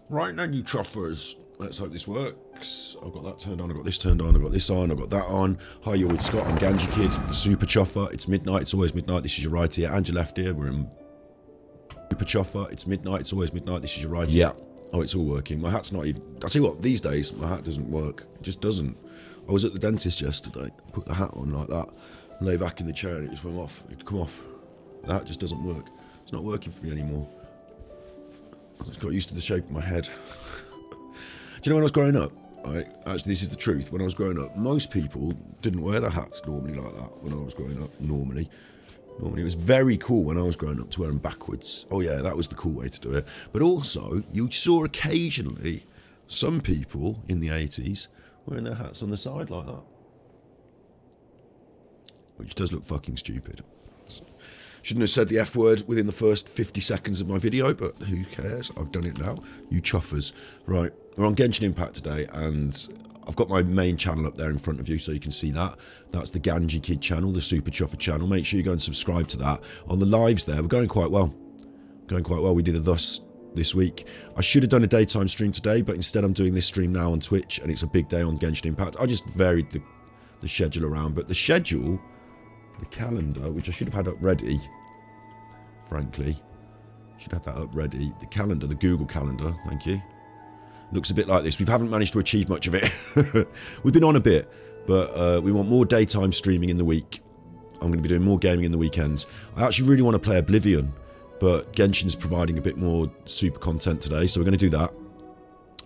Right then, you choppers. Let's hope this works. I've got that turned on, I've got this turned on, I've got this on, I've got that on. Hi, you're with Scott and Ganji Kid, the Super Chuffer. It's midnight, it's always midnight. This is your right ear and your left ear. We're in Super Chuffer. It's midnight, it's always midnight. This is your right ear. Oh, it's all working. My hat's not even... I'll tell you what, these days, my hat doesn't work. It just doesn't. I was at the dentist yesterday, put the hat on like that, lay back in the chair and it just went off. It could come off. The hat just doesn't work. It's not working for me anymore. I just got used to the shape of my head. Do you know when I was growing up? Right, actually, this is the truth. When I was growing up, most people didn't wear their hats normally like that when I was growing up. Normally it was very cool when I was growing up to wear them backwards. Oh yeah, that was the cool way to do it. But also, you saw occasionally some people in the 80s wearing their hats on the side like that. Which does look fucking stupid. Shouldn't have said the F word within the first 50 seconds of my video, but who cares? I've done it now. You chuffers. Right, we're on Genshin Impact today, and I've got my main channel up there in front of you so you can see that. That's the Ganji Kid channel, the Super Chuffer channel. Make sure you go and subscribe to that. On the lives there, we're going quite well. We did a thus this week. I should have done a daytime stream today, but instead I'm doing this stream now on Twitch, and it's a big day on Genshin Impact. I just varied the schedule around, but the schedule... The calendar, which I should have had up ready, frankly. Should have that up ready. The calendar, the Google Calendar, thank you. Looks a bit like this. We haven't managed to achieve much of it. We've been on a bit, but we want more daytime streaming in the week. I'm going to be doing more gaming in the weekends. I actually really want to play Oblivion, but Genshin's providing a bit more super content today, so we're going to do that.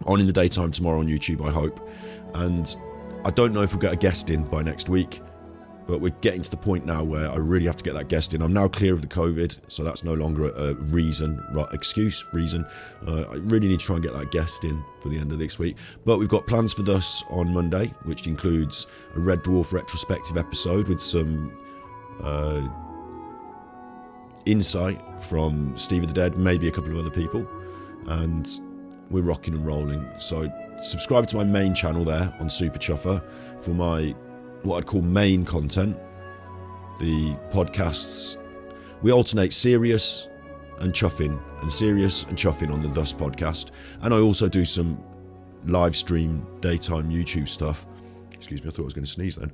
On in the daytime tomorrow on YouTube, I hope. And I don't know if we'll get a guest in by next week. But we're getting to the point now where I really have to get that guest in. I'm now clear of the COVID, so that's no longer a reason. I really need to try and get that guest in for the end of this week. But we've got plans for Thus on Monday, which includes a Red Dwarf retrospective episode with some insight from Steve of the Dead, maybe a couple of other people. And we're rocking and rolling. So subscribe to my main channel there on Super Chuffer for my... what I'd call main content. The podcasts, we alternate serious and chuffing, and serious and chuffing on the Thus podcast. And I also do some live stream daytime YouTube stuff. Excuse me, I thought I was going to sneeze then.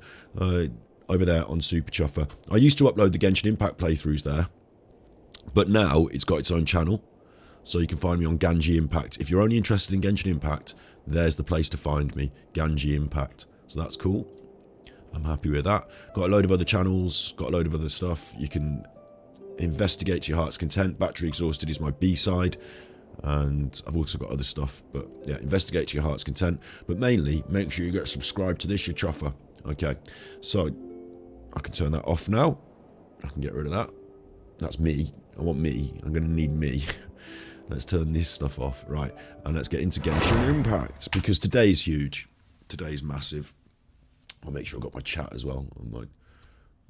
Over there on Super Chuffer. I used to upload the Genshin Impact playthroughs there, but now it's got its own channel, so you can find me on Ganji Impact. If you're only interested in Genshin Impact, there's the place to find me, Ganji Impact. So that's cool. I'm happy with that. Got a load of other channels, got a load of other stuff. You can investigate to your heart's content. Battery Exhausted is my B-side. And I've also got other stuff. But yeah, investigate to your heart's content. But mainly, make sure you get subscribed to this, you chuffer. Okay, so I can turn that off now. I can get rid of that. That's me. I want me. I'm going to need me. Let's turn this stuff off. Right, and let's get into Genshin Impact. Because today's huge. Today's massive. I'll make sure I've got my chat as well on my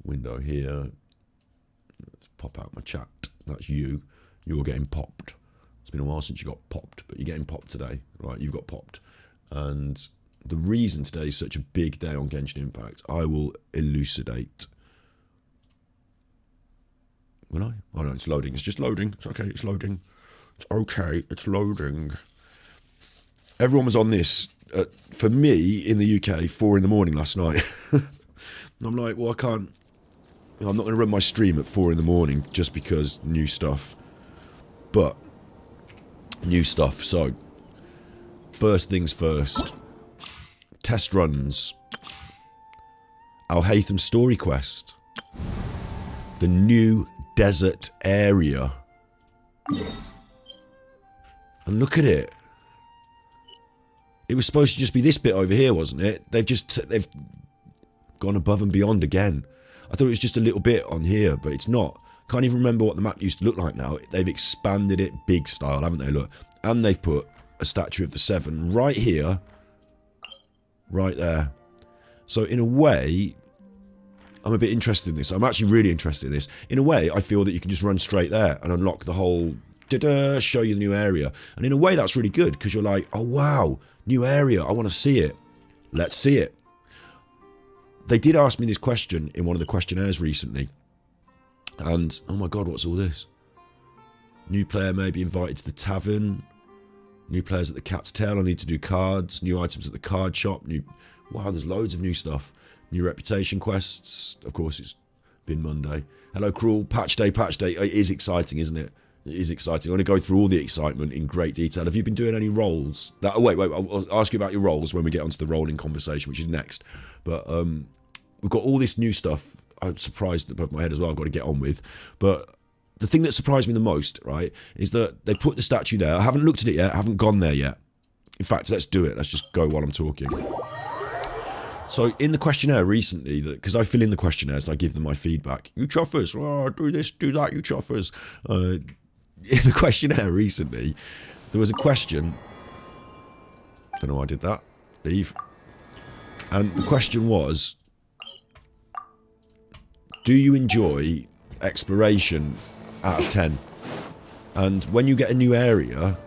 window here. Let's pop out my chat. That's you. You're getting popped. It's been a while since you got popped, but you're getting popped today. Right, you've got popped. And the reason today is such a big day on Genshin Impact, I will elucidate. Will I? Oh no, it's loading. It's just loading. It's okay, it's loading. It's okay, it's loading. Everyone was on this, for me, in the UK, 4 in the morning last night. And I'm like, well, I can't... I'm not going to run my stream at 4 in the morning just because new stuff. But, new stuff. So, first things first. Test runs. Alhaitham Story Quest. The new desert area. And look at it. It was supposed to just be this bit over here, wasn't it? They've gone above and beyond again. I thought it was just a little bit on here, but it's not. Can't even remember what the map used to look like now. They've expanded it big style, haven't they? Look. And they've put a statue of the Seven right here. Right there. So in a way, I'm a bit interested in this. I'm actually really interested in this. In a way, I feel that you can just run straight there and unlock the whole... show you the new area. And in a way, that's really good, because you're like, oh wow, new area, I want to see it. Let's see it. They did ask me this question in one of the questionnaires recently. And, oh my god, what's all this? New player may be invited to the tavern. New players at the Cat's Tail. I need to do cards. New items at the card shop. Wow, there's loads of new stuff. New reputation quests. Of course, it's been Monday. Hello, Cruel. Patch day, patch day. It is exciting, isn't it? It is exciting. I'm going to go through all the excitement in great detail. Have you been doing any rolls? Wait. I'll ask you about your rolls when we get onto the rolling conversation, which is next. But we've got all this new stuff. I'm surprised above my head as well. I've got to get on with. But the thing that surprised me the most, right, is that they put the statue there. I haven't looked at it yet. I haven't gone there yet. In fact, let's do it. Let's just go while I'm talking. So in the questionnaire recently, because I fill in the questionnaires and I give them my feedback. You chuffers, do this, do that, you chuffers. In the questionnaire recently, there was a question. Don't know why I did that. Leave. And the question was, do you enjoy exploration out of 10? And when you get a new area,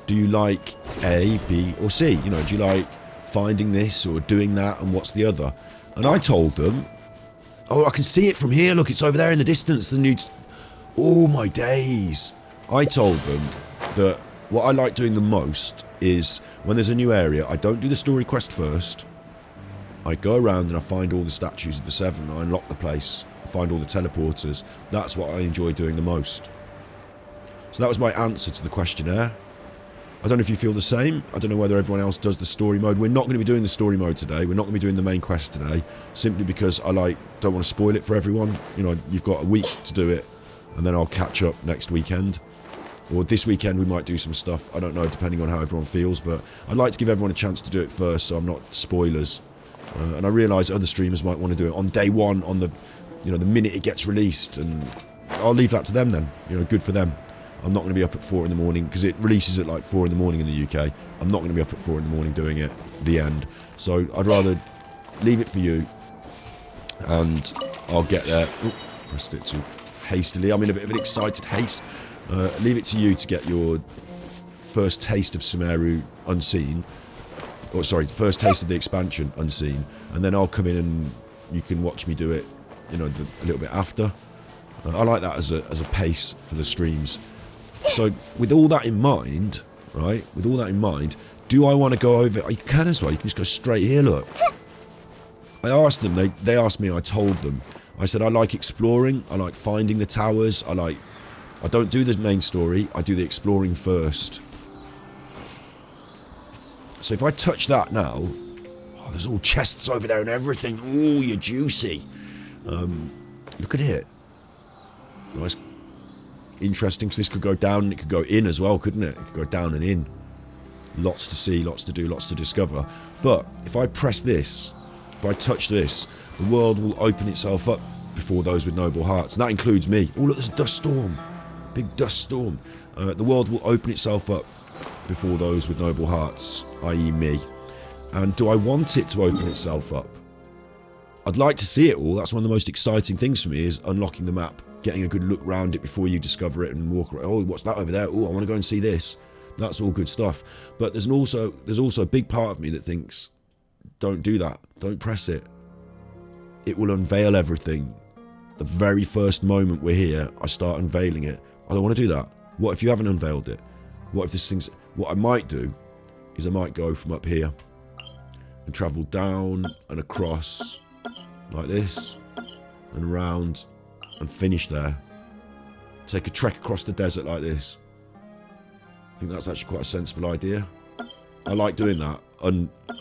do you like A, B, or C? You know, do you like finding this or doing that, and what's the other? And I told them, oh, I can see it from here. Look, it's over there in the distance. The new... Oh, my days. I told them that what I like doing the most is when there's a new area, I don't do the story quest first. I go around and I find all the statues of the 7. I unlock the place. I find all the teleporters. That's what I enjoy doing the most. So that was my answer to the questionnaire. I don't know if you feel the same. I don't know whether everyone else does the story mode. We're not going to be doing the story mode today. We're not going to be doing the main quest today, simply because I don't want to spoil it for everyone. You know, you've got a week to do it, and then I'll catch up next weekend. Or this weekend we might do some stuff. I don't know, depending on how everyone feels, but I'd like to give everyone a chance to do it first, so I'm not spoilers. And I realise other streamers might want to do it on day one, on the, you know, the minute it gets released, and I'll leave that to them then. You know, good for them. I'm not going to be up at 4 in the morning, because it releases at like 4 in the morning in the UK. I'm not going to be up at 4 in the morning doing it, the end. So I'd rather leave it for you, and I'll get there. Ooh, pressed it too hastily. I'm in a bit of an excited haste. Leave it to you to get your first taste of Sumeru unseen. Or sorry, first taste of the expansion unseen. And then I'll come in and you can watch me do it, you know, a little bit after. I like that as a pace for the streams. So with all that in mind, right, with all that in mind, do I want to go over... You can as well, you can just go straight here, look. I asked them, they asked me, I told them. I said I like exploring, I like finding the towers, I don't do the main story, I do the exploring first. So if I touch that now... Oh, there's all chests over there and everything. Oh, you're juicy. Look at it. Nice. Interesting, because this could go down and it could go in as well, couldn't it? It could go down and in. Lots to see, lots to do, lots to discover. But if I press this, if I touch this, the world will open itself up before those with noble hearts. And that includes me. Oh, look, there's a dust storm. Big dust storm. The world will open itself up before those with noble hearts, i.e. me. And do I want it to open itself up? I'd like to see it all. That's one of the most exciting things for me, is unlocking the map, getting a good look around it before you discover it and walk around. Oh, what's that over there? Oh, I want to go and see this. That's all good stuff. But there's also a big part of me that thinks, don't do that. Don't press it. It will unveil everything. The very first moment we're here, I start unveiling it. I don't want to do that. What if you haven't unveiled it? What if this thing's... What I might do is I might go from up here and travel down and across like this and around and finish there. Take a trek across the desert like this. I think that's actually quite a sensible idea. I like doing that,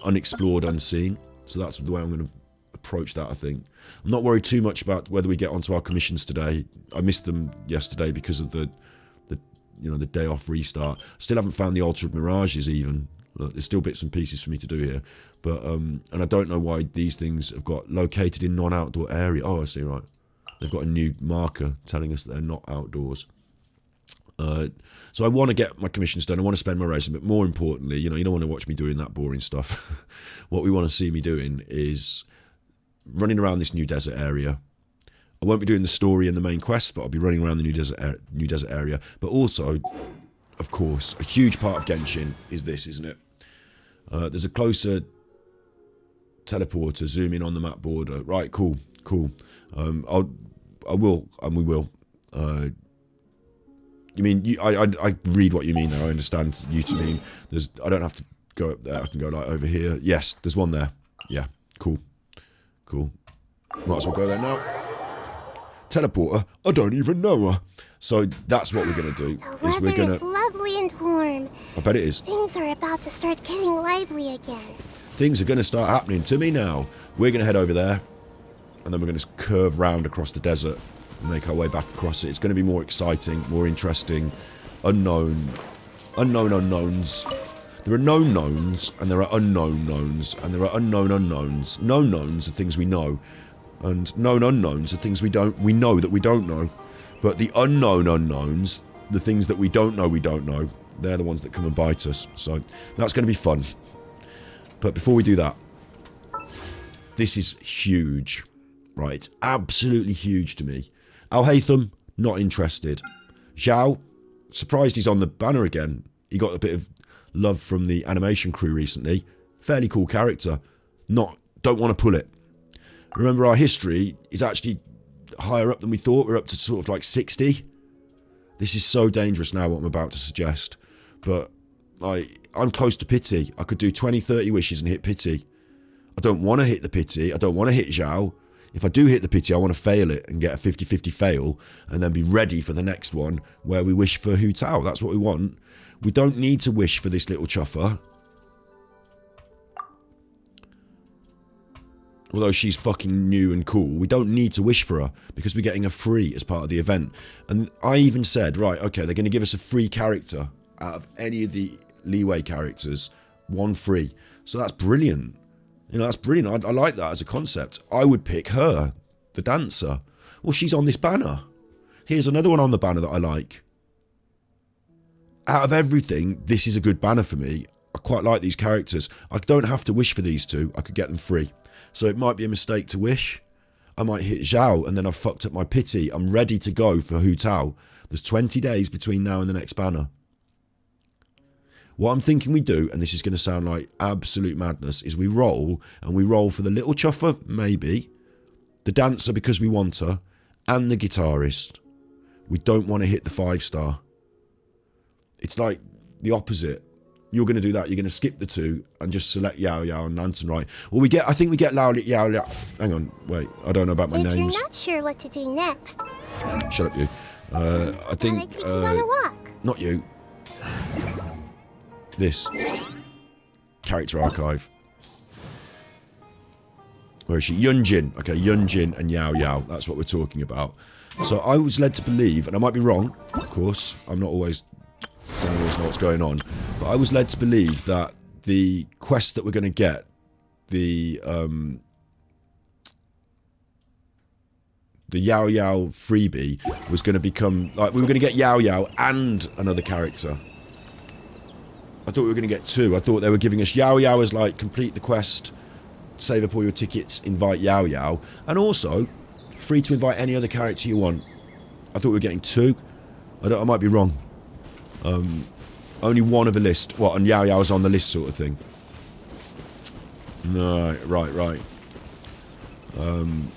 unexplored, unseen. So that's the way I'm going to approach that, I think. I'm not worried too much about whether we get onto our commissions today. I missed them yesterday because of the day off restart. Still haven't found the Altar of Mirages even. Look, there's still bits and pieces for me to do here. But and I don't know why these things have got located in non-outdoor area. Oh, I see, right. They've got a new marker telling us that they're not outdoors. So I want to get my commissions done. I want to spend my racing, but more importantly, you don't want to watch me doing that boring stuff. What we want to see me doing is running around this new desert area. I won't be doing the story and the main quest, but I'll be running around the new desert area. But also, of course, a huge part of Genshin is this, isn't it? There's a closer teleporter. Zoom in on the map border. Right, cool. I will, and we will. You mean, I read what you mean there. I understand you to mean I don't have to go up there. I can go like over here. Yes, there's one there. Yeah, cool. Cool. Might as well go there now. Teleporter, I don't even know her. So that's what we're going to do. The weather is lovely and warm. I bet it is. Things are about to start getting lively again. Things are going to start happening to me now. We're going to head over there, and then we're going to curve round across the desert and make our way back across it. It's going to be more exciting, more interesting, unknown unknowns. There are known knowns, and there are unknown knowns, and there are unknown unknowns. Known knowns are things we know, and known unknowns are things we know that we don't know. But the unknown unknowns, the things that we don't know, they're the ones that come and bite us. So that's going to be fun. But before we do that, this is huge, right? It's absolutely huge to me. Al Haytham, not interested. Zhao, surprised he's on the banner again. He got a bit of love from the animation crew recently. Fairly cool character. Don't want to pull it. Remember, our history is actually higher up than we thought. We're up to sort of like 60. This is so dangerous now, what I'm about to suggest. But I'm close to pity. I could do 20, 30 wishes and hit pity. I don't want to hit the pity. I don't want to hit Zhao. If I do hit the pity, I want to fail it and get a 50-50 fail and then be ready for the next one where we wish for Hu Tao. That's what we want. We don't need to wish for this little chuffer. Although she's fucking new and cool, we don't need to wish for her because we're getting her free as part of the event. And I even said, right, okay, they're going to give us a free character out of any of the leeway characters, one free. So that's brilliant. You know, that's brilliant. I like that as a concept. I would pick her, the dancer. Well, she's on this banner. Here's another one on the banner that I like. Out of everything, this is a good banner for me. I quite like these characters. I don't have to wish for these two. I could get them free. So it might be a mistake to wish. I might hit Zhao and then I've fucked up my pity. I'm ready to go for Hu Tao. There's 20 days between now and the next banner. What I'm thinking we do, and this is going to sound like absolute madness, is we roll, and we roll for the little chuffer, maybe, the dancer because we want her, and the guitarist. We don't want to hit the 5-star. It's like the opposite. You're going to do that. You're going to skip the two and just select Yao Yao and Lantern, right? Well, I think we get Lao Yao Yao. Hang on, wait. I don't know about my names. If you're not sure what to do next, shut up, you. I think. I'll take you on a walk. Not you. This. Character archive. Where is she? Yunjin. Okay, Yunjin and Yao Yao. That's what we're talking about. So I was led to believe, and I might be wrong, of course. I don't always know what's going on. But I was led to believe that the quest that we're going to get, the Yao Yao freebie, was going to become, like, we were going to get Yao Yao and another character. I thought we were going to get two. I thought they were giving us Yao Yao as, like, complete the quest, save up all your tickets, invite Yao Yao, and also free to invite any other character you want. I thought we were getting two. I might be wrong. Only one of a list. What, and Yao Yao's on the list sort of thing? No, right. I'm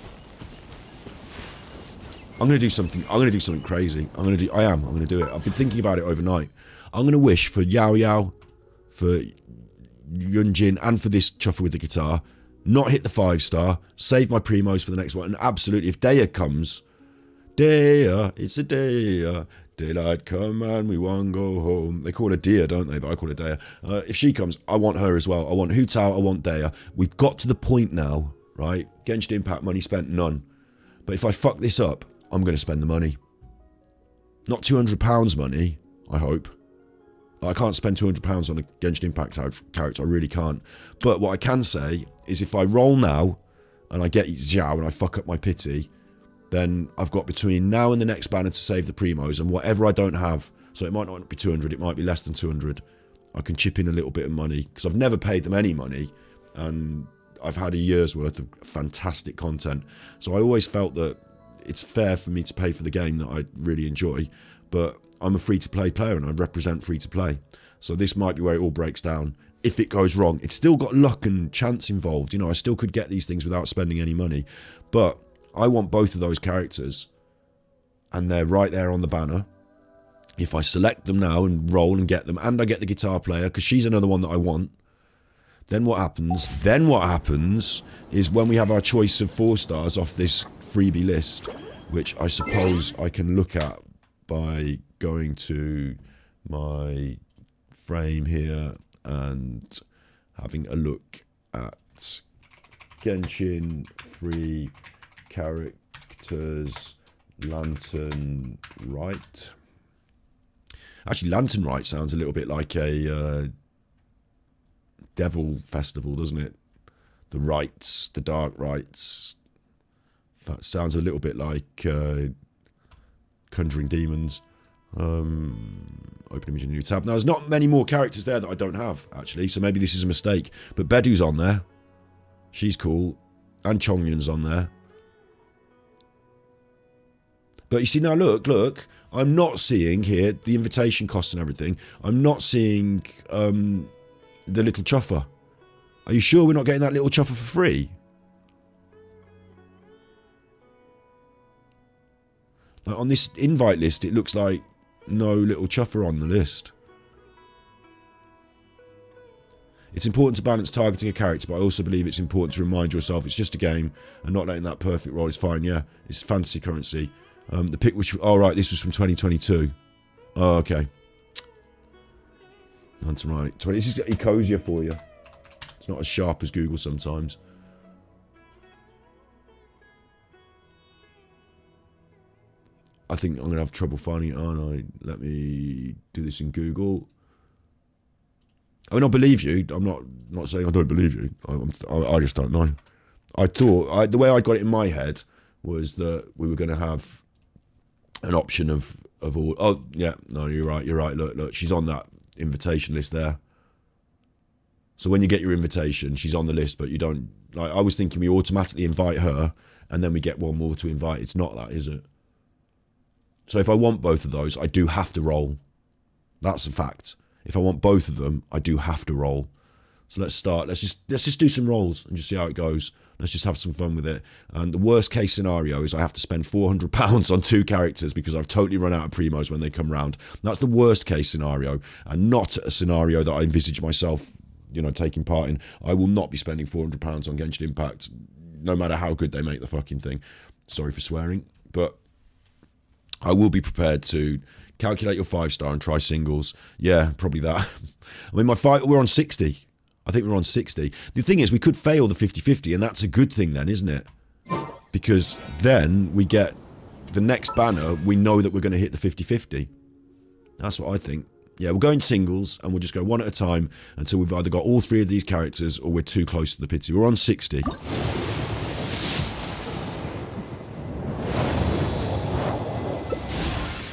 going to do something. I'm going to do something crazy. I'm going to do it. I've been thinking about it overnight. I'm going to wish for Yao Yao, for Yunjin, and for this chuffer with the guitar. Not hit the 5-star. Save my primos for the next one. And absolutely, if Daya comes, Daya, it's a Daya. Daylight come and we won't go home. They call her Dia, don't they? But I call her Daya. If she comes, I want her as well. I want Hu Tao, I want Daya. We've got to the point now, right? Genshin Impact money spent, none. But if I fuck this up, I'm going to spend the money. Not £200 money, I hope. I can't spend £200 on a Genshin Impact character, I really can't. But what I can say is if I roll now, and I get Zhao and I fuck up my pity, then I've got between now and the next banner to save the primos, and whatever I don't have, so it might not be 200, it might be less than 200, I can chip in a little bit of money, because I've never paid them any money, and I've had a year's worth of fantastic content. So I always felt that it's fair for me to pay for the game that I really enjoy, but I'm a free-to-play player, and I represent free-to-play. So this might be where it all breaks down. If it goes wrong, it's still got luck and chance involved. You know, I still could get these things without spending any money, but I want both of those characters, and they're right there on the banner, if I select them now and roll and get them, and I get the guitar player, because she's another one that I want, then what happens? Then what happens is when we have our choice of 4 stars off this freebie list, which I suppose I can look at by going to my frame here and having a look at Genshin free characters Lantern Rite. Actually, Lantern Rite sounds a little bit like a devil festival, doesn't it? The rites, the dark rites. That sounds a little bit like conjuring demons. Open image in a new tab. Now, there's not many more characters there that I don't have, actually, so maybe this is a mistake. But Bedu's on there. She's cool. And Chongyun's on there. But you see, now look, I'm not seeing here the invitation costs and everything. I'm not seeing the little chuffer. Are you sure we're not getting that little chuffer for free? Like on this invite list, it looks like no little chuffer on the list. It's important to balance targeting a character, but I also believe it's important to remind yourself it's just a game, and not letting that perfect roll is fine. Yeah, it's fantasy currency. The pick which... Oh, right, this was from 2022. Oh, okay. That's right. This is Ecosia for you. It's not as sharp as Google sometimes. I think I'm going to have trouble finding it, aren't I? Let me do this in Google. I mean, I believe you. I'm not saying I don't believe you. I just don't know. I thought... the way I got it in my head was that we were going to have an option of all... Oh, yeah. No, you're right. Look. She's on that invitation list there. So when you get your invitation, she's on the list, but you don't... Like, I was thinking we automatically invite her, and then we get one more to invite. It's not that, is it? So if I want both of those, I do have to roll. That's a fact. If I want both of them, I do have to roll. So let's start. Let's just do some rolls and just see how it goes. Let's just have some fun with it. And the worst case scenario is I have to spend £400 on 2 characters because I've totally run out of primos when they come round. That's the worst case scenario, and not a scenario that I envisage myself, you know, taking part in. I will not be spending £400 on Genshin Impact, no matter how good they make the fucking thing. Sorry for swearing, but I will be prepared to calculate your 5-star and try singles. Yeah, probably that. I mean, we're on 60. I think we're on 60. The thing is, we could fail the 50-50, and that's a good thing then, isn't it? Because then we get the next banner, we know that we're going to hit the 50-50. That's what I think. Yeah, we're going singles, and we'll just go one at a time until we've either got all 3 of these characters or we're too close to the pity. We're on 60.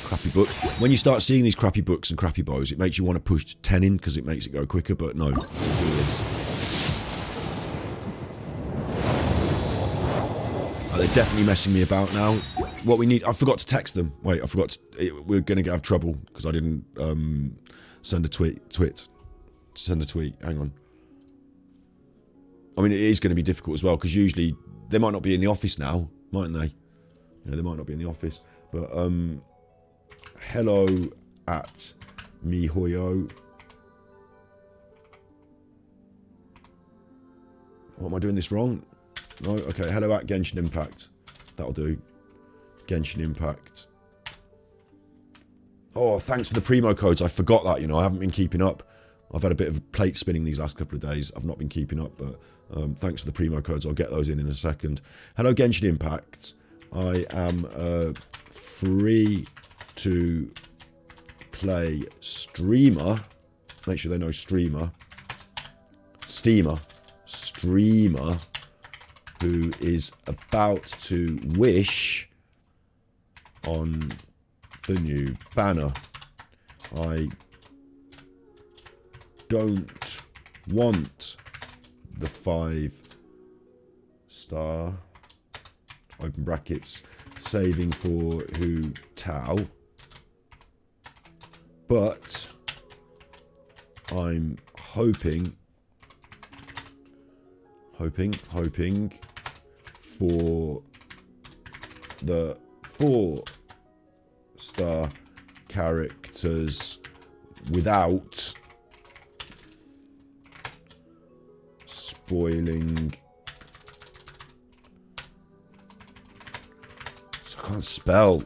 Crappy book. When you start seeing these crappy books and crappy bows, it makes you want to push 10 in because it makes it go quicker, but no. We'll do this. Oh, they're definitely messing me about now. What we need... I forgot to text them. Wait, I forgot to... We're going to have trouble because I didn't send a tweet. Send a tweet. Hang on. I mean, it is going to be difficult as well because usually they might not be in the office now, mightn't they? Yeah, they might not be in the office. But, hello at mihoyo. What, am I doing this wrong? No? Okay, hello at Genshin Impact. That'll do. Genshin Impact. Oh, thanks for the primo codes. I forgot that, you know. I haven't been keeping up. I've had a bit of plate spinning these last couple of days. I've not been keeping up, but thanks for the primo codes. I'll get those in a second. Hello, Genshin Impact. I am free to play streamer. Make sure they know streamer. Streamer who is about to wish on the new banner. I don't want the 5-star open brackets saving for Hu Tao, but I'm hoping for the 4-star characters without spoiling. So I can't spell.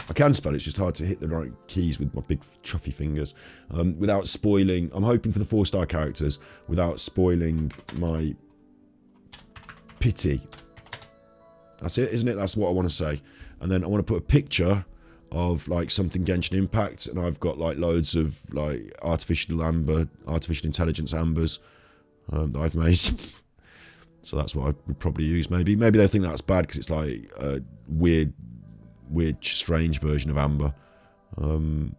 I can spell, it's just hard to hit the right keys with my big chuffy fingers. Without spoiling, I'm hoping for the 4-star characters, without spoiling my pity. That's it, isn't it? That's what I want to say. And then I want to put a picture of like something Genshin Impact, and I've got like loads of like artificial intelligence ambers that I've made. So that's what I would probably use. Maybe they think that's bad because it's like a weird, strange version of amber. I don't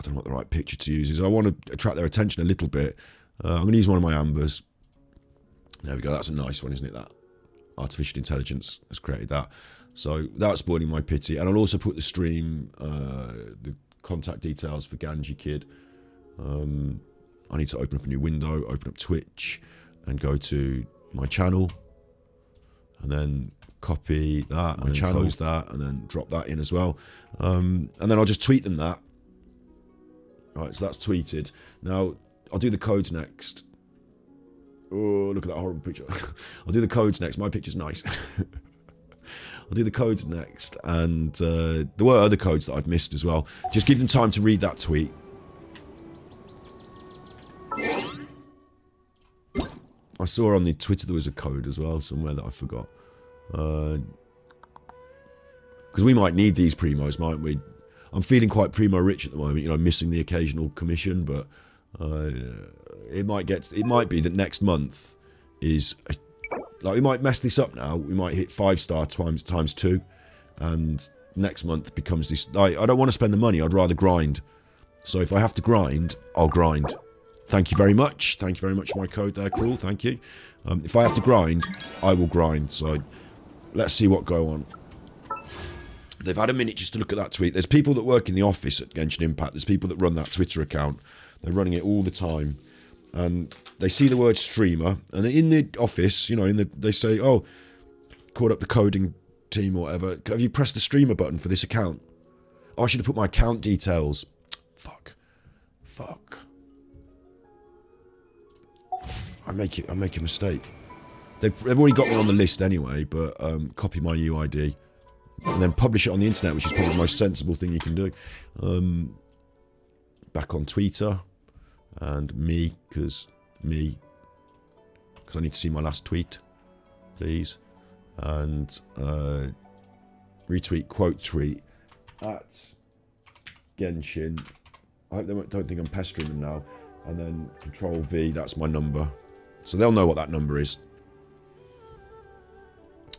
know what the right picture to use is. I want to attract their attention a little bit. I'm going to use one of my ambers. There we go. That's a nice one, isn't it? That artificial intelligence has created that. So without spoiling my pity, and I'll also put the stream, the contact details for Ganji Kid. I need to open up a new window, open up Twitch, and go to my channel, and then copy that, my channel's that, and then drop that in as well. And then I'll just tweet them that. Right, so that's tweeted. Now, I'll do the codes next. Oh, look at that horrible picture. I'll do the codes next. My picture's nice. I'll do the codes next. And there were other codes that I've missed as well. Just give them time to read that tweet. I saw on the Twitter there was a code as well somewhere that I forgot. Because we might need these primos, mightn't we? I'm feeling quite primo rich at the moment, you know, missing the occasional commission, but it might be that next month is like we might mess this up now. We might hit 5-star times 2, and next month becomes this. I don't want to spend the money. I'd rather grind. So if I have to grind, I'll grind. Thank you very much. Thank you very much for my code there, Cruel. Thank you. If I have to grind, I will grind. So let's see what go on. They've had a minute just to look at that tweet. There's people that work in the office at Genshin Impact. There's people that run that Twitter account. They're running it all the time. And they see the word streamer. And in the office, you know, they say, oh, called up the coding team or whatever. Have you pressed the streamer button for this account? Oh, I should have put my account details. Fuck. I make a mistake. They've already got me on the list anyway, but copy my UID. And then publish it on the internet, which is probably the most sensible thing you can do. Back on Twitter. And me, because I need to see my last tweet, please. And retweet, quote tweet, at Genshin. I hope they don't think I'm pestering them now. And then Control V, that's my number. So they'll know what that number is.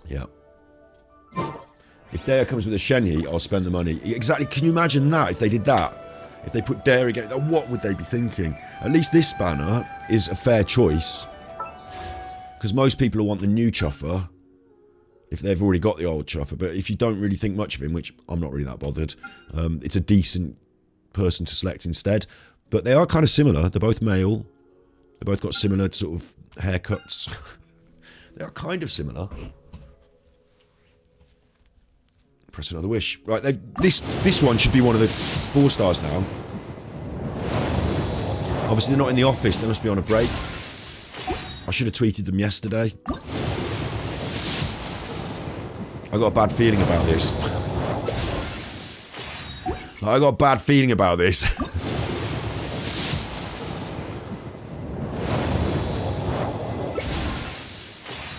Yeah. If Dare comes with a Shenhe, I'll spend the money. Exactly. Can you imagine that? If they did that? If they put Dare again, what would they be thinking? At least this banner is a fair choice. Because most people will want the new Chuffer if they've already got the old Chuffer. But if you don't really think much of him, which I'm not really that bothered, it's a decent person to select instead. But they are kind of similar. They're both male. They both got similar sort of haircuts. They are kind of similar. Press another wish. Right, this one should be one of the 4 stars now. Obviously, they're not in the office. They must be on a break. I should have tweeted them yesterday. I got a bad feeling about this. I got a bad feeling about this.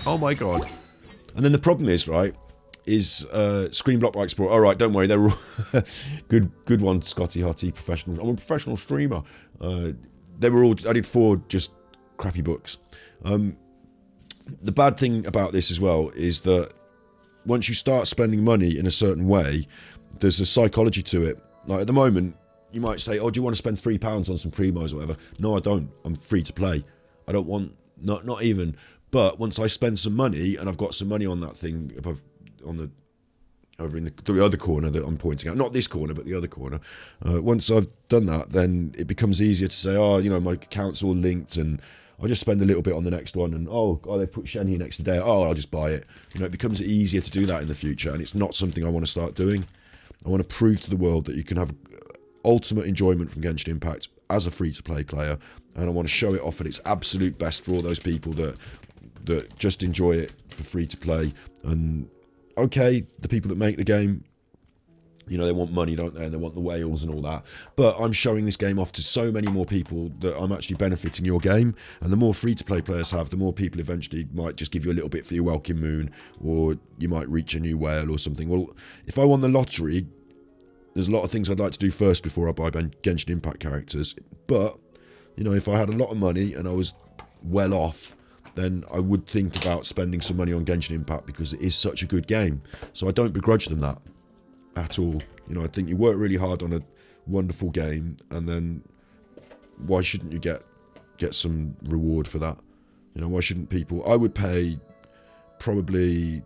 Oh my god. And then the problem is, right, is Screen Block by Explorer. Alright, don't worry, they're all good one, Scotty Hottie, professional. I'm a professional streamer. They were all, I did 4 just crappy books. The bad thing about this as well is that once you start spending money in a certain way, there's a psychology to it. Like at the moment, you might say, oh, do you want to spend £3 on some primos or whatever? No, I don't. I'm free to play. I don't want, not even. But once I spend some money and I've got some money on that thing above, over in the other corner that I'm pointing out, not this corner, but the other corner. Once I've done that, then it becomes easier to say, oh, you know, my account's all linked and I'll just spend a little bit on the next one, and oh, they've put Shen here next to Dale. Oh, I'll just buy it. You know, it becomes easier to do that in the future, and it's not something I want to start doing. I want to prove to the world that you can have ultimate enjoyment from Genshin Impact as a free-to-play player, and I want to show it off at its absolute best for all those people that just enjoy it for free-to-play. And okay, the people that make the game, you know, they want money, don't they? And they want the whales and all that. But I'm showing this game off to so many more people that I'm actually benefiting your game. And the more free-to-play players have, the more people eventually might just give you a little bit for your Welkin Moon, or you might reach a new whale or something. Well, if I won the lottery, there's a lot of things I'd like to do first before I buy Genshin Impact characters. But, you know, if I had a lot of money and I was well off, then I would think about spending some money on Genshin Impact, because it is such a good game. So I don't begrudge them that at all. You know, I think you work really hard on a wonderful game, and then why shouldn't you get some reward for that? You know, why shouldn't people? I would pay probably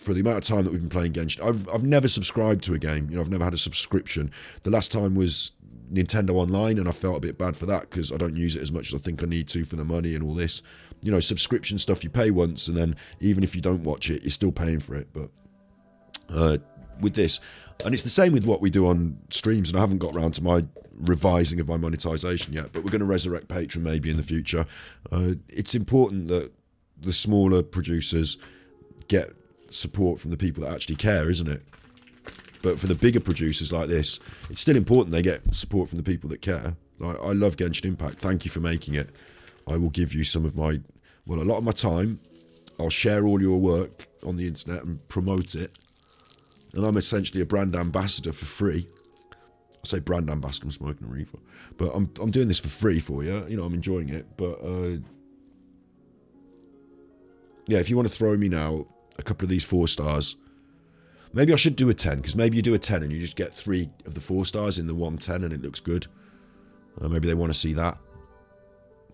for the amount of time that we've been playing Genshin. I've never subscribed to a game. You know, I've never had a subscription. The last time was Nintendo Online, and I felt a bit bad for that because I don't use it as much as I think I need to for the money and all this. You know, subscription stuff, you pay once, and then even if you don't watch it, you're still paying for it. But with this, and it's the same with what we do on streams, and I haven't got around to my revising of my monetization yet, but we're going to resurrect Patreon maybe in the future. It's important that the smaller producers get support from the people that actually care, isn't it? But for the bigger producers like this, it's still important they get support from the people that care. Like, I love Genshin Impact. Thank you for making it. I will give you some of my, well, a lot of my time. I'll share all your work on the internet and promote it. And I'm essentially a brand ambassador for free. I say brand ambassador, I'm smoking a reefer. But I'm doing this for free for you. You know, I'm enjoying it. But, yeah, if you want to throw me now a couple of these 4 stars, maybe I should do a 10, because maybe you do a 10 and you just get 3 of the 4 stars in the 110 and it looks good. Maybe they want to see that.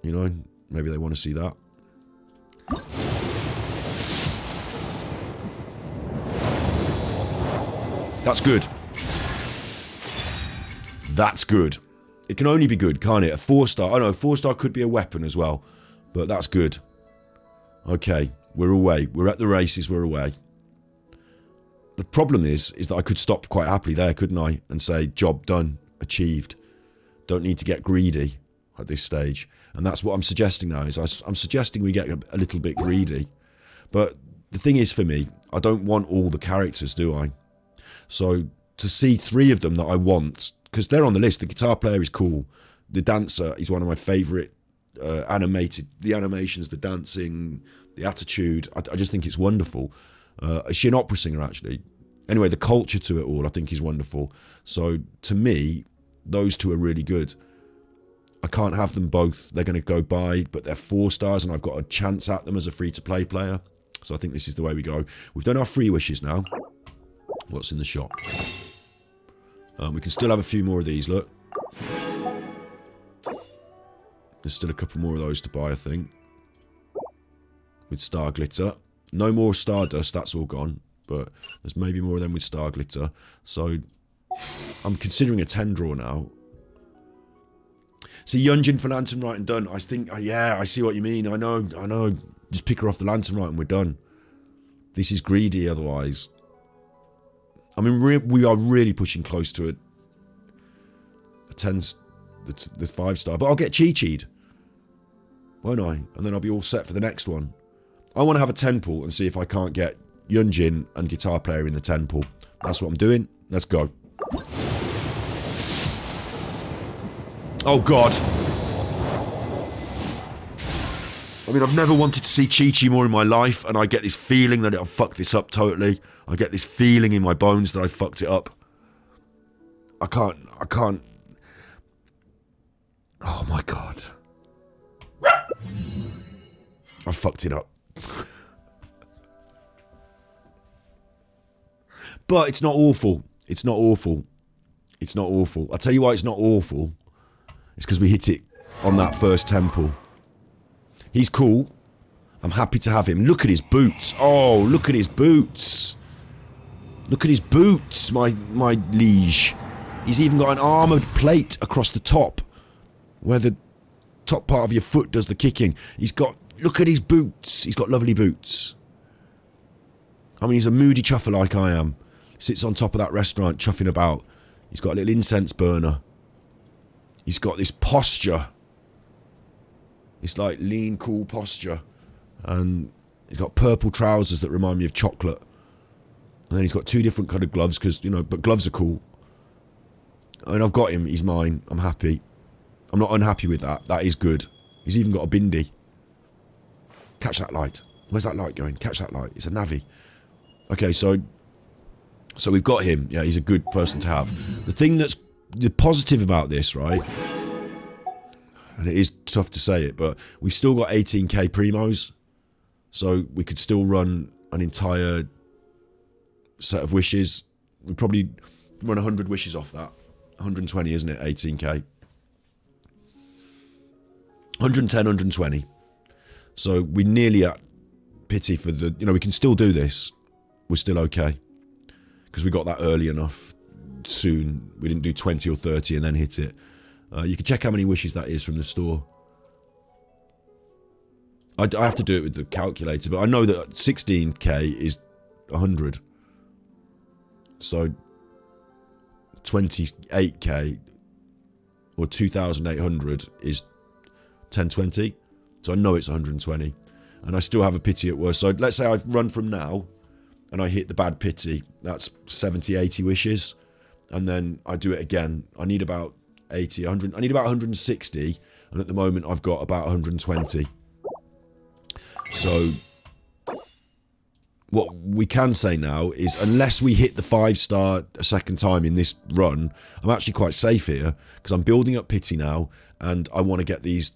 You know, maybe they want to see that. That's good. That's good. It can only be good, can't it? A 4-star. I know, 4-star could be a weapon as well, but that's good. Okay, we're away. We're at the races, we're away. The problem is that I could stop quite happily there, couldn't I? And say, job done, achieved. Don't need to get greedy at this stage. And that's what I'm suggesting now, is I'm suggesting we get a little bit greedy. But the thing is, for me, I don't want all the characters, do I? So to see 3 of them that I want, because they're on the list. The guitar player is cool. The dancer is one of my favourite animated. The animations, the dancing, the attitude. I just think it's wonderful. Is she an opera singer, actually? Anyway, the culture to it all, I think, is wonderful. So to me, those 2 are really good. I can't have them both. They're going to go by, but they're 4 stars, and I've got a chance at them as a free-to-play player. So I think this is the way we go. We've done our free wishes now. What's in the shop? We can still have a few more of these, look. There's still a couple more of those to buy, I think. With Star Glitter. No more Stardust, that's all gone. But there's maybe more of them with Star Glitter. So I'm considering a 10 draw now. See, Yunjin for Lantern Right and done. I think, yeah, I see what you mean. I know. Just pick her off the Lantern Right and we're done. This is greedy otherwise. I mean, we are really pushing close to a 10, the 5-star. But I'll get Chi-Chi'd, won't I? And then I'll be all set for the next one. I want to have a 10 pool and see if I can't get Yunjin and guitar player in the 10 pool. That's what I'm doing. Let's go. Oh, God. I mean, I've never wanted to see Chi-Chi more in my life, and I get this feeling that I'll fuck this up totally. I get this feeling in my bones that I fucked it up. I can't. Oh, my God. I fucked it up. But it's not awful. It's not awful. It's not awful. I'll tell you why it's not awful. It's because we hit it on that first temple. He's cool. I'm happy to have him. Look at his boots. Oh, look at his boots. Look at his boots, my liege. He's even got an armoured plate across the top. Where the... top part of your foot does the kicking. He's got, look at his boots. He's got lovely boots. I mean, he's a moody chuffer like I am. Sits on top of that restaurant chuffing about. He's got a little incense burner. He's got this posture. It's like lean, cool posture. And he's got purple trousers that remind me of chocolate. And then he's got 2 different coloured gloves because, you know, but gloves are cool. I mean, I've got him. He's mine. I'm happy. I'm not unhappy with that. That is good. He's even got a bindi. Catch that light. Where's that light going? Catch that light. It's a navvy. Okay, so we've got him. Yeah, he's a good person to have. The thing that's the positive about this, right? And it is tough to say it, but we've still got 18k primos. So we could still run an entire set of wishes. We'd probably run 100 wishes off that. 120, isn't it? 18k. 110, 120. So we're nearly at pity for the... You know, we can still do this. We're still okay. Because we got that early enough soon. We didn't do 20 or 30 and then hit it. You can check how many wishes that is from the store. I have to do it with the calculator, but I know that 16k is 100. So 28k or 2,800 is 1020. So I know it's 120. And I still have a pity at worst. So let's say I run from now and I hit the bad pity. That's 70, 80 wishes. And then I do it again. I need about 80, 100. I need about 160. And at the moment I've got about 120. So what we can say now is unless we hit the 5-star a second time in this run, I'm actually quite safe here because I'm building up pity now and I want to get these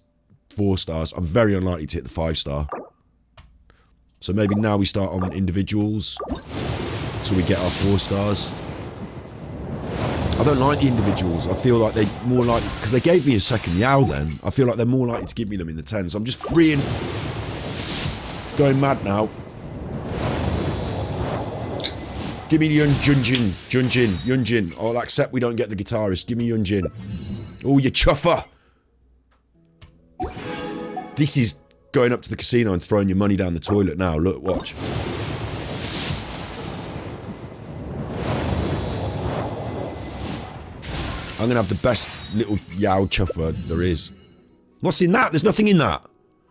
4 stars. I'm very unlikely to hit the 5-star. So maybe now we start on individuals till we get our 4 stars. I don't like the individuals. I feel like they're more likely, because they gave me a second Yao then, I feel like they're more likely to give me them in the 10s. So I'm just freeing, going mad now. Give me Yunjin, Yunjin. I'll accept we don't get the guitarist. Give me Yunjin. Oh, you chuffer. This is going up to the casino and throwing your money down the toilet now. Look, watch. I'm going to have the best little Yao chuffer there is. What's in that? There's nothing in that.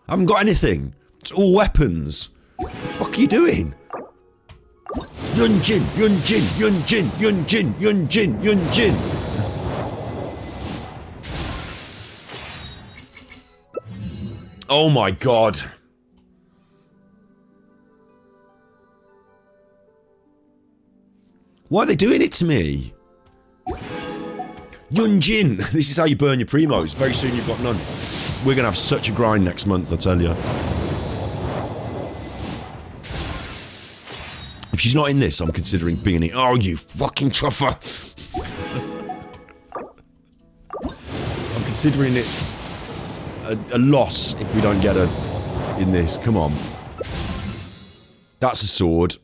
I haven't got anything. It's all weapons. What the fuck are you doing? Yunjin, Yunjin, Yunjin, Yunjin, Yunjin, Yunjin. Oh my god. Why are they doing it to me? Yunjin. This is how you burn your primos. Very soon you've got none. We're going to have such a grind next month, I tell you. If she's not in this, I'm considering being in. Oh, you fucking chuffer. I'm considering it a loss if we don't get her in this. Come on. That's a sword.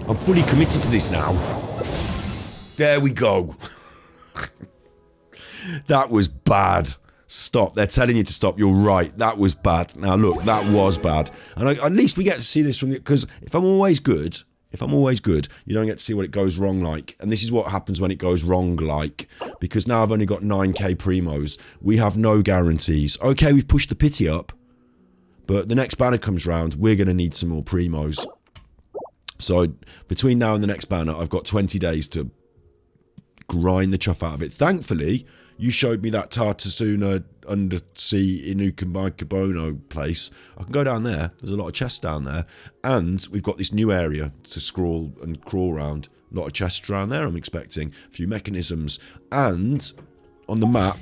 I'm fully committed to this now. There we go. That was bad. Stop. They're telling you to stop. You're right. That was bad. Now look, that was bad. And at least we get to see this from the... Because if I'm always good, you don't get to see what it goes wrong like. And this is what happens when it goes wrong like. Because now I've only got 9k primos. We have no guarantees. Okay, we've pushed the pity up. But the next banner comes round. We're going to need some more primos. So between now and the next banner, I've got 20 days to grind the chuff out of it. Thankfully, you showed me that Tartasuna undersea Inukambai place. I can go down there. There's a lot of chests down there. And we've got this new area to scroll and crawl around. A lot of chests around there, I'm expecting. A few mechanisms. And on the map,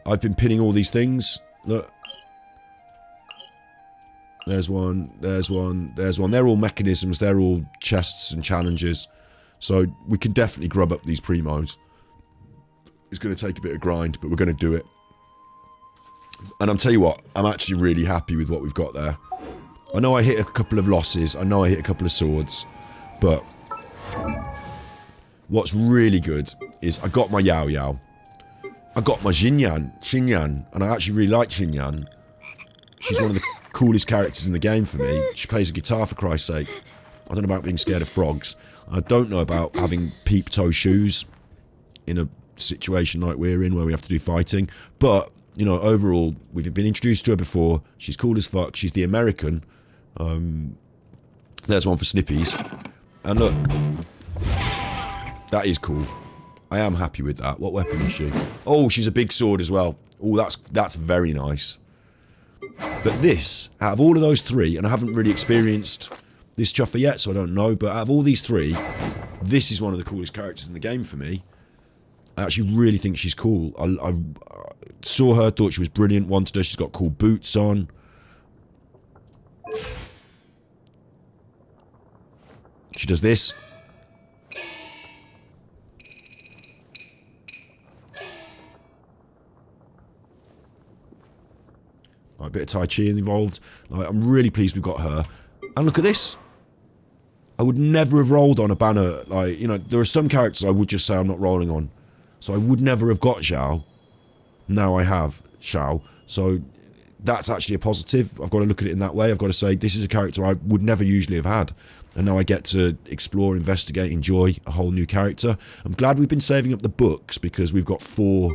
I've been pinning all these things. Look. There's one, there's one, there's one. They're all mechanisms. They're all chests and challenges. So we can definitely grub up these primos. It's going to take a bit of grind, but we're going to do it. And I'm tell you what, I'm actually really happy with what we've got there. I know I hit a couple of losses. I know I hit a couple of swords. But What's really good is I got my Yao Yao. I got my Xinyan, and I actually really like Xinyan. She's one of the coolest characters in the game for me. She plays a guitar, for Christ's sake. I don't know about being scared of frogs. I don't know about having peep-toe shoes in a situation like we're in, where we have to do fighting. But, you know, overall, we've been introduced to her before. She's cool as fuck. She's the American. There's one for Snippies. And look, that is cool. I am happy with that. What weapon is she? Oh, she's a big sword as well. Oh, that's very nice. But this, out of all of those three, and I haven't really experienced this chuffer yet, so I don't know, but out of all these three, this is one of the coolest characters in the game for me. I actually really think she's cool. I saw her, thought she was brilliant, wanted her. She's got cool boots on. She does this. A bit of Tai Chi involved. Like, I'm really pleased we've got her. And look at this. I would never have rolled on a banner. Like, you know, there are some characters I would just say I'm not rolling on. So I would never have got Zhao. Now I have Zhao. So that's actually a positive. I've got to look at it in that way. I've got to say this is a character I would never usually have had. And now I get to explore, investigate, enjoy a whole new character. I'm glad we've been saving up the books, because we've got 4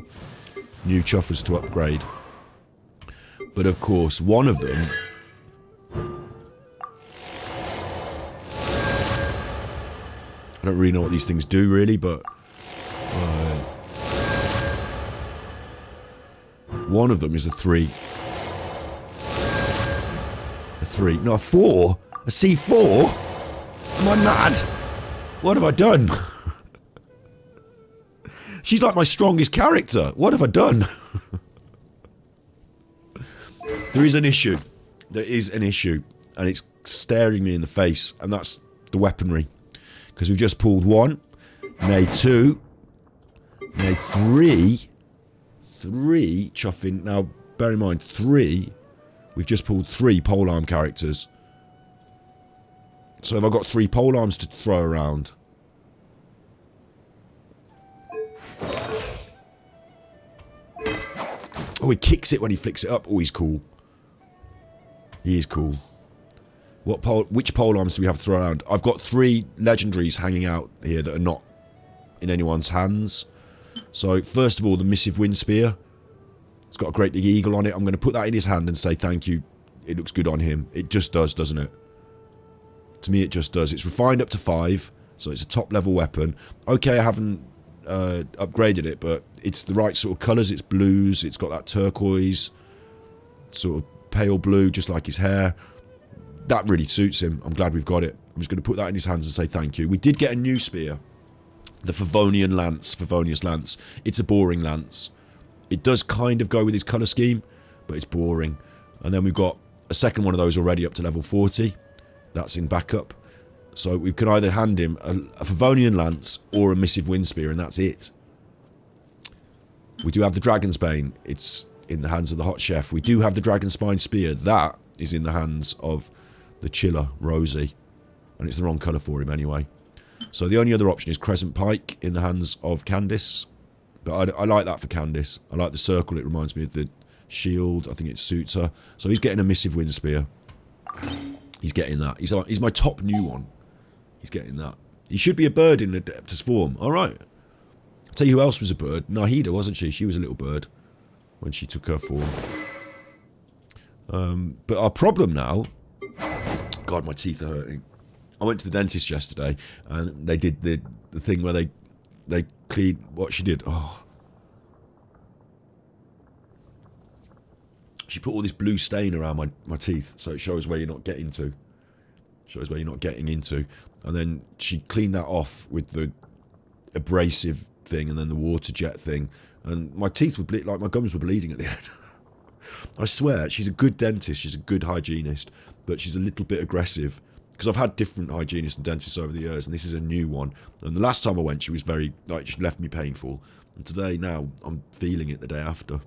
new chuffers to upgrade. But of course, one of them... I don't really know what these things do, really, but... one of them is a 3. A 3. No, a 4? A C4? Am I mad? What have I done? She's like my strongest character. What have I done? There is an issue. There is an issue. And it's staring me in the face. And that's the weaponry. Because we've just pulled 1. Nay 2. Nay 3. 3 chuffing. Now, bear in mind, 3. We've just pulled 3 polearm characters. So have I got 3 polearms to throw around? Oh, he kicks it when he flicks it up. Oh, he's cool. He is cool. Which polearms do we have to throw around? I've got 3 legendaries hanging out here that are not in anyone's hands. So, first of all, the Missive Wind Spear. It's got a great big eagle on it. I'm going to put that in his hand and say thank you. It looks good on him. It just does, doesn't it? To me, it just does. It's refined up to 5, so it's a top-level weapon. Okay, I haven't upgraded it, but it's the right sort of colours. It's blues. It's got that turquoise, sort of pale blue, just like his hair. That really suits him. I'm glad we've got it. I'm just going to put that in his hands and say thank you. We did get a new spear. The Favonius Lance. It's a boring lance. It does kind of go with his colour scheme, but it's boring. And then we've got a second one of those already up to level 40. That's in backup. So we can either hand him a Favonian Lance or a Missive Wind Spear, and that's it. We do have the Dragon's Bane. It's in the hands of the Hot Chef. We do have the Dragon Spine Spear. That is in the hands of the Chiller, Rosie. And it's the wrong colour for him anyway. So the only other option is Crescent Pike in the hands of Candice. But I like that for Candice. I like the circle. It reminds me of the shield. I think it suits her. So he's getting a Missive Wind Spear. He's getting that. He's my top new one. He's getting that. He should be a bird in Adeptus form. Alright. I'll tell you who else was a bird. Nahida, wasn't she? She was a little bird when she took her form. But our problem now... God, my teeth are hurting. I went to the dentist yesterday, and they did the thing where they cleaned what she did. Oh. She put all this blue stain around my teeth, so it shows where you're not getting to. Shows where you're not getting into. And then she cleaned that off with the abrasive thing and then the water jet thing. And my teeth were like my gums were bleeding at the end. I swear, she's a good dentist, she's a good hygienist, but she's a little bit aggressive. Because I've had different hygienists and dentists over the years, and this is a new one. And the last time I went, she was very, like, she left me painful. And today, now, I'm feeling it the day after.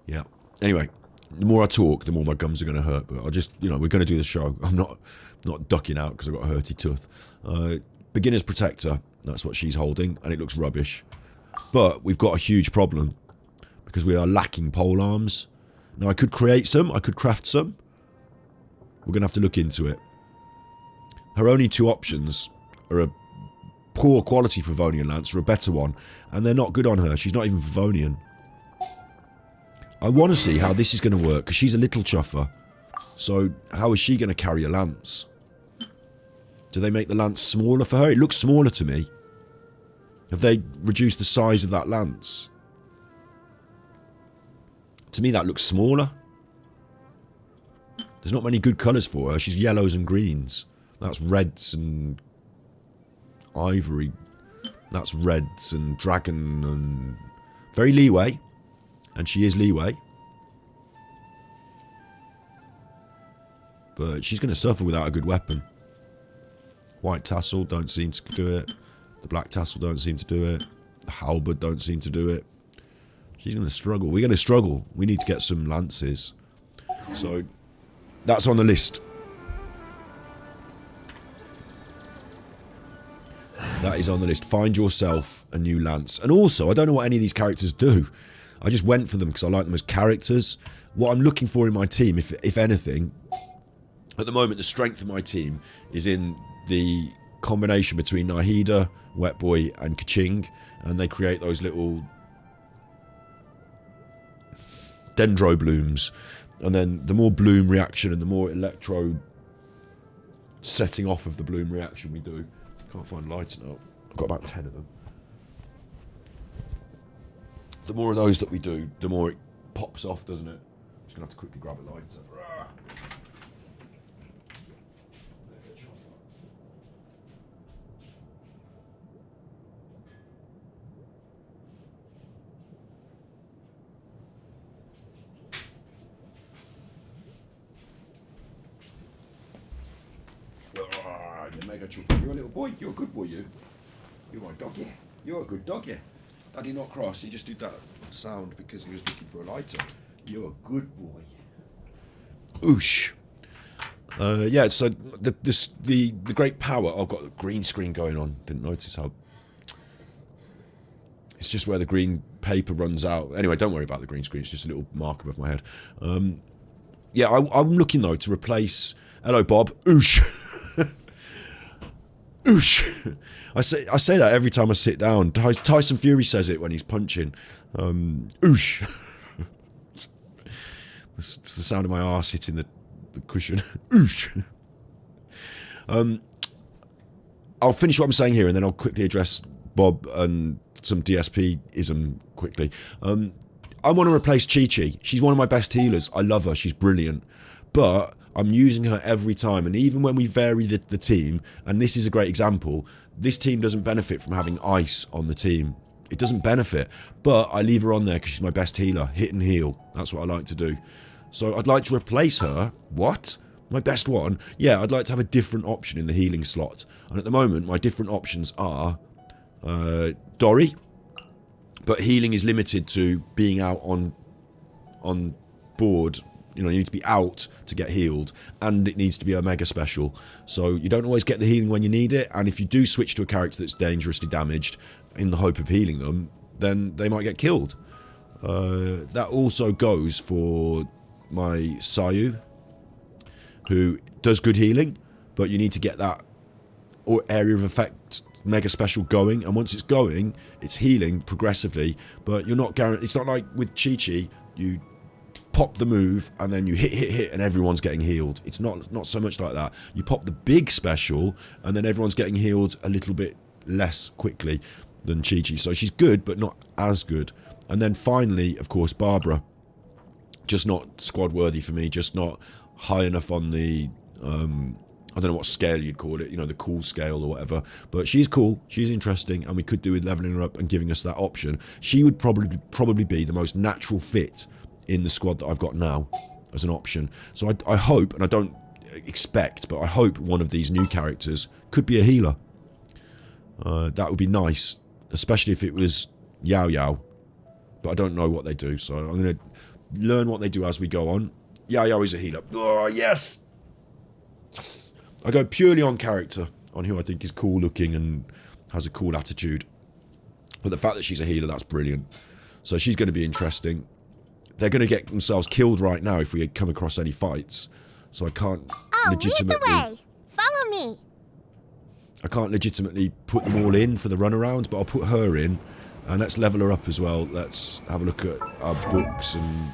Yeah. Anyway, the more I talk, the more my gums are going to hurt. But I'll just, you know, we're going to do the show. I'm not ducking out because I've got a hurty tooth. Beginner's Protector. That's what she's holding, and it looks rubbish. But we've got a huge problem because we are lacking pole arms. Now, I could create some. I could craft some. We're going to have to look into it. Her only two options are a poor quality Favonian lance or a better one, and they're not good on her. She's not even Favonian. I want to see how this is going to work, because she's a little chuffer. So, how is she going to carry a lance? Do they make the lance smaller for her? It looks smaller to me. Have they reduced the size of that lance? To me, that looks smaller. There's not many good colours for her. She's yellows and greens. That's reds and ivory. That's reds and dragon and... Very leeway. And she is leeway. But she's going to suffer without a good weapon. White tassel don't seem to do it. The black tassel don't seem to do it. The halberd don't seem to do it. She's going to struggle. We're going to struggle. We need to get some lances. So, that's on the list. That is on the list. Find yourself a new lance. And also, I don't know what any of these characters do. I just went for them because I like them as characters. What I'm looking for in my team, if anything, at the moment, the strength of my team is in the combination between Nahida, Wetboy, and Kaching, and they create those little dendro blooms. And then the more bloom reaction and the more electro setting off of the bloom reaction we do. Can't find lights now. I've got about 10 of them. The more of those that we do, the more it pops off, doesn't it? Just gonna have to quickly grab a lighter. Mega chuffy. You're a little boy. You're a good boy, you. You're my dog, yeah. You're a good dog, yeah. Daddy not cross. He just did that sound because he was looking for a lighter. You're a good boy. Oosh. Yeah, so the great power... I've got a green screen going on. Didn't notice how... It's just where the green paper runs out. Anyway, don't worry about the green screen. It's just a little mark above my head. Yeah, I'm looking, though, to replace... Hello, Bob. Oosh. Oosh. I say that every time I sit down. Tyson Fury says it when he's punching. Oosh. It's the sound of my arse hitting the cushion. Oosh. I'll finish what I'm saying here and then I'll quickly address Bob and some DSP-ism quickly. I want to replace Chi-Chi. She's one of my best healers. I love her. She's brilliant. But I'm using her every time, and even when we vary the team, and this is a great example, this team doesn't benefit from having ice on the team. It doesn't benefit, but I leave her on there because she's my best healer. Hit and heal. That's what I like to do. So I'd like to replace her. What? My best one? Yeah, I'd like to have a different option in the healing slot. And at the moment, my different options are Dory, but healing is limited to being out on board. You know, you need to be out to get healed, and it needs to be a mega special. So you don't always get the healing when you need it, and if you do switch to a character that's dangerously damaged in the hope of healing them, then they might get killed. That also goes for my Sayu, who does good healing, but you need to get that area of effect mega special going, and once it's going, it's healing progressively, but you're not guaranteed. It's not like with Chi-Chi, you pop the move and then you hit and everyone's getting healed. It's not so much like that. You pop the big special and then everyone's getting healed a little bit less quickly than Chi-Chi. So she's good but not as good. And then finally, of course, Barbara. Just not squad worthy for me, just not high enough on the I don't know what scale you'd call it, you know, the cool scale or whatever, but she's cool, she's interesting, and we could do with leveling her up and giving us that option. She would probably be the most natural fit in the squad that I've got now as an option. So I hope, and I don't expect, but I hope one of these new characters could be a healer. That would be nice, especially if it was Yao Yao. But I don't know what they do, so I'm going to learn what they do as we go on. Yao Yao is a healer. Oh, yes! I go purely on character on who I think is cool looking and has a cool attitude. But the fact that she's a healer, that's brilliant. So she's going to be interesting. They're going to get themselves killed right now if we come across any fights. So I can't legitimately... lead the way. Follow me. I can't legitimately put them all in for the runaround, but I'll put her in. And let's level her up as well. Let's have a look at our books and...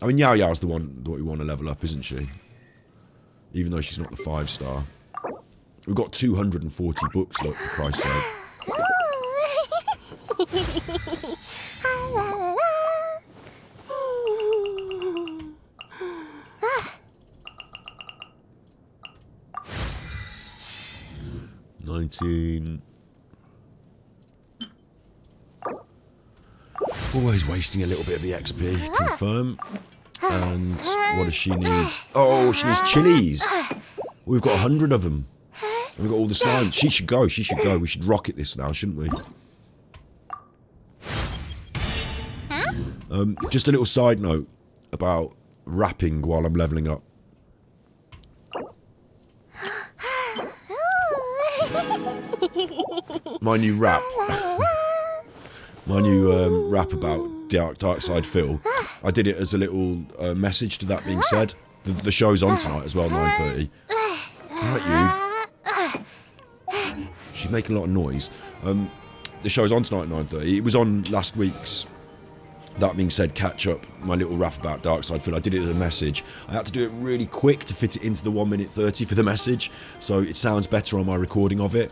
I mean, Yao Yao's the one that we want to level up, isn't she? Even though she's not the 5-star. We've got 240 books, look, for Christ's sake. 19. Always wasting a little bit of the XP. Confirm. And what does she need? Oh, she needs chilies. We've got 100 of them. And we've got all the slime. She should go. She should go. We should rocket this now, shouldn't we? Just a little side note about rapping while I'm leveling up. My new rap. My new rap about Dark Side Phil. I did it as a little message to that being said. The show's on tonight as well, 9:30. Alright, you. She's making a lot of noise. The show's on tonight at 9:30. It was on last week's, that being said, catch up, my little rap about Dark Side Phil. I did it as a message. I had to do it really quick to fit it into the 1:30 for the message, so it sounds better on my recording of it.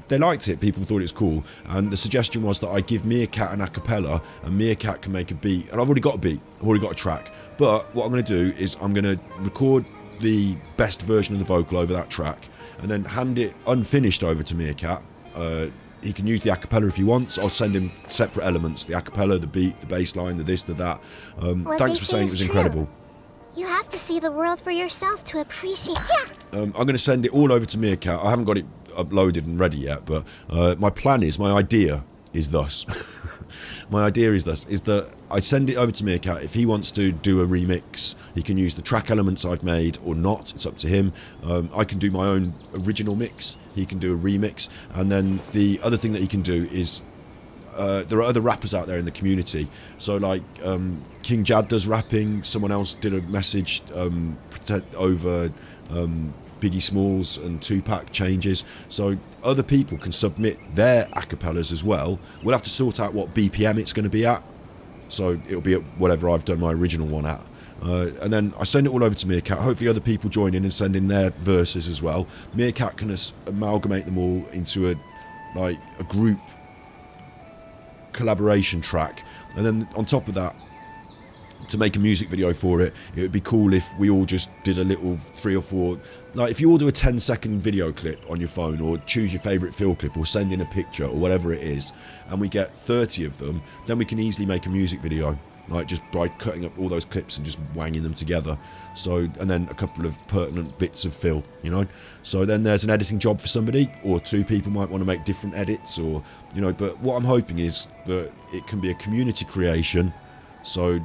They liked it, people thought it was cool, and the suggestion was that I give Meerkat an acapella, and Meerkat can make a beat, and I've already got a beat, I've already got a track, but what I'm going to do is I'm going to record the best version of the vocal over that track, and then hand it unfinished over to Meerkat. He can use the acapella if he wants. I'll send him separate elements, the acapella, the beat, the bass line, the this, the that. Thanks for saying it was incredible. You have to see the world for yourself to appreciate. I'm going to send it all over to Meerkat. I haven't got it uploaded and ready yet, but my idea is thus. My idea is that I send it over to Meerkat. If he wants to do a remix, he can use the track elements I've made or not. It's up to him. I can do my own original mix. He can do a remix. And then the other thing that he can do is there are other rappers out there in the community. So like King Jad does rapping. Someone else did a message over Biggie Smalls and Tupac changes. So other people can submit their acapellas as well. We'll have to sort out what BPM it's going to be at. So it'll be at whatever I've done my original one at. And then I send it all over to Meerkat. Hopefully other people join in and send in their verses as well. Meerkat can amalgamate them all into a group collaboration track. And then on top of that, to make a music video for it, it would be cool if we all just did a little 3 or 4, like if you all do a 10-second video clip on your phone, or choose your favourite Phil clip, or send in a picture or whatever it is, and we get 30 of them, then we can easily make a music video, like just by cutting up all those clips and just wanging them together. So, and then a couple of pertinent bits of Phil, you know. So then there's an editing job for somebody, or 2 people might want to make different edits, or, you know, but what I'm hoping is that it can be a community creation. So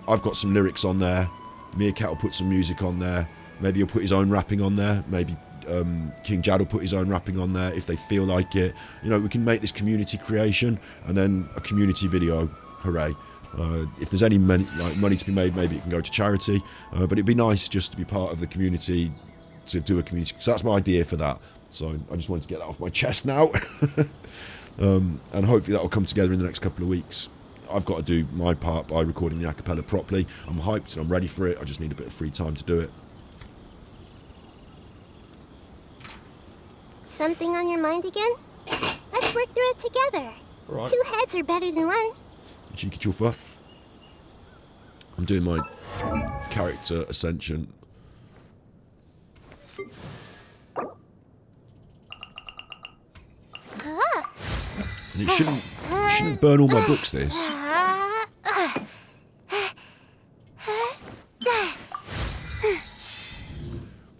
I've got some lyrics on there, Meerkat will put some music on there, maybe he'll put his own rapping on there, maybe King Jad will put his own rapping on there if they feel like it. You know, we can make this community creation, and then a community video, hooray. If there's any money to be made, maybe it can go to charity, but it'd be nice just to be part of the community, to do a community, so that's my idea for that. So I just wanted to get that off my chest now. And hopefully that will come together in the next couple of weeks. I've got to do my part by recording the acapella properly. I'm hyped and I'm ready for it. I just need a bit of free time to do it. Something on your mind again? Let's work through it together. Right. 2 heads are better than 1. Cheeky chuffer. I'm doing my character ascension. And it shouldn't burn all my books, this.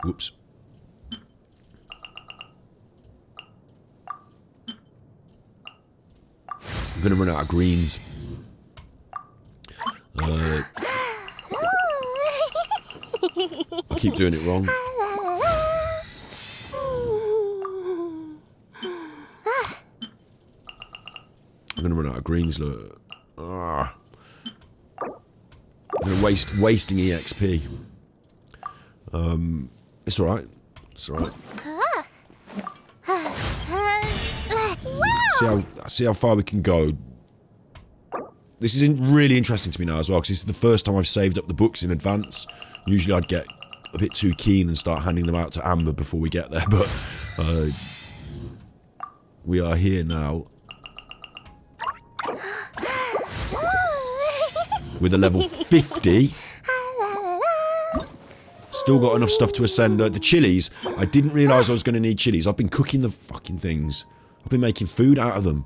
Whoops. I'm going to run out of greens. I keep doing it wrong. I'm going to run out of greens, look. I'm going to wasting EXP. It's alright. It's alright. See how far we can go. This is really interesting to me now as well, because this is the first time I've saved up the books in advance. Usually I'd get a bit too keen and start handing them out to Amber before we get there, but we are here now. With a level 50. Still got enough stuff to ascend. The chilies, I didn't realise I was going to need chilies. I've been cooking the fucking things. I've been making food out of them.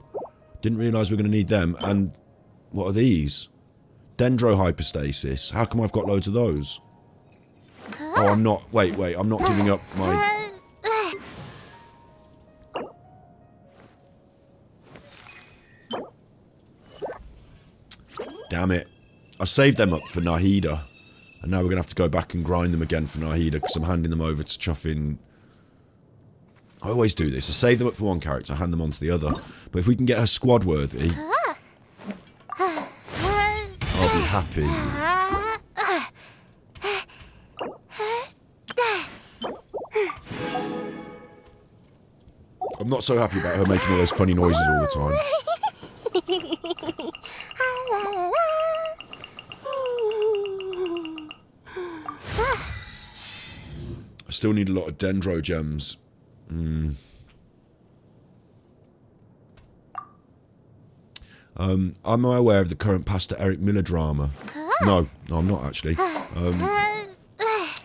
Didn't realise we were going to need them. And what are these? Dendrohypostasis. How come I've got loads of those? Oh, I'm not... Wait, I'm not giving up my... Damn it. I saved them up for Nahida. And now we're going to have to go back and grind them again for Nahida, because I'm handing them over to Chuffin. I always do this. I save them up for one character, I hand them on to the other. But if we can get her squad worthy, I'll be happy. I'm not so happy about her making all those funny noises all the time. I still need a lot of dendro gems. Am I aware of the current Pastor Eric Miller drama? No, I'm not actually.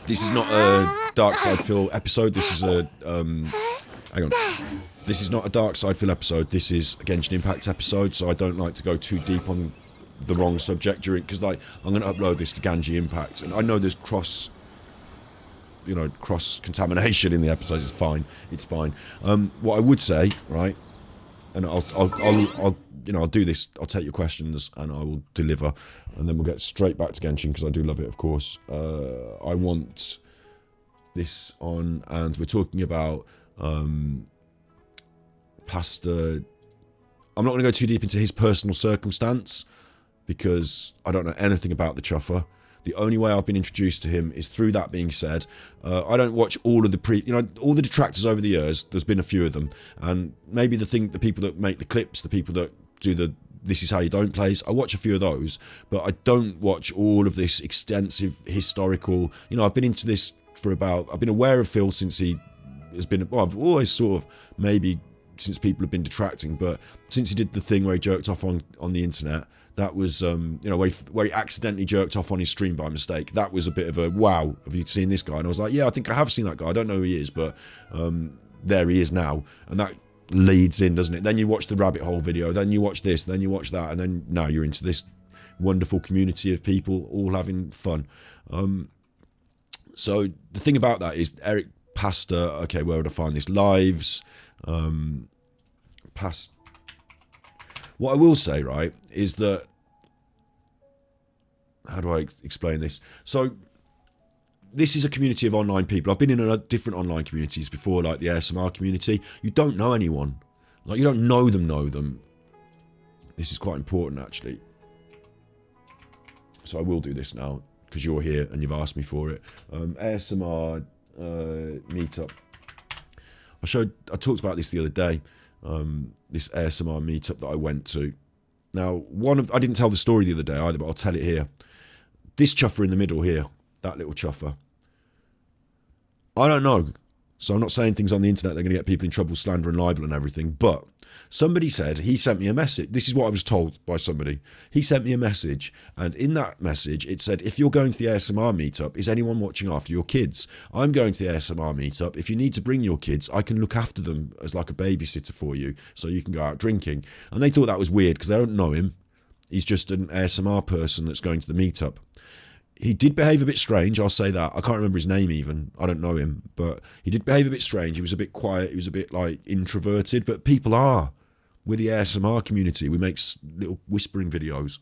This is not a Dark Side Phil episode. This is a hang on. This is not a Dark Side Phil episode. This is a Genshin Impact episode. So I don't like to go too deep on the wrong subject during, because like I'm going to upload this to Genshin Impact, and I know there's cross contamination in the episodes. It's fine. It's fine. What I would say, right, and I'll do this. I'll take your questions and I will deliver, and then we'll get straight back to Genshin because I do love it, of course. I want this on, and we're talking about Pastor. I'm not going to go too deep into his personal circumstance because I don't know anything about the Chuffer. The only way I've been introduced to him is through that being said. I don't watch all of the all the detractors over the years. There's been a few of them, and maybe the people that make the clips, the people that do the "this is how you don't" plays. I watch a few of those, but I don't watch all of this extensive historical. I've been into this I've been aware of Phil since he has been. Well, I've always sort of maybe since people have been detracting, but since he did the thing where he jerked off on the internet. That was, where he accidentally jerked off on his stream by mistake. That was a bit of a, wow, have you seen this guy? And I was like, yeah, I think I have seen that guy. I don't know who he is, but there he is now. And that leads in, doesn't it? Then you watch the rabbit hole video, then you watch this, then you watch that, and then now you're into this wonderful community of people all having fun. So the thing about that is Eric Pastor, okay, where would I find this? Lives, What I will say, right, is that... How do I explain this? So, this is a community of online people. I've been in different online communities before, like the ASMR community. You don't know anyone. Like, you don't know them. This is quite important, actually. So I will do this now, because you're here and you've asked me for it. ASMR meetup. I talked about this the other day. This ASMR meetup that I went to. Now, I didn't tell the story the other day either, but I'll tell it here. This chuffer in the middle here, that little chuffer. I don't know. So I'm not saying things on the internet that are going to get people in trouble, slander and libel and everything, but somebody said, he sent me a message. This is what I was told by somebody. He sent me a message, and in that message it said, if you're going to the ASMR meetup, is anyone watching after your kids? I'm going to the ASMR meetup. If you need to bring your kids, I can look after them as like a babysitter for you, so you can go out drinking. And they thought that was weird because they don't know him. He's just an ASMR person that's going to the meetup. He did behave a bit strange, I'll say that. I can't remember his name even. I don't know him. But he did behave a bit strange. He was a bit quiet. He was a bit, like, introverted. But people are. We're the ASMR community. We make little whispering videos.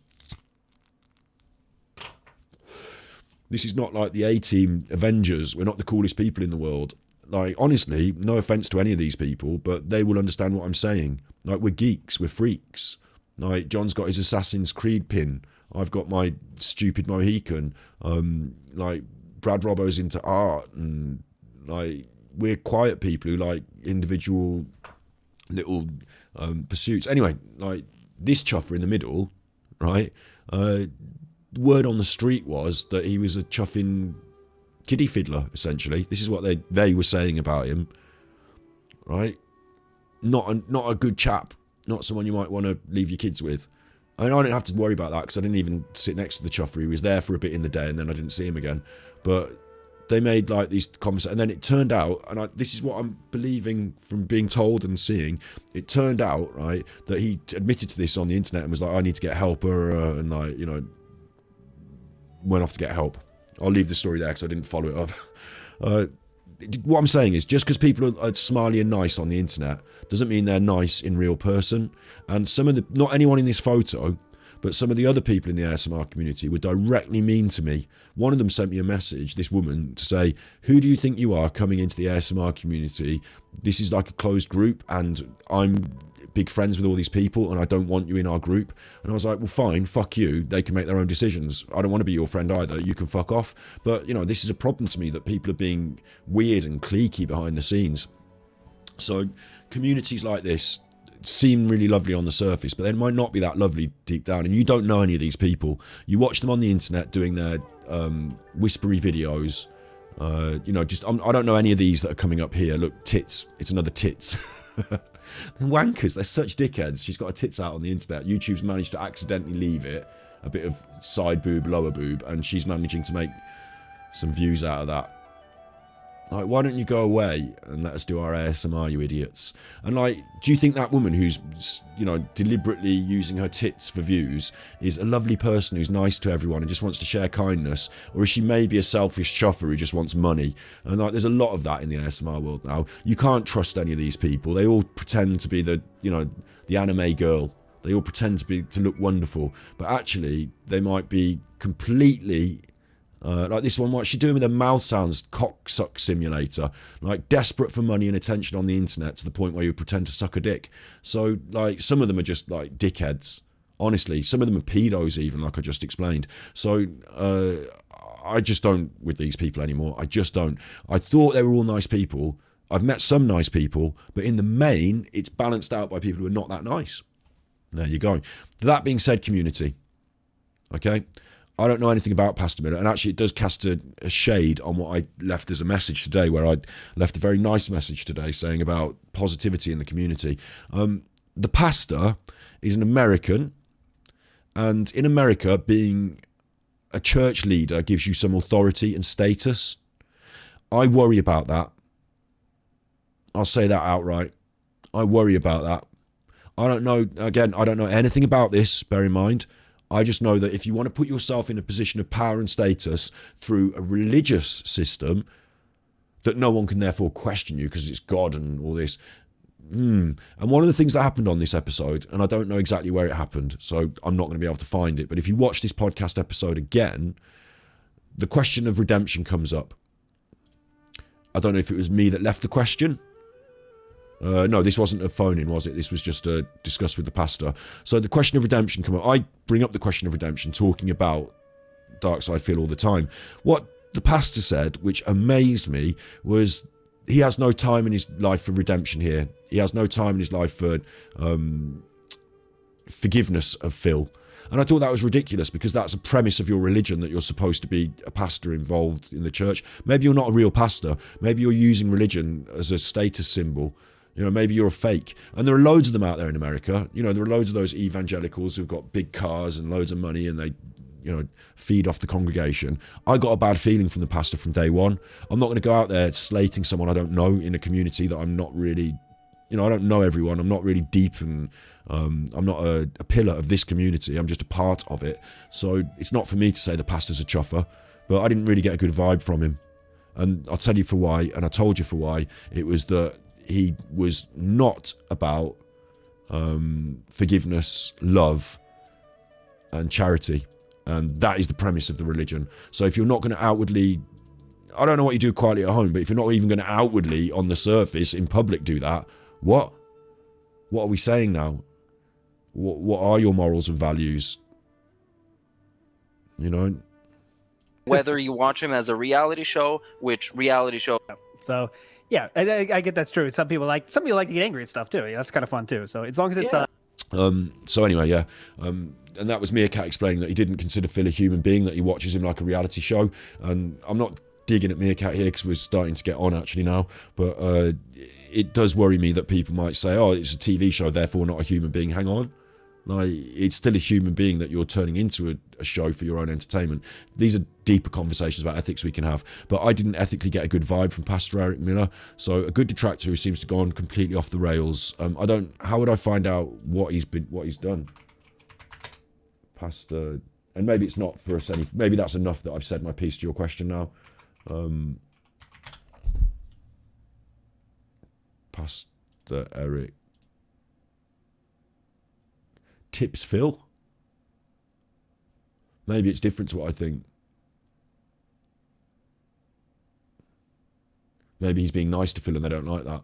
This is not like the A-Team Avengers. We're not the coolest people in the world. Like, honestly, no offence to any of these people, but they will understand what I'm saying. Like, we're geeks. We're freaks. Like, John's got his Assassin's Creed pin. I've got my stupid Mohican. Like, Brad Robbo's into art, and like, we're quiet people who like individual little pursuits. Anyway, like, this chuffer in the middle, right? The word on the street was that he was a chuffing kiddie fiddler, essentially. This is what they were saying about him, right? Not a good chap, not someone you might want to leave your kids with. I mean, I didn't have to worry about that because I didn't even sit next to the chuffer. He was there for a bit in the day and then I didn't see him again. But they made like these conversations, and then it turned out, and this is what I'm believing from being told and seeing, it turned out, right, that he admitted to this on the internet and was like, I need to get help, and like, you know, went off to get help. I'll leave the story there because I didn't follow it up. What I'm saying is, just because people are smiley and nice on the internet doesn't mean they're nice in real person. And some of the, not anyone in this photo, but some of the other people in the ASMR community were directly mean to me. One of them sent me a message, this woman, to say, who do you think you are coming into the ASMR community? This is like a closed group and I'm big friends with all these people and I don't want you in our group. And I was like, well, fine, fuck you. They can make their own decisions. I don't want to be your friend either. You can fuck off. But, you know, this is a problem to me that people are being weird and cliquey behind the scenes. So communities like this seem really lovely on the surface, but they might not be that lovely deep down, and you don't know any of these people. You watch them on the internet doing their whispery videos, you know, just I don't know any of these that are coming up here. Look, tits, it's another tits. Wankers, they're such dickheads. She's got her tits out on the internet. YouTube's managed to accidentally leave it a bit of side boob, lower boob, and she's managing to make some views out of that. Like, why don't you go away and let us do our ASMR, you idiots? And like, do you think that woman who's, you know, deliberately using her tits for views is a lovely person who's nice to everyone and just wants to share kindness? Or is she maybe a selfish chuffer who just wants money? And like, there's a lot of that in the ASMR world now. You can't trust any of these people. They all pretend to be the, you know, the anime girl. They all pretend to look wonderful, but actually they might be completely like this one, what's she doing with her mouth sounds, cocksuck simulator, like desperate for money and attention on the internet to the point where you pretend to suck a dick. So like, some of them are just like dickheads, honestly. Some of them are pedos even, like I just explained. So I just don't with these people anymore. I just don't. I thought they were all nice people. I've met some nice people, but in the main it's balanced out by people who are not that nice. There you go. That being said, community, okay, I don't know anything about Pastor Miller, and actually it does cast a shade on what I left as a message today, where I left a very nice message today saying about positivity in the community. The pastor is an American, and in America, being a church leader gives you some authority and status. I worry about that. I'll say that outright. I worry about that. I don't know, again, I don't know anything about this, bear in mind. I just know that if you want to put yourself in a position of power and status through a religious system, that no one can therefore question you because it's God and all this. And one of the things that happened on this episode, and I don't know exactly where it happened, so I'm not going to be able to find it, but if you watch this podcast episode again, the question of redemption comes up. I don't know if it was me that left the question. No, this wasn't a phone-in, was it? This was just discussed with the pastor. So the question of redemption come up. I bring up the question of redemption, talking about dark side feel all the time. What the pastor said, which amazed me, was he has no time in his life for redemption here. He has no time in his life for forgiveness of Phil. And I thought that was ridiculous, because that's a premise of your religion, that you're supposed to be a pastor involved in the church. Maybe you're not a real pastor. Maybe you're using religion as a status symbol. You know, maybe you're a fake. And there are loads of them out there in America. You know, there are loads of those evangelicals who've got big cars and loads of money and they, you know, feed off the congregation. I got a bad feeling from the pastor from day one. I'm not going to go out there slating someone I don't know in a community that I'm not really, you know, I don't know everyone. I'm not really deep, and I'm not a pillar of this community. I'm just a part of it. So it's not for me to say the pastor's a chuffer, but I didn't really get a good vibe from him. And I'll tell you for why, and I told you for why. It was that he was not about forgiveness, love, and charity. And that is the premise of the religion. So if you're not going to outwardly, I don't know what you do quietly at home, but if you're not even going to outwardly, on the surface, in public, do that, what are we saying now? What are your morals and values? You know? Whether you watch him as a reality show, which reality show... So, yeah, I get that's true. Some people like to get angry at stuff, too. Yeah, that's kind of fun, too. So, as long as it's... So anyway, yeah. And that was Meerkat explaining that he didn't consider Phil a human being, that he watches him like a reality show. And I'm not digging at Meerkat here because we're starting to get on actually now. But it does worry me that people might say, oh, it's a TV show, therefore not a human being. Hang on. Like, it's still a human being that you're turning into a show for your own entertainment. These are deeper conversations about ethics we can have. But I didn't ethically get a good vibe from Pastor Eric Miller. So a good detractor who seems to go on completely off the rails. How would I find out what he's done? Pastor, and maybe it's not for us any. Maybe that's enough that I've said my piece to your question now. Pastor Eric. Tips Phil? Maybe it's different to what I think. Maybe he's being nice to Phil and they don't like that.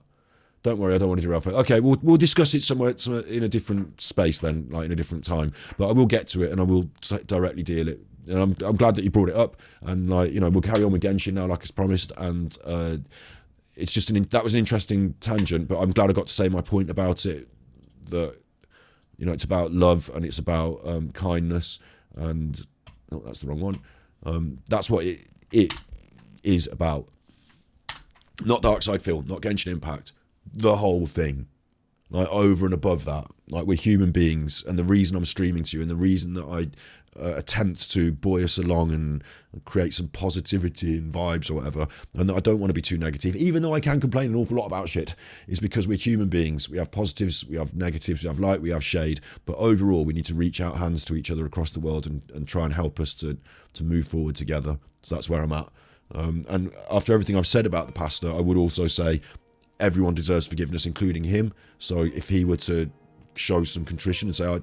Don't worry, I don't want to derail. Okay, we'll discuss it somewhere in a different space then, like in a different time. But I will get to it and I will directly deal it. And I'm glad that you brought it up. And like, you know, we'll carry on with Genshin now, like as promised. And it's just that was an interesting tangent. But I'm glad I got to say my point about it. That, you know, it's about love and it's about kindness. And oh, that's the wrong one. That's what it is about. Not Darkside Phil, not Genshin Impact. The whole thing. Like, over and above that. Like, we're human beings. And the reason I'm streaming to you and the reason that I attempt to buoy us along and create some positivity and vibes or whatever, and that I don't want to be too negative, even though I can complain an awful lot about shit, is because we're human beings. We have positives, we have negatives, we have light, we have shade. But overall, we need to reach out hands to each other across the world and try and help us to move forward together. So that's where I'm at. And after everything I've said about the pastor, I would also say everyone deserves forgiveness, including him. So if he were to show some contrition and say, I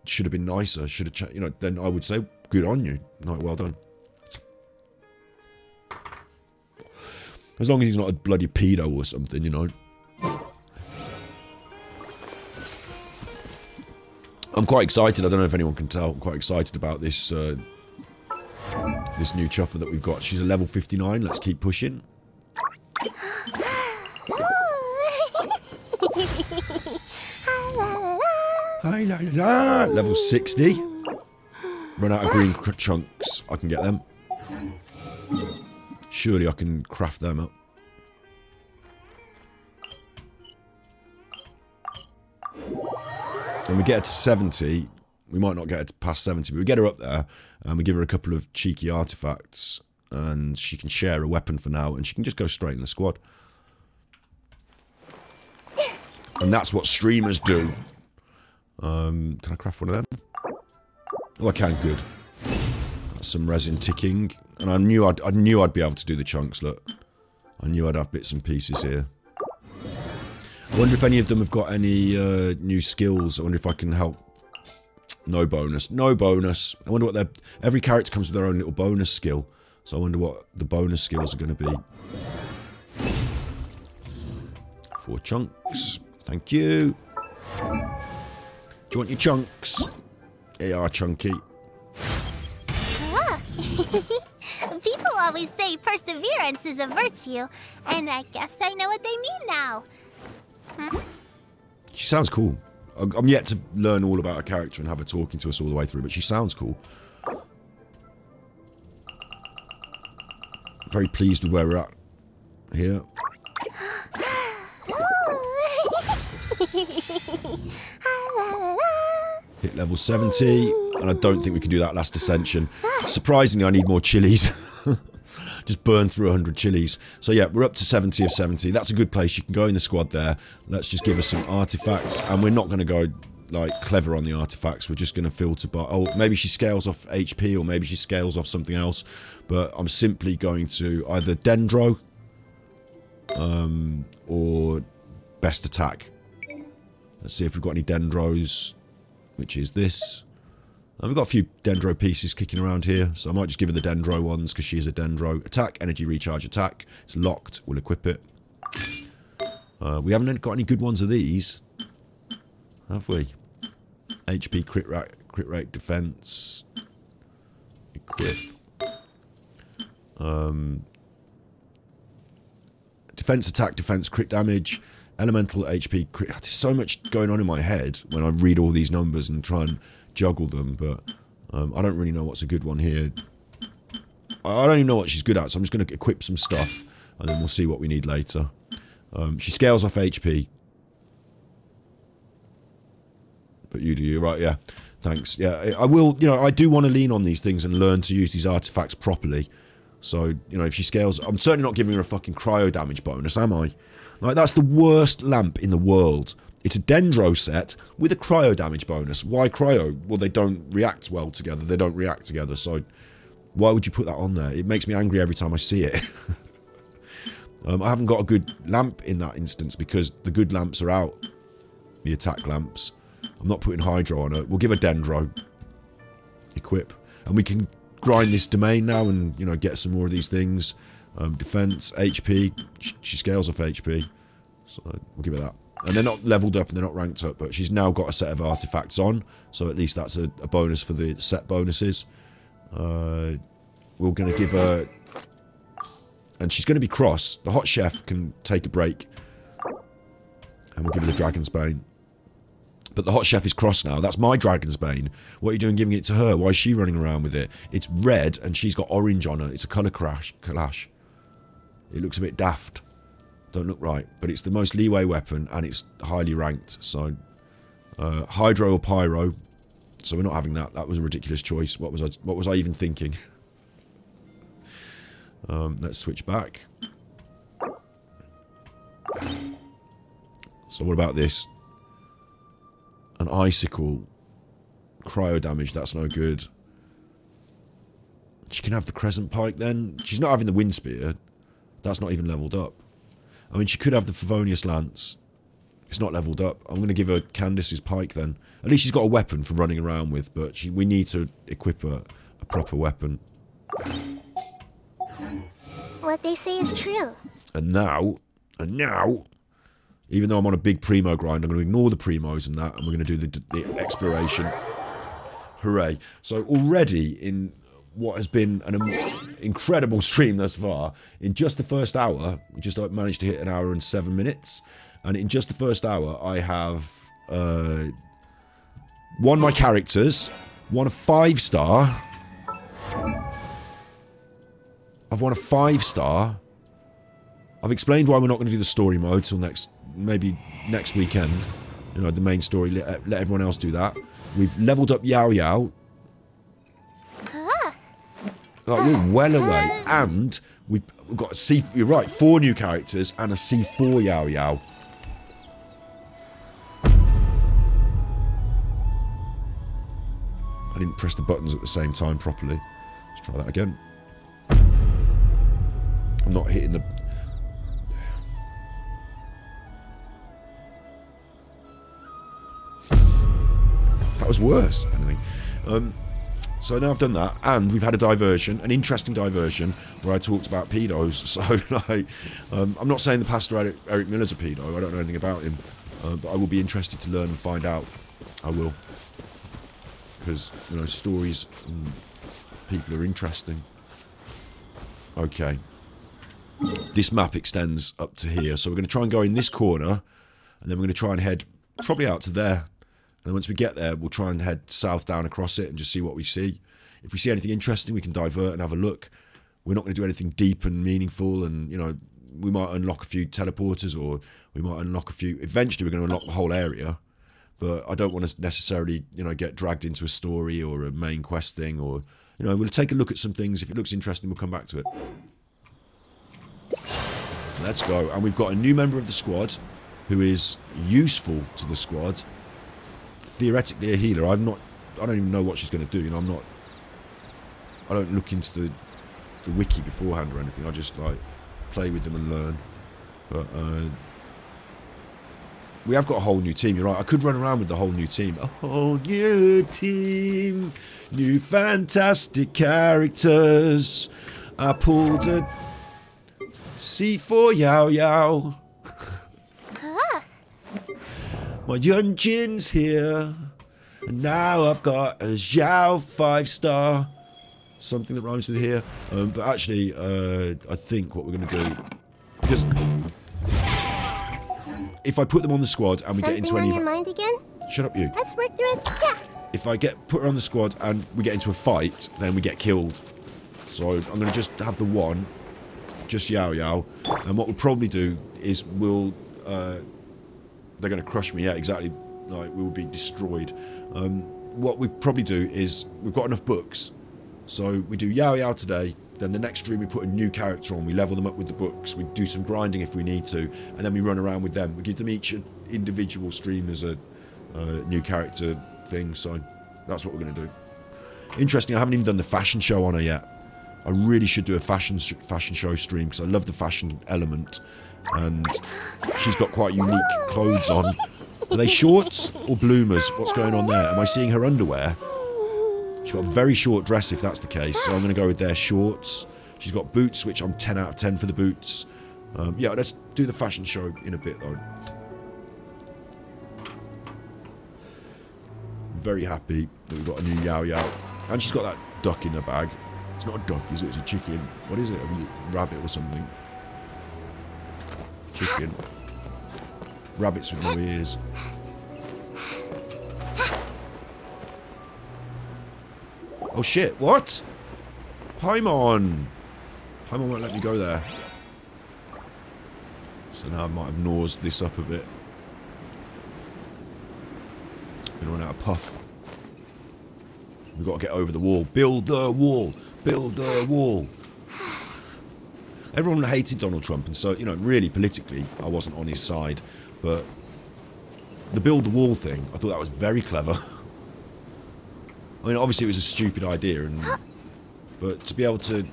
should have been nicer, should have, you know, then I would say, good on you. Like, well done. As long as he's not a bloody pedo or something, you know. I'm quite excited. I don't know if anyone can tell. I'm quite excited about this this new chuffer that we've got. She's a level 59. Let's keep pushing. Hi, la, la, la. Level 60. Run out of green chunks. I can get them. Surely I can craft them up. When we get her to 70, we might not get her to past 70, but we get her up there and we give her a couple of cheeky artifacts and she can share a weapon for now and she can just go straight in the squad. And that's what streamers do. Can I craft one of them? Oh, I can. Good. That's some resin ticking, and I knew I'd be able to do the chunks. Look, I knew I'd have bits and pieces here. I wonder if any of them have got any new skills. I wonder if I can help. No bonus. No bonus. I wonder what every character comes with their own little bonus skill. So I wonder what the bonus skills are going to be. 4 chunks. Thank you. Do you want your chunks? They are chunky. People always say perseverance is a virtue, and I guess I know what they mean now. She sounds cool. I'm yet to learn all about her character and have her talking to us all the way through, but she sounds cool. Very pleased with where we're at here. Hit level 70, and I don't think we can do that last ascension. Surprisingly, I need more chilies. Just burn through 100 chilies. So yeah, we're up to 70 of 70. That's a good place. You can go in the squad there. Let's just give us some artifacts, and we're not going to go like clever on the artifacts. We're just going to filter by. Oh, maybe she scales off HP, or maybe she scales off something else. But I'm simply going to either Dendro or best attack. Let's see if we've got any Dendros, which is this. And we've got a few Dendro pieces kicking around here, so I might just give her the Dendro ones because she is a Dendro. Attack, energy recharge, attack. It's locked. We'll equip it. We haven't got any good ones of these, have we? HP, crit rate, defense. Equip. Defense, attack, defense, crit damage. Elemental HP, crit. There's so much going on in my head when I read all these numbers and try and juggle them, but I don't really know what's a good one here. I don't even know what she's good at, so I'm just going to equip some stuff, and then we'll see what we need later. She scales off HP. But you do, right, yeah. Thanks. Yeah, I will, you know, I do want to lean on these things and learn to use these artifacts properly. So, you know, if she scales... I'm certainly not giving her a fucking cryo damage bonus, am I? Like, that's the worst lamp in the world. It's a dendro set with a cryo damage bonus. Why cryo? Well, they don't react well together. They don't react together, so... Why would you put that on there? It makes me angry every time I see it. I haven't got a good lamp in that instance because the good lamps are out. The attack lamps. I'm not putting Hydro on it. We'll give her Dendro. Equip. And we can grind this domain now and, you know, get some more of these things. Defense, HP. She scales off HP. So we'll give her that. And they're not leveled up and they're not ranked up, but she's now got a set of artifacts on. So at least that's a bonus for the set bonuses. We're going to give her... And she's going to be cross. The hot chef can take a break. And we'll give her the Dragon's Bane. But the hot chef is cross now. That's my Dragon's Bane. What are you doing giving it to her? Why is she running around with it? It's red and she's got orange on her. It's a colour clash. It looks a bit daft. Don't look right. But it's the most leeway weapon and it's highly ranked. So, Hydro or Pyro. So we're not having that. That was a ridiculous choice. What was I even thinking? Let's switch back. So what about this? An icicle. Cryo damage, that's no good. She can have the crescent pike then. She's not having the wind spear. That's not even leveled up. I mean, she could have the Favonius lance. It's not leveled up. I'm going to give her Candace's pike then. At least she's got a weapon for running around with, but we need to equip her a proper weapon. What they say is true. And now, even though I'm on a big primo grind, I'm going to ignore the primos and that, and we're going to do the exploration. Hooray. So already in what has been an incredible stream thus far, in just the first hour, we just managed to hit an hour and 7 minutes. And in just the first hour, I have won my characters, won a 5-star. I've won a 5-star. I've explained why we're not going to do the story mode till maybe next weekend. You know, the main story, let everyone else do that. We've leveled up Yao Yao. Like, we're well away. And we've got a C... You're right, 4 new characters and a C4 Yao Yao. I didn't press the buttons at the same time properly. Let's try that again. I'm not hitting the... That was worse, if anything. So now I've done that, and we've had a diversion, an interesting diversion, where I talked about pedos. So, like, I'm not saying the pastor Eric Miller's a pedo. I don't know anything about him. But I will be interested to learn and find out. I will. Because, you know, stories and people are interesting. Okay. This map extends up to here. So we're going to try and go in this corner, and then we're going to try and head probably out to there. And once we get there, we'll try and head south down across it and just see what we see. If we see anything interesting, we can divert and have a look. We're not going to do anything deep and meaningful, and, you know, we might unlock a few teleporters, or we might unlock a few... Eventually, we're going to unlock the whole area. But I don't want to necessarily, you know, get dragged into a story or a main quest thing, or, you know, we'll take a look at some things. If it looks interesting, we'll come back to it. Let's go. And we've got a new member of the squad who is useful to the squad. Theoretically a healer. I don't even know what she's going to do. You know, I don't look into the wiki beforehand or anything. I just, like, play with them and learn. But, we have got a whole new team, you're right. I could run around with the whole new team. A whole new team. New fantastic characters. I pulled a C4 Yao Yao. My Yunjin's here. And now I've got a Zhao 5-star. Something that rhymes with here. But actually, I think what we're going to do... Because if I put them on the squad and we get into Something any... on your mind again? Shut up, you. Let's work through it. Yeah. If I put her on the squad and we get into a fight, then we get killed. So I'm going to just have the one. Just Yao Yao. And what we'll probably do is we'll... they're going to crush me, yeah, exactly. Like, we will be destroyed. What we probably do is, we've got enough books. So we do Yao Yao today, then the next stream we put a new character on, we level them up with the books, we do some grinding if we need to, and then we run around with them. We give them each an individual stream as a new character thing, so that's what we're going to do. Interesting, I haven't even done the fashion show on her yet. I really should do a fashion show stream, because I love the fashion element, and she's got quite unique clothes on. Are they shorts or bloomers? What's going on there? Am I seeing her underwear? She's got a very short dress if that's the case, so I'm going to go with their shorts. She's got boots, which I'm 10 out of 10 for the boots. Yeah, let's do the fashion show in a bit, though. I'm very happy that we've got a new Yao Yao. And she's got that duck in her bag. It's not a duck, is it? It's a chicken. What is it? A rabbit or something? Chicken. Rabbits with no ears. Oh shit, what? Paimon! Paimon won't let me go there. So now I might have nosed this up a bit. Gonna run out of puff. We've got to get over the wall. Build the wall! Build the wall! Everyone hated Donald Trump, and so, you know, really politically, I wasn't on his side. But the build the wall thing, I thought that was very clever. I mean, obviously it was a stupid idea, but to be able to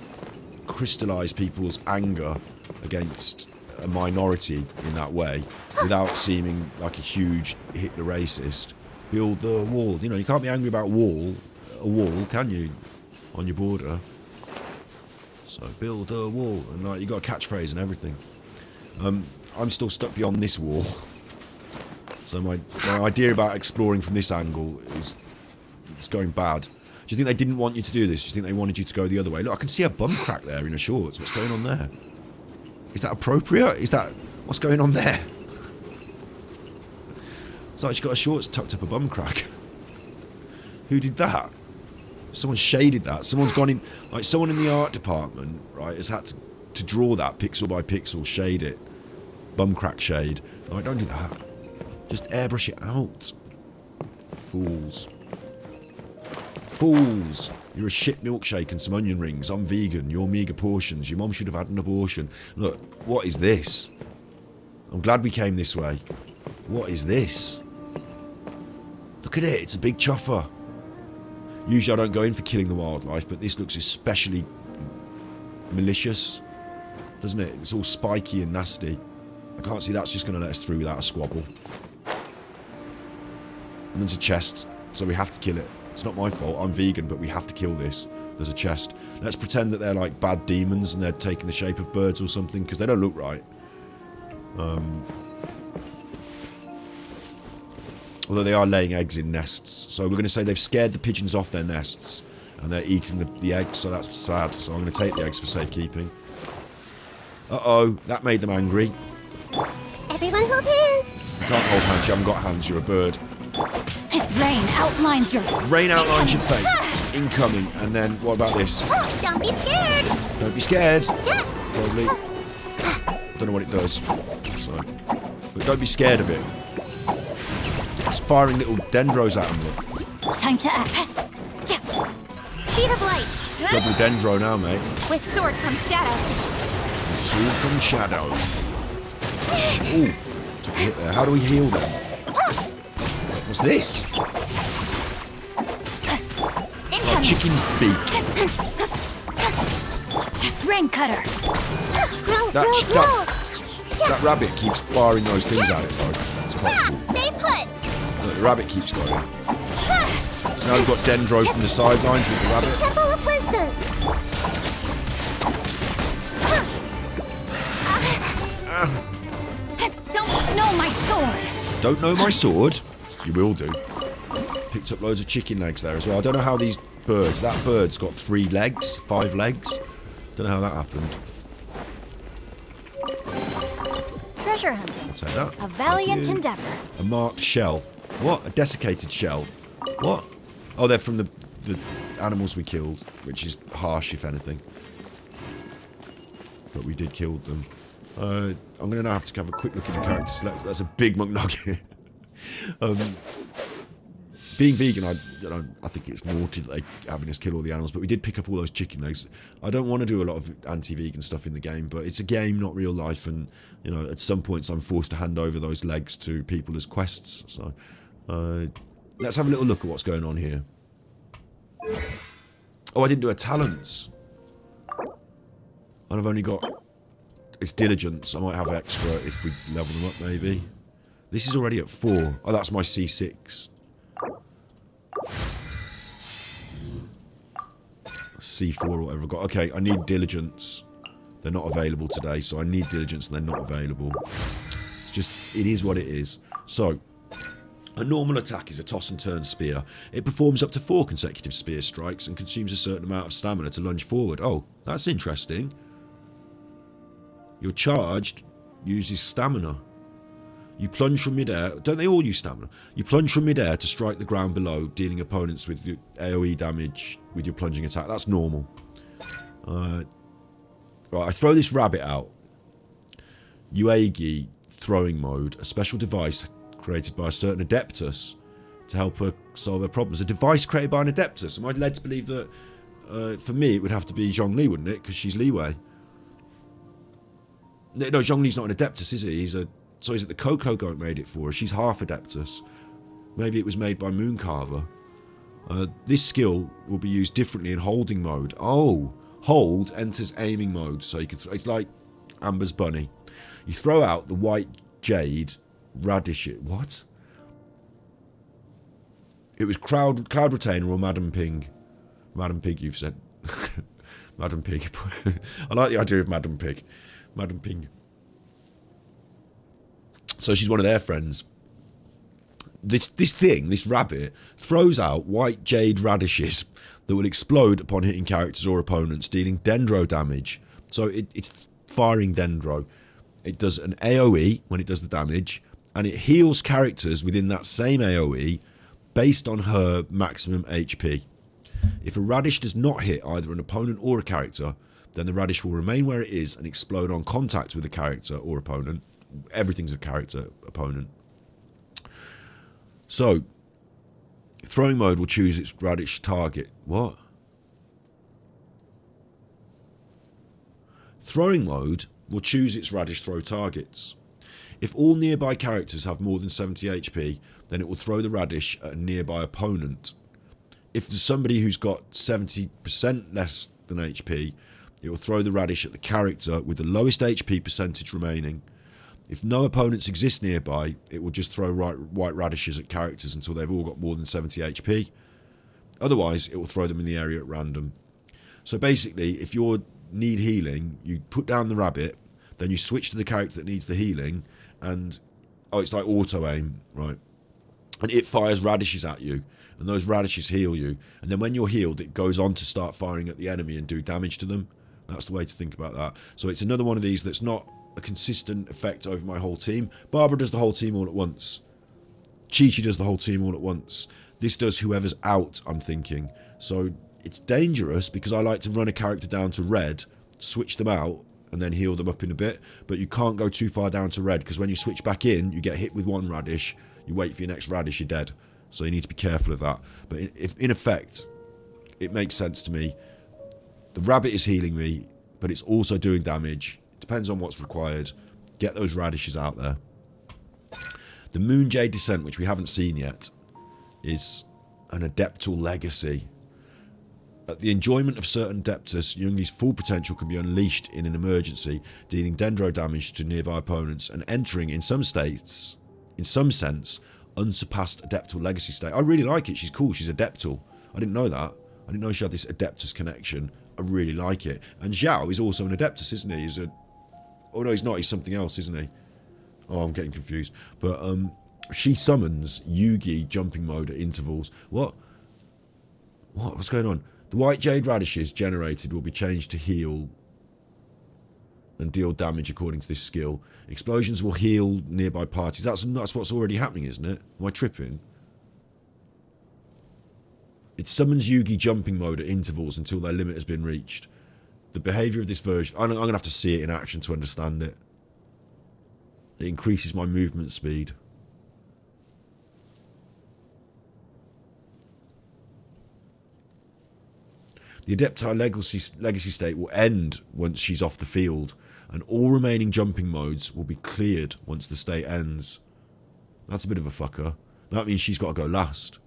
crystallise people's anger against a minority in that way, without seeming like a huge Hitler racist, build the wall. You know, you can't be angry about a wall, can you, on your border? So build a wall, and like you got a catchphrase and everything. I'm still stuck beyond this wall, so my idea about exploring from this angle is. It's going bad. Do you think they didn't want you to do this? Do you think they wanted you to go the other way? Look, I can see a bum crack there in her shorts. What's going on there? Is that appropriate? Is that... What's going on there? It's like she got her shorts tucked up a bum crack. Who did that? Someone shaded that. Someone's gone in... Like, someone in the art department, right, has had to draw that pixel by pixel, shade it. Bum crack shade. Like, don't do that. Just airbrush it out. Fools. Fools! You're a shit milkshake and some onion rings. I'm vegan. You're meagre portions. Your mom should have had an abortion. Look, what is this? I'm glad we came this way. What is this? Look at it. It's a big chuffer. Usually I don't go in for killing the wildlife, but this looks especially malicious, doesn't it? It's all spiky and nasty. I can't see that's just going to let us through without a squabble. And there's a chest, so we have to kill it. It's not my fault, I'm vegan, but we have to kill this. There's a chest. Let's pretend that they're like bad demons and they're taking the shape of birds or something, because they don't look right. Although they are laying eggs in nests. So we're going to say they've scared the pigeons off their nests and they're eating the eggs, so that's sad. So I'm going to take the eggs for safekeeping. Uh-oh, that made them angry. Everyone hold hands. You can't hold hands, you haven't got hands, you're a bird. Rain outlines your... Rain outlines your fate. Incoming. And then, what about this? Don't be scared. Don't be scared. Yeah. Probably. Don't know what it does. So, but don't be scared of it. It's firing little dendros at them. Look. Time to act. Speed of light. Double dendro now, mate. With sword comes shadow. Sword from shadow. Ooh, took a hit there. How do we heal them? What's this? Oh, chicken's beak. Rain cutter. That rabbit keeps firing those things at it, though. It's quite cool. Stay put. Look, the rabbit keeps going. So now we've got Dendro from the sidelines with the rabbit. Temple of Wisdom. Don't know my sword. Don't know my sword? You will do. Picked up loads of chicken legs there as well. I don't know how these birds... That bird's got 3 legs, 5 legs. Don't know how that happened. Treasure hunting. I'll take that. A valiant Thank you. endeavor. A marked shell. What? A desiccated shell. What? Oh, they're from the animals we killed, which is harsh, if anything. But we did kill them. I'm going to now have to have a quick look at the character select. That's a big McNugget. Being vegan, I think it's naughty that they're having us kill all the animals, but we did pick up all those chicken legs. I don't want to do a lot of anti-vegan stuff in the game, but it's a game, not real life, and you know, at some points I'm forced to hand over those legs to people as quests. So let's have a little look at what's going on here. Oh, I didn't do a talents. And I've only got... It's diligence. I might have extra if we level them up, maybe. This is already at 4. Oh, that's my C6. C4 or whatever I've got. Okay, I need diligence. They're not available today, so I need diligence and they're not available. It's just, it is what it is. So, a normal attack is a toss and turn spear. It performs up to 4 consecutive spear strikes and consumes a certain amount of stamina to lunge forward. Oh, that's interesting. Your charged uses stamina. You plunge from midair. Don't they all use stamina? You plunge from midair to strike the ground below, dealing opponents with your AoE damage with your plunging attack. That's normal. Right, I throw this rabbit out. Yuegi throwing mode, a special device created by a certain Adeptus to help her solve her problems. A device created by an Adeptus. Am I led to believe that, for me, it would have to be Zhongli, wouldn't it? Because she's Li Wei. No, Zhongli's not an Adeptus, is he? So is it the Coco Goat made it for her? She's half Adeptus. Maybe it was made by Mooncarver. This skill will be used differently in holding mode. Oh, hold enters aiming mode. So you can it's like Amber's bunny. You throw out the white jade radish. What? It was Cloud Retainer or Madam Ping. Madam Pig, you've said. Madam Pig. I like the idea of Madam Pig. Madam Ping. So she's one of their friends. This rabbit, throws out white jade radishes that will explode upon hitting characters or opponents, dealing dendro damage. So it's firing dendro. It does an AoE when it does the damage, and it heals characters within that same AoE based on her maximum HP. If a radish does not hit either an opponent or a character, then the radish will remain where it is and explode on contact with a character or opponent. Everything's a character opponent. So, throwing mode will choose its radish target. What? Throwing mode will choose its radish throw targets. If all nearby characters have more than 70 HP, then it will throw the radish at a nearby opponent. If there's somebody who's got 70% less than HP, it will throw the radish at the character with the lowest HP percentage remaining. If no opponents exist nearby, it will just throw white radishes at characters until they've all got more than 70 HP. Otherwise, it will throw them in the area at random. So basically, if you need healing, you put down the rabbit, then you switch to the character that needs the healing, and it's like auto-aim, right? And it fires radishes at you, and those radishes heal you. And then when you're healed, it goes on to start firing at the enemy and do damage to them. That's the way to think about that. So it's another one of these that's not a consistent effect over my whole team. Barbara does the whole team all at once. Chi-Chi does the whole team all at once. This does whoever's out, I'm thinking. So it's dangerous because I like to run a character down to red, switch them out, and then heal them up in a bit. But you can't go too far down to red because when you switch back in, you get hit with one radish. You wait for your next radish, you're dead. So you need to be careful of that. But in effect, it makes sense to me. The rabbit is healing me, but it's also doing damage. Depends on what's required. Get those radishes out there. The Moon Jade Descent, which we haven't seen yet, is an Adeptal legacy. At the enjoyment of certain Adeptus, Youngi's full potential can be unleashed in an emergency, dealing dendro damage to nearby opponents and entering, in some sense, unsurpassed Adeptal legacy state. I really like it. She's cool. She's Adeptal. I didn't know that. I didn't know she had this Adeptus connection. I really like it. And Zhao is also an Adeptus, isn't he? Oh no, he's not. He's something else, isn't he? Oh, I'm getting confused. But She summons Yugi jumping mode at intervals. What? What's going on? The white jade radishes generated will be changed to heal and deal damage according to this skill. Explosions will heal nearby parties. That's what's already happening, isn't it? Am I tripping? It summons Yugi jumping mode at intervals until their limit has been reached. The behaviour of this version... I'm going to have to see it in action to understand it. It increases my movement speed. The Adepti legacy state will end once she's off the field, and all remaining jumping modes will be cleared once the state ends. That's a bit of a fucker. That means she's got to go last.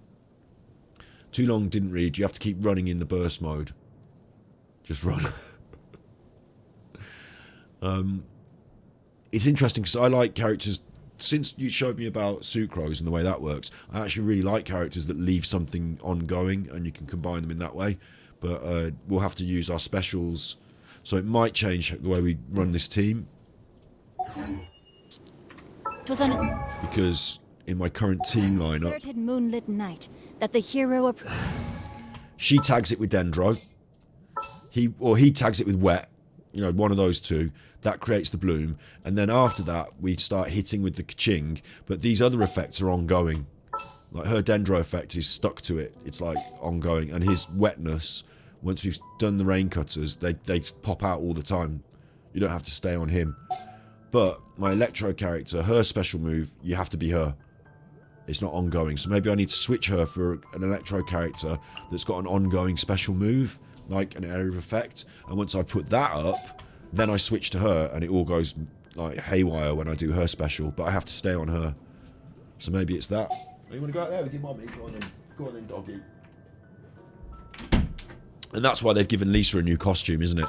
Too long, didn't read. You have to keep running in the burst mode. Just run. It's interesting because I like characters... Since you showed me about Sucrose and the way that works, I actually really like characters that leave something ongoing and you can combine them in that way. But we'll have to use our specials, so it might change the way we run this team. Because in my current team lineup, moonlit night that the hero she tags it with Dendro. He tags it with Wet. You know, one of those two. That creates the bloom, and then after that we start hitting with the Kaching. But these other effects are ongoing. Like her Dendro effect is stuck to it. It's like ongoing, and his wetness. Once we've done the rain cutters, they pop out all the time. You don't have to stay on him. But my Electro character, her special move, you have to be her. It's not ongoing. So maybe I need to switch her for an Electro character that's got an ongoing special move, like an area of effect. And once I put that up, then I switch to her, and it all goes like haywire when I do her special. But I have to stay on her. So maybe it's that. You want to go out there with your mommy? Go on then, doggy. And that's why they've given Lisa a new costume, isn't it?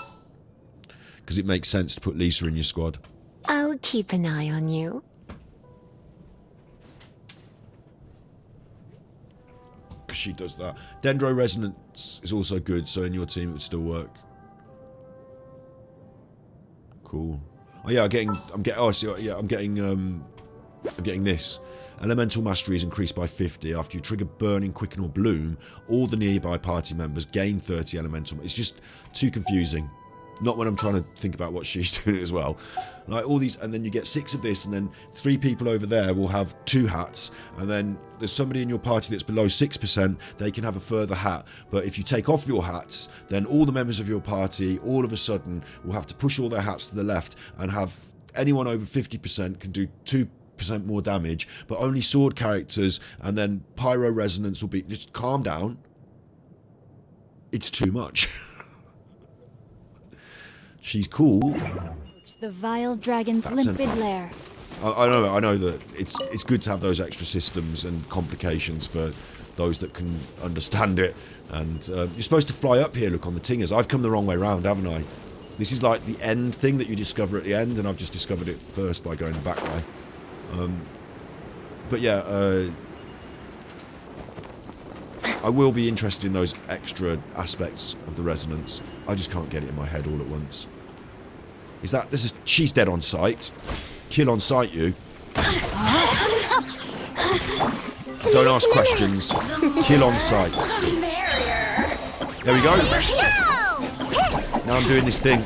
Because it makes sense to put Lisa in your squad. I'll keep an eye on you. Because she does that. Dendro Resonance is also good, so in your team it would still work. Cool. Oh yeah, I'm getting this. Elemental Mastery is increased by 50. After you trigger Burning, Quicken or Bloom, all the nearby party members gain 30 Elemental. It's just too confusing. Not when I'm trying to think about what she's doing as well. Like all these, and then you get 6 of this, and then 3 people over there will have 2 hats, and then there's somebody in your party that's below 6%, they can have a further hat. But if you take off your hats, then all the members of your party, all of a sudden, will have to push all their hats to the left, and have anyone over 50% can do 2% more damage, but only sword characters, and then Pyro Resonance will be... Just calm down. It's too much. She's cool. The vile dragon's limpid lair. I know that it's good to have those extra systems and complications for those that can understand it. And you're supposed to fly up here, look, on the tingers. I've come the wrong way round, haven't I? This is like the end thing that you discover at the end, and I've just discovered it first by going the back way. But yeah, I will be interested in those extra aspects of the resonance. I just can't get it in my head all at once. She's dead on sight. Kill on sight, you. Don't ask questions. Kill on sight. There we go. Now I'm doing this thing.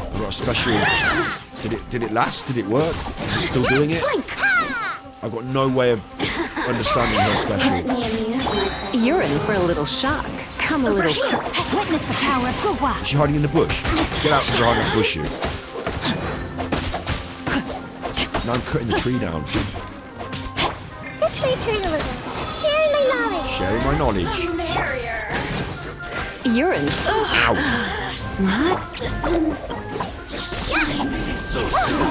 I've got a special... Did it last? Did it work? Is it still doing it? I've got no way of understanding her special. You're in for a little shock. Come a little shock. Witness the power of Gugwa. Is she hiding in the bush? Get out from behind the bush, you. Now I'm cutting the tree down. This way, journalism. Sharing my knowledge. Sharing my knowledge. You're in. Ow. What?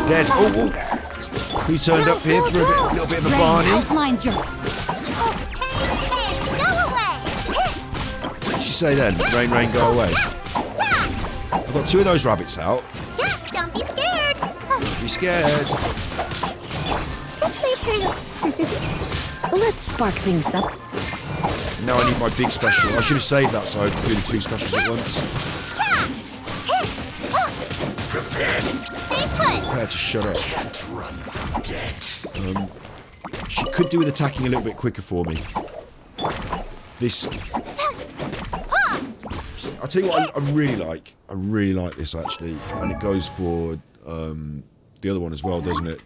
Dead. Oh. Who turned up here for a little bit of a Barney? Outlines your... Go away. What did she say then? Rain, go away. I've got 2 of those rabbits out. Yeah, don't be scared. Don't be scared. This way, journalism. Let's spark things up. Now I need my big special. I should have saved that so I could do the 2 specials at once. Stay put. her to shut up. She could do with attacking a little bit quicker for me. This... I'll tell you what I really like. I really like this, actually. And it goes for the other one as well, doesn't it?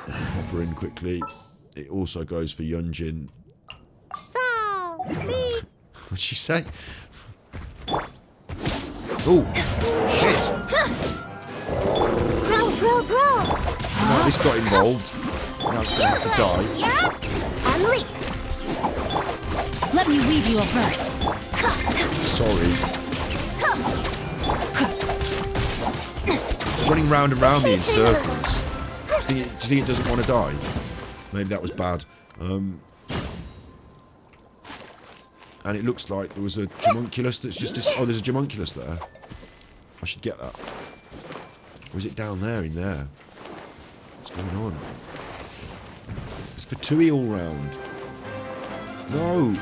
Pop her in quickly. It also goes for Yunjin. What'd she say? Oh, shit! Grow. Now this got involved. Now it's going to have to die. You're up. I'm Leap. Let me weave you a verse. Sorry. It's running round and round me in circles. Do you think it doesn't want to die? Maybe that was bad. And it looks like there was a homunculus that's just... Oh, there's a homunculus there. I should get that. Or is it down there, in there? What's going on? It's for Tui all round. No!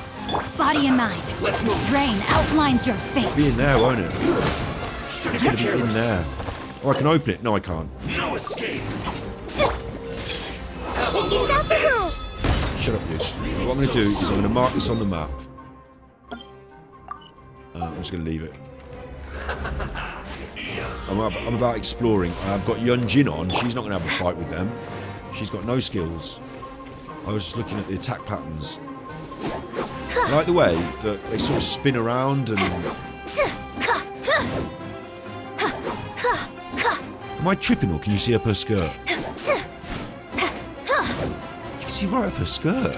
Body and mind. Let's move. Rain outlines your fate. It'll be in there, won't it? It's going to be in there. Oh, I can open it. No, I can't. No escape. Make yourself a hole. Shut up, you. What I'm going to do is I'm going to mark this on the map. I'm just going to leave it. I'm about exploring. I've got Yunjin on. She's not going to have a fight with them. She's got no skills. I was just looking at the attack patterns. I like the way that they sort of spin around and... Am I tripping or can you see up her skirt? You can see right up her skirt.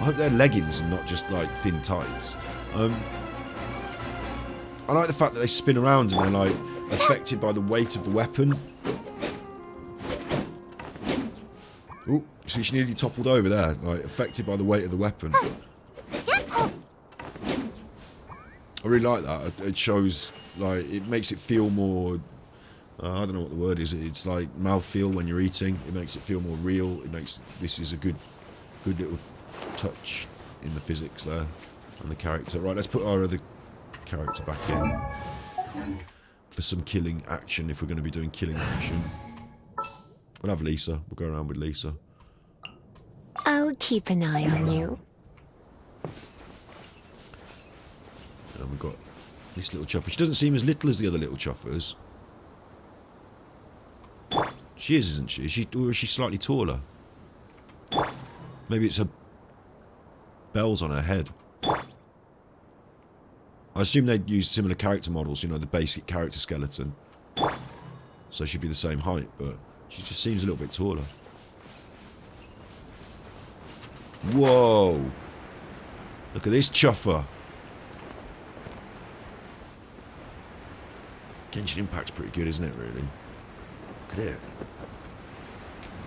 I hope they're leggings and not just like thin tights. I like the fact that they spin around and they're like affected by the weight of the weapon. Oh, see, she nearly toppled over there, like affected by the weight of the weapon. I really like that. It shows, like, it makes it feel more. I don't know what the word is. It's like mouthfeel when you're eating. It makes it feel more real. It makes this is a good little touch in the physics there and the character. Right, let's put our other character back in for some killing action. If we're going to be doing killing action, we'll have Lisa. We'll go around with Lisa. I'll keep an eye on you. And we've got this little chuffer. She doesn't seem as little as the other little chuffers. She is, isn't she? Or is she slightly taller? Maybe it's her bells on her head. I assume they'd use similar character models, you know, the basic character skeleton. So she'd be the same height, but she just seems a little bit taller. Whoa! Look at this chuffer. Genshin Impact's pretty good, isn't it, really? Look at it.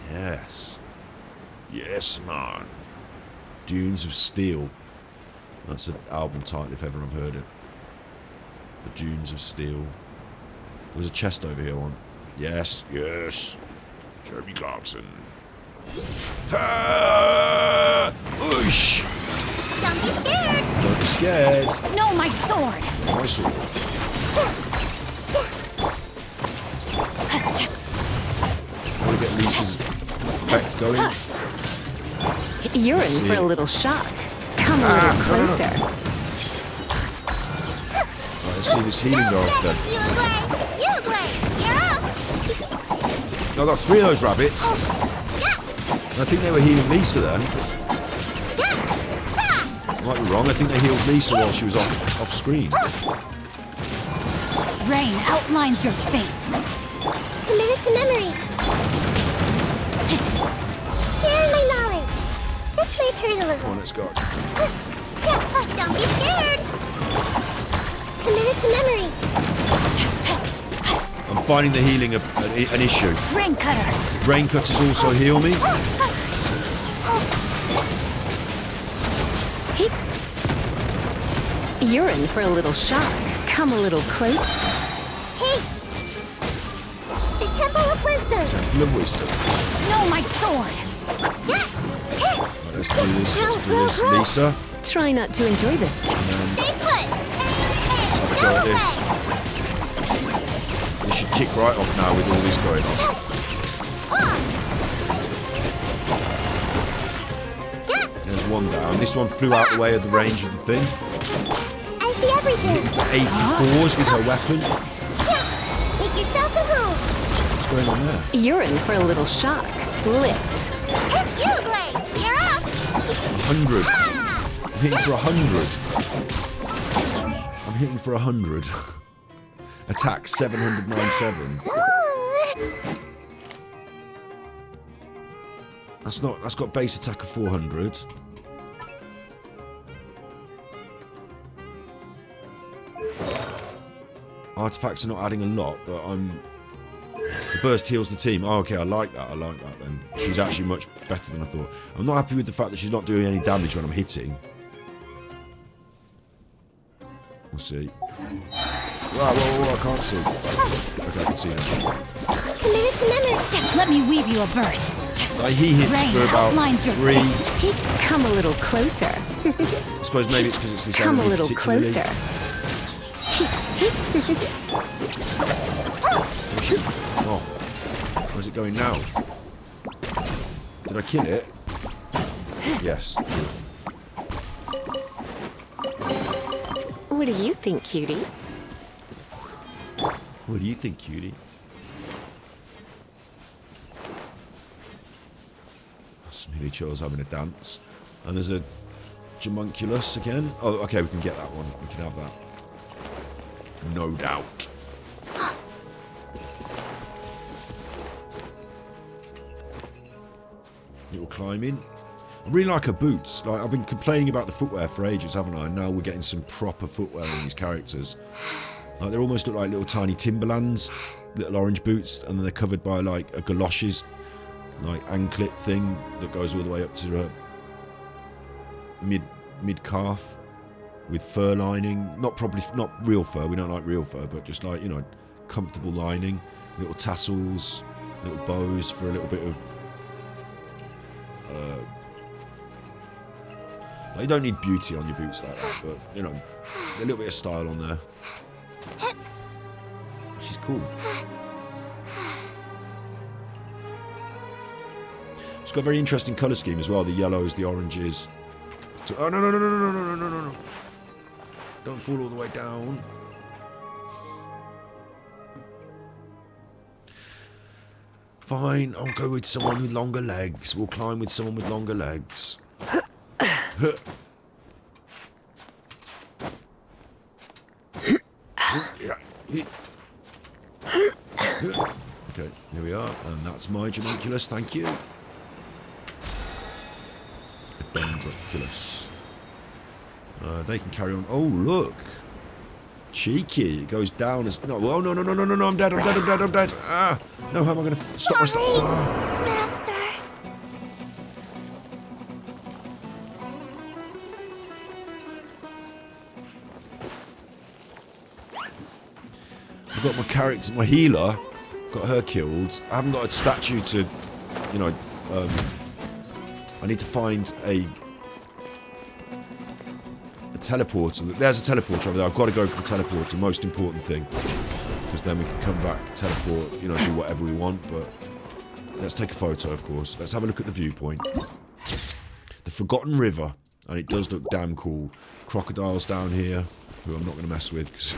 Yes. Yes, man. Dunes of Steel. That's an album title if ever I've heard it. The Dunes of Steel. There's a chest over here on. Yes, yes. Jeremy Clarkson. Ah! Oosh! Don't be scared. Don't be scared. No, my sword. My sword. I want to get Lisa's effect going. You're in for a little shock. Come a little closer. Right, let's see this healing go off then. You away. You're up. I got 3 of those rabbits. And I think they were healing Lisa then. I might be wrong. I think they healed Lisa while she was off screen. Rain outlines your fate. Commit it to memory. Share my knowledge. This might hurt a little. Come on, let's go. Don't be scared. Commit it to memory. I'm finding the healing an issue. Rain cutter. Rain cutters also heal me. You're in for a little shock. Come a little close. Hey! The Temple of Wisdom! Temple of Wisdom. No, my sword. Right, let's do this, Lisa. Try not to enjoy this. Stay put. Let's have a go at this. This should kick right off now with all this going on. There's one down. This one flew out the way of the range of the thing. I see everything. 84s with her weapon. Make yourself a move. What's going on there? You're in for a little shock. Blitz. You, Blade. You're up. 100. Ah! I'm hitting for 100. I'm hitting for 100. Attack 797. That's got base attack of 400. Artifacts are not adding a lot, but the burst heals the team. Oh, okay, I like that then. She's actually much better than I thought. I'm not happy with the fact that she's not doing any damage when I'm hitting. We'll see. Whoa, I can't see. Okay, I can see now. Committed to memory. Let me weave you a verse. He hits Rain for about outlines your 3. Come a little closer. I suppose maybe it's because it's this Come a enemy little particularly. closer. Oh, where's it going now? Did I kill it? Yes. What do you think, cutie? What do you think, cutie? Smitty Chill's having a dance. And there's a Jamunculus again. Oh, okay, we can get that one. We can have that. No doubt. Little climbing. I really like her boots. Like, I've been complaining about the footwear for ages, haven't I? And now we're getting some proper footwear on these characters. Like, they almost look like little tiny Timberlands, little orange boots, and then they're covered by like a galoshes, like anklet thing that goes all the way up to her mid calf with fur lining. Not real fur. We don't like real fur, but just like, you know, comfortable lining, little tassels, little bows for a little bit of. Like, you don't need beauty on your boots like that, but you know, a little bit of style on there. She's cool. She's got a very interesting colour scheme as well. The yellows, the oranges. Oh no! Don't fall all the way down. Fine, I'll go with someone with longer legs. We'll climb with someone with longer legs. Okay, here we are, and that's my Jamunculus, thank you. Dendroculus. They can carry on. Oh, look! Cheeky, it goes down as. No, oh, no, I'm dead. Ah! No, how am I going to stop myself? Ah. Master. I've got my character, my healer, got her killed. I haven't got a statue to, you know, I need to find a teleporter. There's a teleporter over there. I've got to go for the teleporter, most important thing. Because then we can come back, teleport, you know, do whatever we want, but let's take a photo, of course. Let's have a look at the viewpoint. The Forgotten River, and it does look damn cool. Crocodiles down here, who I'm not going to mess with, because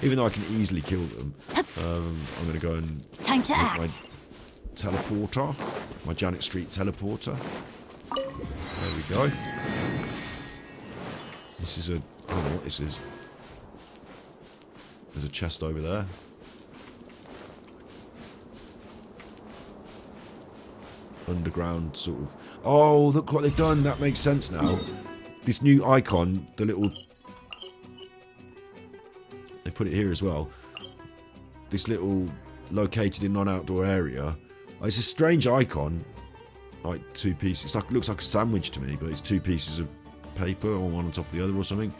even though I can easily kill them, I'm going to go and Time to make act. my teleporter, my Janet Street teleporter. There we go. This is I don't know what this is. There's a chest over there. Underground sort of. Oh, look what they've done. That makes sense now. This new icon, the little. They put it here as well. This little located in non-outdoor area. It's a strange icon. Like two pieces. It's like, it looks like a sandwich to me, but it's two pieces of paper, or one on top of the other, or something.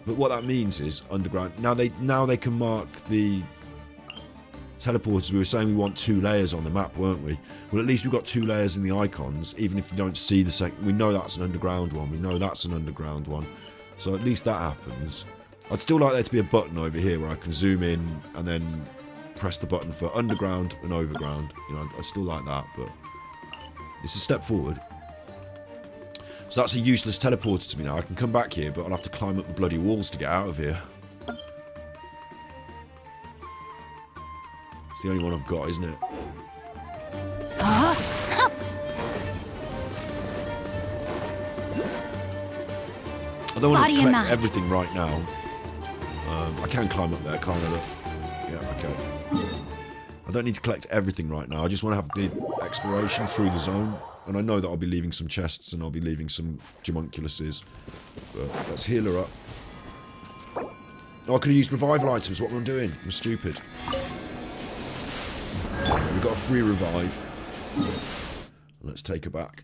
But what that means is underground. Now they can mark the teleporters, we were saying we want 2 layers on the map, weren't we? Well, at least we've got 2 layers in the icons, even if you don't see the second. We know that's an underground one. We know that's an underground one. So at least that happens. I'd still like there to be a button over here where I can zoom in and then press the button for underground and overground. You know, I still like that, but it's a step forward. So that's a useless teleporter to me now. I can come back here, but I'll have to climb up the bloody walls to get out of here. It's the only one I've got, isn't it? I don't want to collect everything right now. I can climb up there, can't I? Yeah, okay. I don't need to collect everything right now. I just want to have the exploration through the zone. And I know that I'll be leaving some chests and I'll be leaving some homunculuses. But let's heal her up. Oh, I could have used revival items. What am I doing? I'm stupid. We've got a free revive. Let's take her back.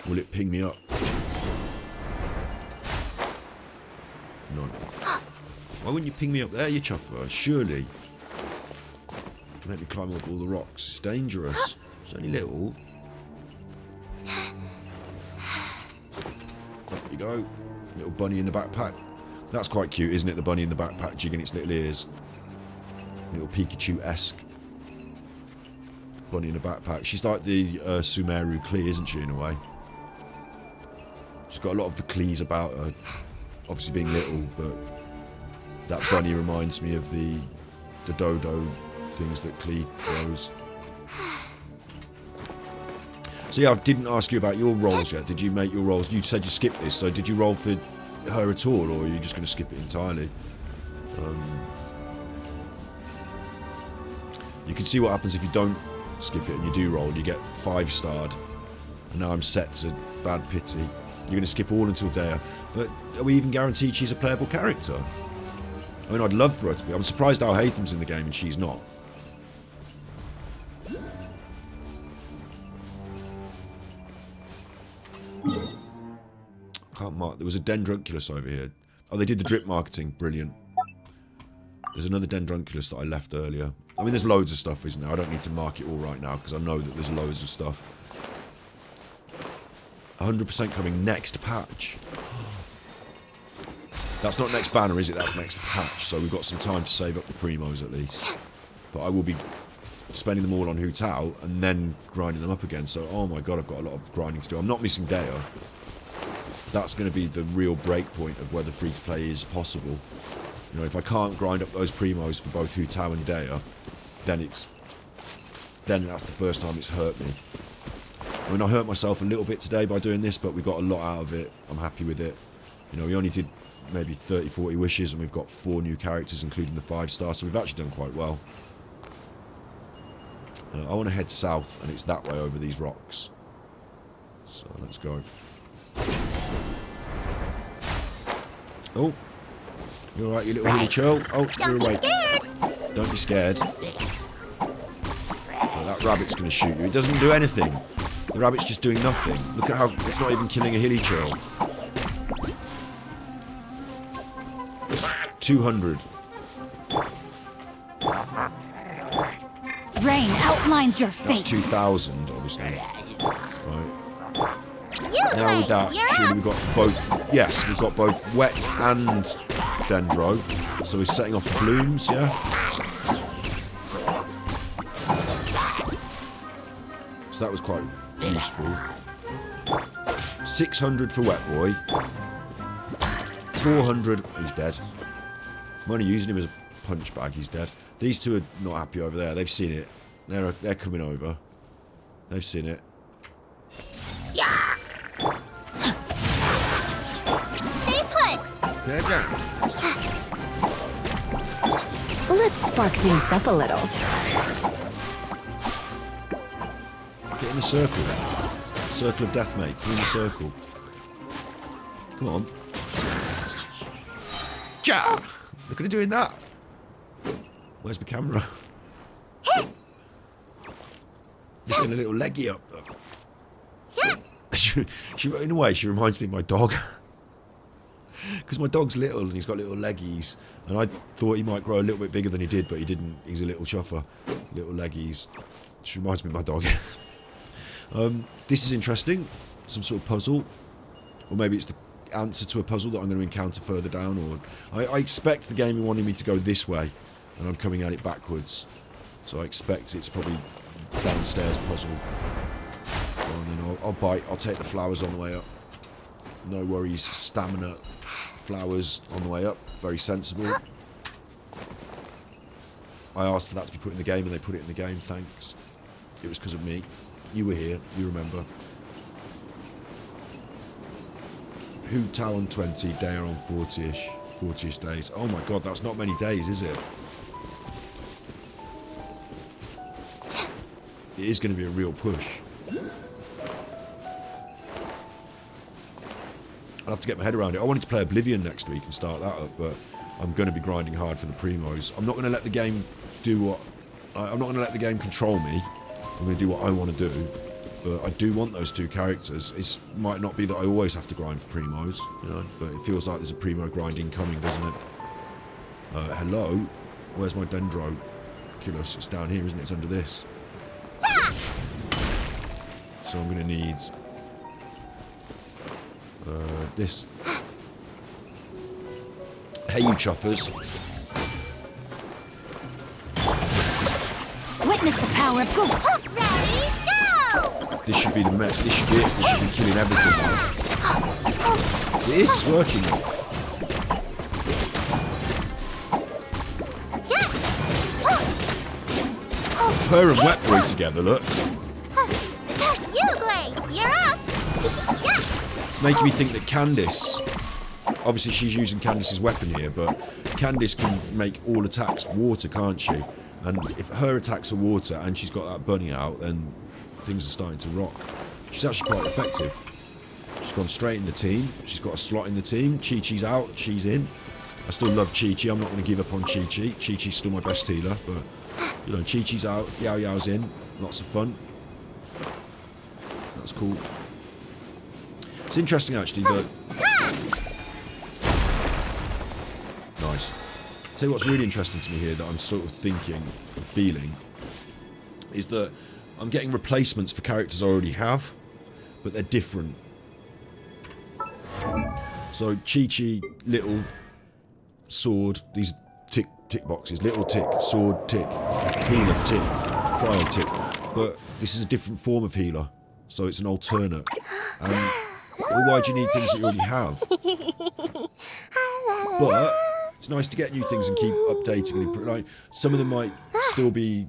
Will it ping me up? No. Why wouldn't you ping me up there, you chuffer? Surely. Make me climb up all the rocks. It's dangerous. It's only little. There you go. Little bunny in the backpack. That's quite cute, isn't it? The bunny in the backpack jigging its little ears. Little Pikachu-esque. Bunny in the backpack. She's like the Sumeru Klee, isn't she, in a way? She's got a lot of the Klees about her. Obviously being little, but that bunny reminds me of the dodo things that Klee throws. So yeah, I didn't ask you about your roles yet. Did you make your roles? You said you skipped this, so did you roll for her at all, or are you just going to skip it entirely? You can see what happens if you don't skip it and you do roll. You get 5-starred. And now I'm set to bad pity. You're going to skip all until Dea. But are we even guaranteed she's a playable character? I mean, I'd love for her to be. I'm surprised Al Haytham's in the game and she's not. Can't mark. There was a Dendrunculus over here. Oh, they did the drip marketing. Brilliant. There's another Dendrunculus that I left earlier. I mean, there's loads of stuff, isn't there? I don't need to mark it all right now because I know that there's loads of stuff. 100% coming next patch. That's not next banner, is it? That's next patch. So we've got some time to save up the primos at least. But I will be spending them all on Hu Tao and then grinding them up again. So, oh my god, I've got a lot of grinding to do. I'm not missing Dea. That's going to be the real break point of whether free-to-play is possible. You know, if I can't grind up those primos for both Hu Tao and Dea, then that's the first time it's hurt me. I mean, I hurt myself a little bit today by doing this, but we got a lot out of it. I'm happy with it. You know, we only did maybe 30, 40 wishes, and we've got 4 new characters, including the 5-star, so we've actually done quite well. I want to head south, and it's that way over these rocks. So, let's go. Oh. You alright, you little honey churl? Oh, you're awake. Don't be scared. Oh, that rabbit's going to shoot you. It doesn't do anything. The rabbit's just doing nothing. Look at how it's not even killing a hilly churl. 200. Rain outlines your fate. That's 2,000, obviously. Right. Now with that, surely we've got both. Yes, we've got both wet and dendro. So we're setting off the blooms, yeah? So that was quite useful. 600 for Wet Boy. 400. He's dead. I'm only using him as a punch bag. He's dead. These two are not happy over there. They've seen it. They're coming over. They've seen it. Yeah. Stay put. There you go. Let's spark things up a little. Get in the circle. Circle of death, mate. Get in the circle. Come on. Ja! Look at her doing that. Where's the camera? Lifting a little leggy up. in a way, she reminds me of my dog. Because my dog's little and he's got little leggies. And I thought he might grow a little bit bigger than he did, but he didn't. He's a little chuffer. Little leggies. She reminds me of my dog. This is interesting. Some sort of puzzle. Or maybe it's the answer to a puzzle that I'm going to encounter further down. Or I expect the game wanted me to go this way. And I'm coming at it backwards. So I expect it's probably downstairs puzzle. And then I'll bite. I'll take the flowers on the way up. No worries. Stamina flowers on the way up. Very sensible. I asked for that to be put in the game and they put it in the game. Thanks. It was because of me. You were here. You remember. Who Talon 20, day on 40-ish. 40-ish days. Oh my god, that's not many days, is it? It is going to be a real push. I'll have to get my head around it. I wanted to play Oblivion next week and start that up, but I'm going to be grinding hard for the primos. I'm not going to let the game do what... I'm not going to let the game control me. I'm going to do what I want to do. But I do want those two characters. It might not be that I always have to grind for primos, you know, but it feels like there's a primo grinding coming, doesn't it? Hello? Where's my Dendroculus? It's down here, isn't it? It's under this. So I'm going to need... this. Hey, you chuffers. Witness the power of good. Ready, go! This should be the mess. This should be it. This should be killing everything now. It is. It's working. Her and Wet Boy together, look. Uruguay, you're up! It's making me think that Candice... Obviously, she's using Candice's weapon here, but Candice can make all attacks water, can't she? And if her attacks are water and she's got that bunny out, then things are starting to rock. She's actually quite effective. She's gone straight in the team. She's got a slot in the team. Chi-Chi's out. Chi's in. I still love Chi-Chi. I'm not going to give up on Chi-Chi. Chi-Chi's still my best healer, but, you know, Chi-Chi's out. Yao Yao's in. Lots of fun. That's cool. It's interesting, actually, that... Nice. Tell you what's really interesting to me here that I'm sort of thinking and feeling is that I'm getting replacements for characters I already have, but they're different. So Chi-Chi, little, sword, these tick boxes, little tick, sword tick, healer tick, cryo tick, but this is a different form of healer, so it's an alternate. And well, why do you need things that you already have? But it's nice to get new things and keep updating and improve. Like, some of them might still be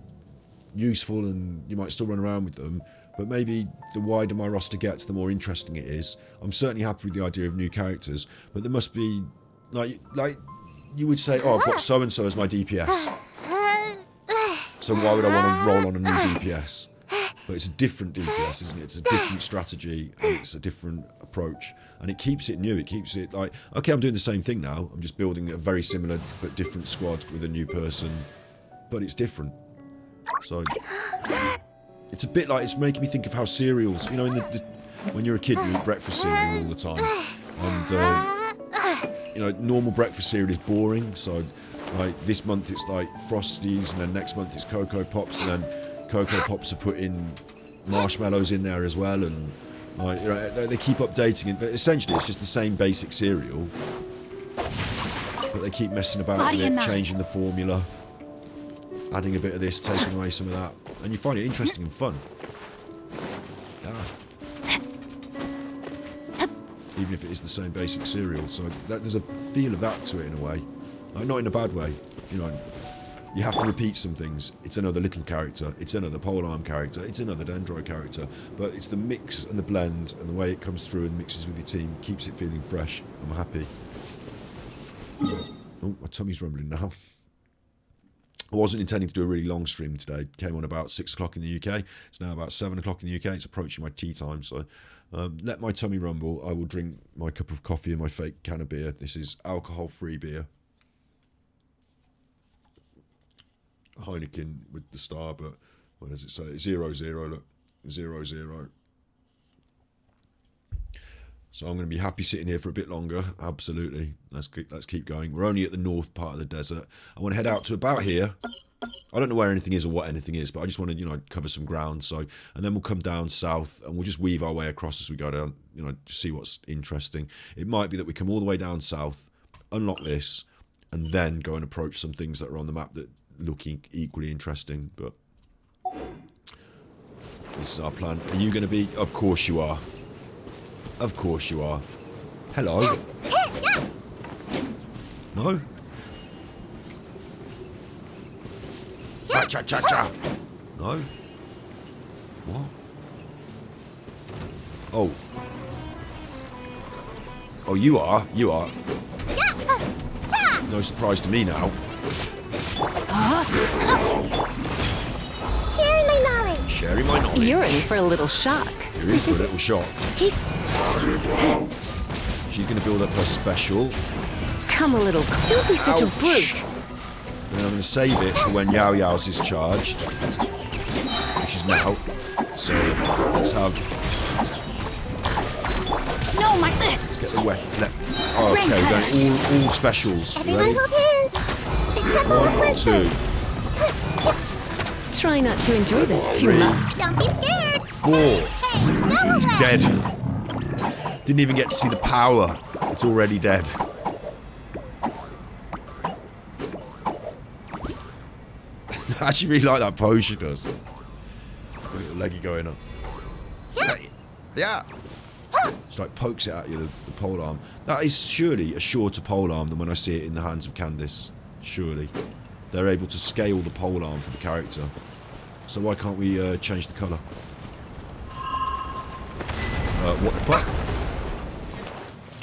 useful and you might still run around with them, but maybe the wider my roster gets, the more interesting it is. I'm certainly happy with the idea of new characters, but there must be, like you would say, oh, I've got so-and-so as my DPS. So why would I want to roll on a new DPS? But it's a different DPS, isn't it? It's a different strategy and it's a different approach. And it keeps it new. It keeps it like, okay, I'm doing the same thing now. I'm just building a very similar but different squad with a new person. But it's different. So it's a bit like, it's making me think of how cereals, you know, when you're a kid, you eat breakfast cereal all the time. And, you know, normal breakfast cereal is boring. So, like, this month it's like Frosties, and then next month it's Cocoa Pops, and then Cocoa Pops are putting marshmallows in there as well, and like, you know, they keep updating it, but essentially it's just the same basic cereal, but they keep messing about with it, changing the formula, adding a bit of this, taking away some of that, and you find it interesting and fun. Yeah. Even if it is the same basic cereal, so there's a feel of that to it in a way, like, not in a bad way, you know. You have to repeat some things. It's another little character. It's another polearm character. It's another Dendro character. But it's the mix and the blend and the way it comes through and mixes with your team keeps it feeling fresh. I'm happy. Oh, my tummy's rumbling now. I wasn't intending to do a really long stream today. It came on about 6 o'clock in the UK. It's now about 7 o'clock in the UK. It's approaching my tea time. So let my tummy rumble. I will drink my cup of coffee and my fake can of beer. This is alcohol-free beer. Heineken with the star, but what does it say? 0-0, look. 0-0. So I'm going to be happy sitting here for a bit longer. Absolutely. Let's keep going. We're only at the north part of the desert. I want to head out to about here. I don't know where anything is or what anything is, but I just want to, you know, cover some ground. So, and then we'll come down south and we'll just weave our way across as we go down, you know, to see what's interesting. It might be that we come all the way down south, unlock this, and then go and approach some things that are on the map that look equally interesting. But this is our plan. Are you going to be? Of course you are. Of course you are. Hello. No? Cha cha cha. No? What? Oh. Oh, you are. You are. No surprise to me now. Sharing my knowledge. Sharing my knowledge. You're in for a little shock. You're in for a little shock. She's going to build up her special. Come a little. Don't be such a Ouch. brute. Then I'm going to save it for when Yao Yao's is charged, which is now. So let's have. No, my. Let's get the wet. Oh, okay, we're going all specials. Everyone Ready? hold hands. The temple of 1, wisdom. 2, Try not to enjoy this too 3, much. Don't be scared. 4. Hey, go It's away. dead. Didn't even get to see the power. It's already dead. I actually really like that pose she does. Got a little leggy going on. Yeah. She like pokes it at you, the pole arm. That is surely a shorter pole arm than when I see it in the hands of Candice. Surely. They're able to scale the pole arm for the character. So why can't we change the colour? What the fuck?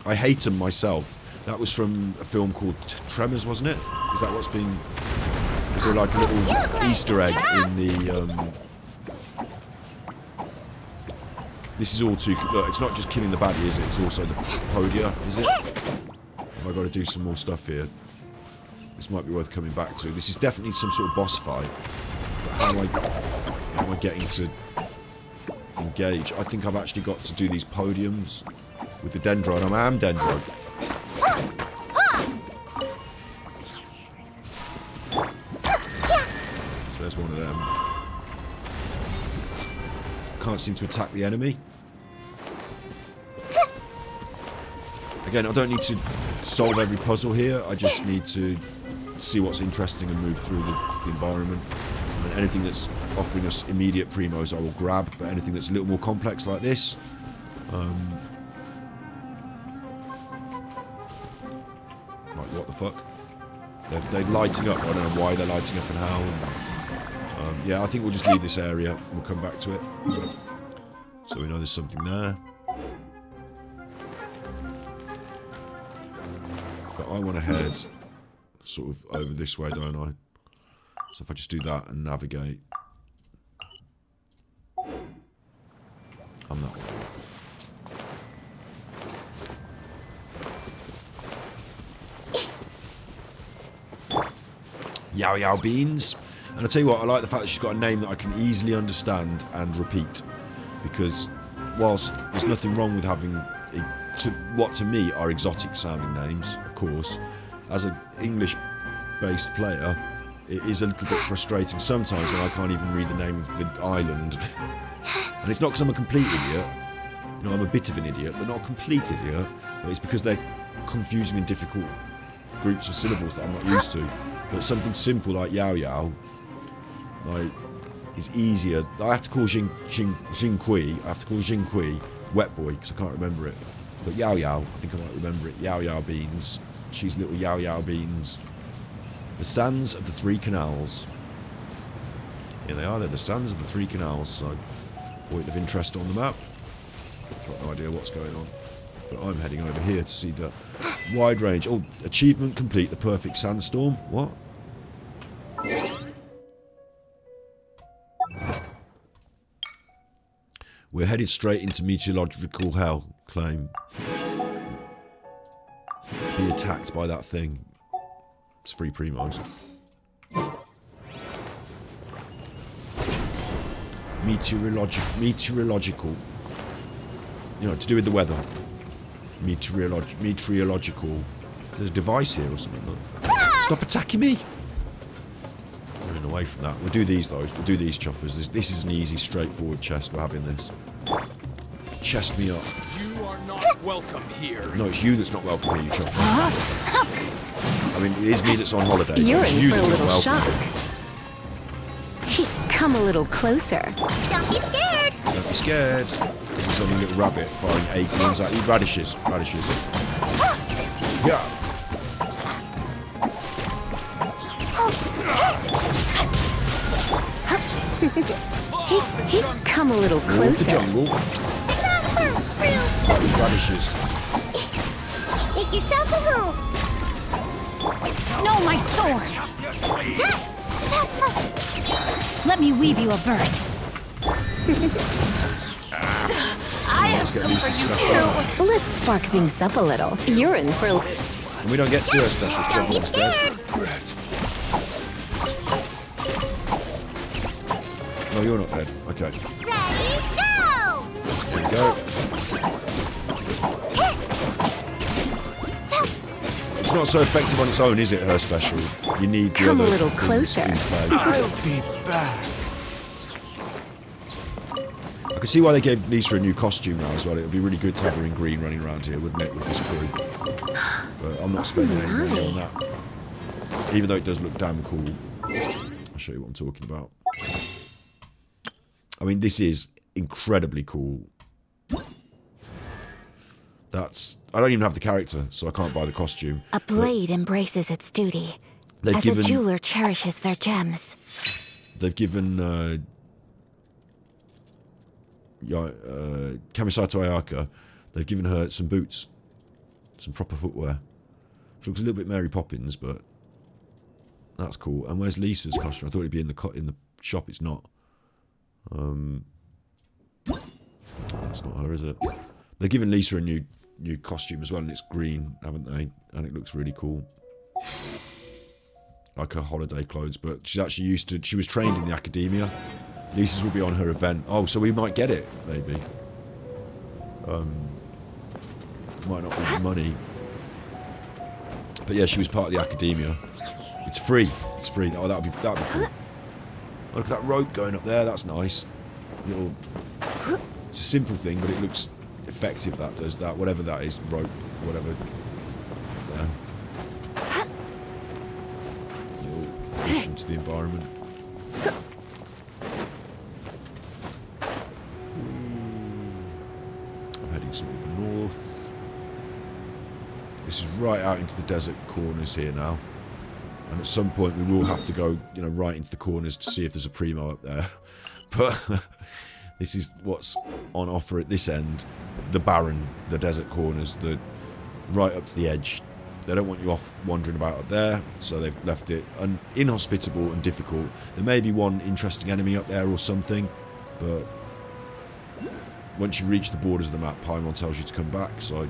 I hate them myself. That was from a film called Tremors, wasn't it? Is that what's been... Is there like a little Easter egg in the... This is all too... Look, it's not just killing the baddie, is it? It's also the podia, is it? Have I got to do some more stuff here? This might be worth coming back to. This is definitely some sort of boss fight. But how am I getting to engage? I think I've actually got to do these podiums with the Dendron. I am Dendron. So there's one of them. Can't seem to attack the enemy. Again, I don't need to solve every puzzle here. I just need to see what's interesting and move through the environment. And anything that's offering us immediate primos I will grab, but anything that's a little more complex like this, like what the fuck? They're lighting up. I don't know why they're lighting up and how. And, yeah, I think we'll just leave this area. We'll come back to it. So we know there's something there. But I want to head sort of over this way, don't I? So if I just do that and navigate, I'm that way. Yao Yao Beans. And I tell you what, I like the fact that she's got a name that I can easily understand and repeat. Because whilst there's nothing wrong with having what to me are exotic sounding names, of course, as an English-based player, it is a little bit frustrating sometimes when I can't even read the name of the island. And it's not because I'm a complete idiot. You know, I'm a bit of an idiot, but not a complete idiot. But it's because they're confusing and difficult groups of syllables that I'm not used to. But something simple like Yao Yao, like, is easier. I have to call Jing Kui. I have to call Jing Kui Wet Boy because I can't remember it. But Yao Yao, I think I might remember it. Yao Yao Beans. She's little Yao Yao Beans. The Sands of the Three Canals. Here they are. They're the Sands of the Three Canals. So, point of interest on the map. Got no idea what's going on. But I'm heading over here to see the wide range. Oh, achievement complete. The perfect sandstorm. What? We're headed straight into meteorological hell. Claim. Be attacked by that thing. It's free primos. Meteorological. You know, to do with the weather. meteorological. There's a device here or something. Look. Stop attacking me! Running away from that. We'll do these though. We'll do these chuffers. This is an easy, straightforward chest. We're having this. Chest me up. You are not welcome here. No, it's you that's not welcome here, you chuffer. I mean, it is me that's on holiday. You're It's in you for a that's not little welcome shock. here. Come a little closer. Don't be scared. Don't be scared. Because he's only a little rabbit firing acorns at you. Radishes. Radishes. Yeah. Come a little Walk the closer. jungle. Radishes. Make yourself a home. No, my sword! Let me weave you a verse. I have Let's get some Lisa for you stuff too. on. Let's spark things up a little. You're in for... And we don't get to do a special Don't trouble be instead. scared. No, you're not dead. Okay. Ready, go! There we go. It's not so effective on its own, is it, her special? You need the Come a other little things closer. in play. I'll be back. I can see why they gave Lisa a new costume now as well. It would be really good to have her in green running around here, wouldn't it, with this crew? But I'm not spending any money on that. Even though it does look damn cool. I'll show you what I'm talking about. I mean, this is incredibly cool. That's... I don't even have the character, so I can't buy the costume. A blade embraces its duty. They've As given... a jeweler cherishes their gems. They've given Kamisato Ayaka, they've given her some boots, some proper footwear. She looks a little bit Mary Poppins, but that's cool. And where's Lisa's costume? I thought it'd be in the shop. It's not. That's not her, is it? They've given Lisa a new costume as well, and it's green, haven't they? And it looks really cool. Like her holiday clothes, but she's actually used to... She was trained in the academia. Lisa's will be on her event. Oh, so we might get it, maybe. Might not be the money. But yeah, she was part of the academia. It's free. It's free. Oh, that'd be cool. Oh, look at that rope going up there. That's nice. Little... It's a simple thing, but it looks effective, that does that. Whatever that is. Rope. Whatever. Yeah. Addition to the environment. I'm heading sort of north. This is right out into the desert corners here now. And at some point we will have to go, you know, right into the corners to see if there's a primo up there. But this is what's on offer at this end. The barren, the desert corners, the right up to the edge. They don't want you off wandering about up there, so they've left it inhospitable and difficult. There may be one interesting enemy up there or something, but once you reach the borders of the map, Paimon tells you to come back. So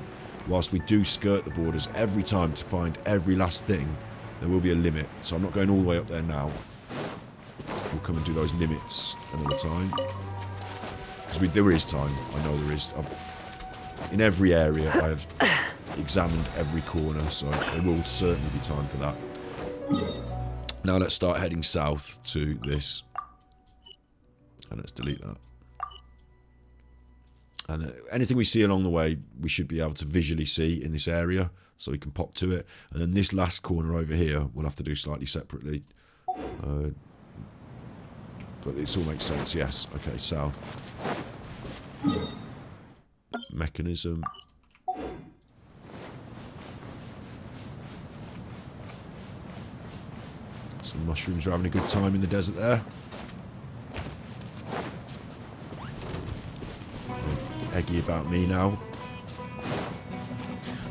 whilst we do skirt the borders every time to find every last thing, there will be a limit. So I'm not going all the way up there now. We'll come and do those limits another time. Because there is time. I know there is. In every area, I have examined every corner, so there will certainly be time for that. Now let's start heading south to this. And let's delete that. And anything we see along the way, we should be able to visually see in this area, so we can pop to it. And then this last corner over here, we'll have to do slightly separately. But this all makes sense, yes. Okay, south. Mechanism. Some mushrooms are having a good time in the desert there. Eggy about me now.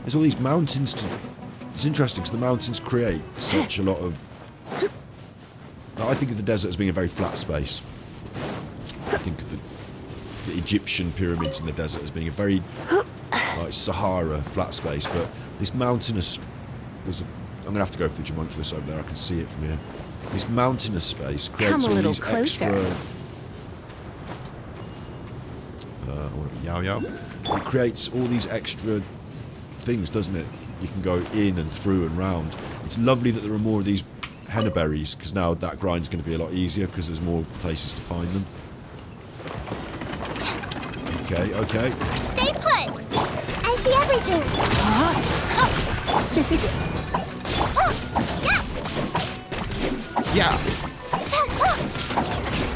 There's all these mountains to... It's interesting because the mountains create such a lot of... I think of the desert as being a very flat space. I think of the Egyptian pyramids in the desert as being a very like Sahara flat space, but this mountainous... I'm going to have to go for the homunculus over there. I can see it from here. This mountainous space creates all these extra... Yao Yao. It creates all these extra things, doesn't it? You can go in and through and round. It's lovely that there are more of these henna berries, because now that grind's going to be a lot easier because there's more places to find them. Okay, okay. Stay put! I see everything! Yeah!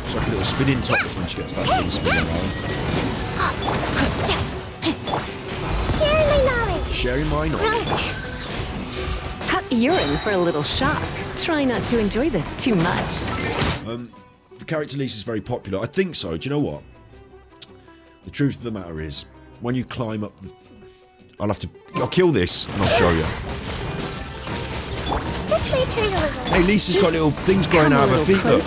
It's like a little spinning top when she gets that thing spinning around. Sharing my knowledge! Sharing my knowledge. You're in for a little shock. Try not to enjoy this too much. The character Lisa's very popular. I think so. Do you know what? The truth of the matter is, when you climb up the... I'll kill this and I'll show you. This way hurt a little. Hey, Lisa's got little things growing out of her feet, look.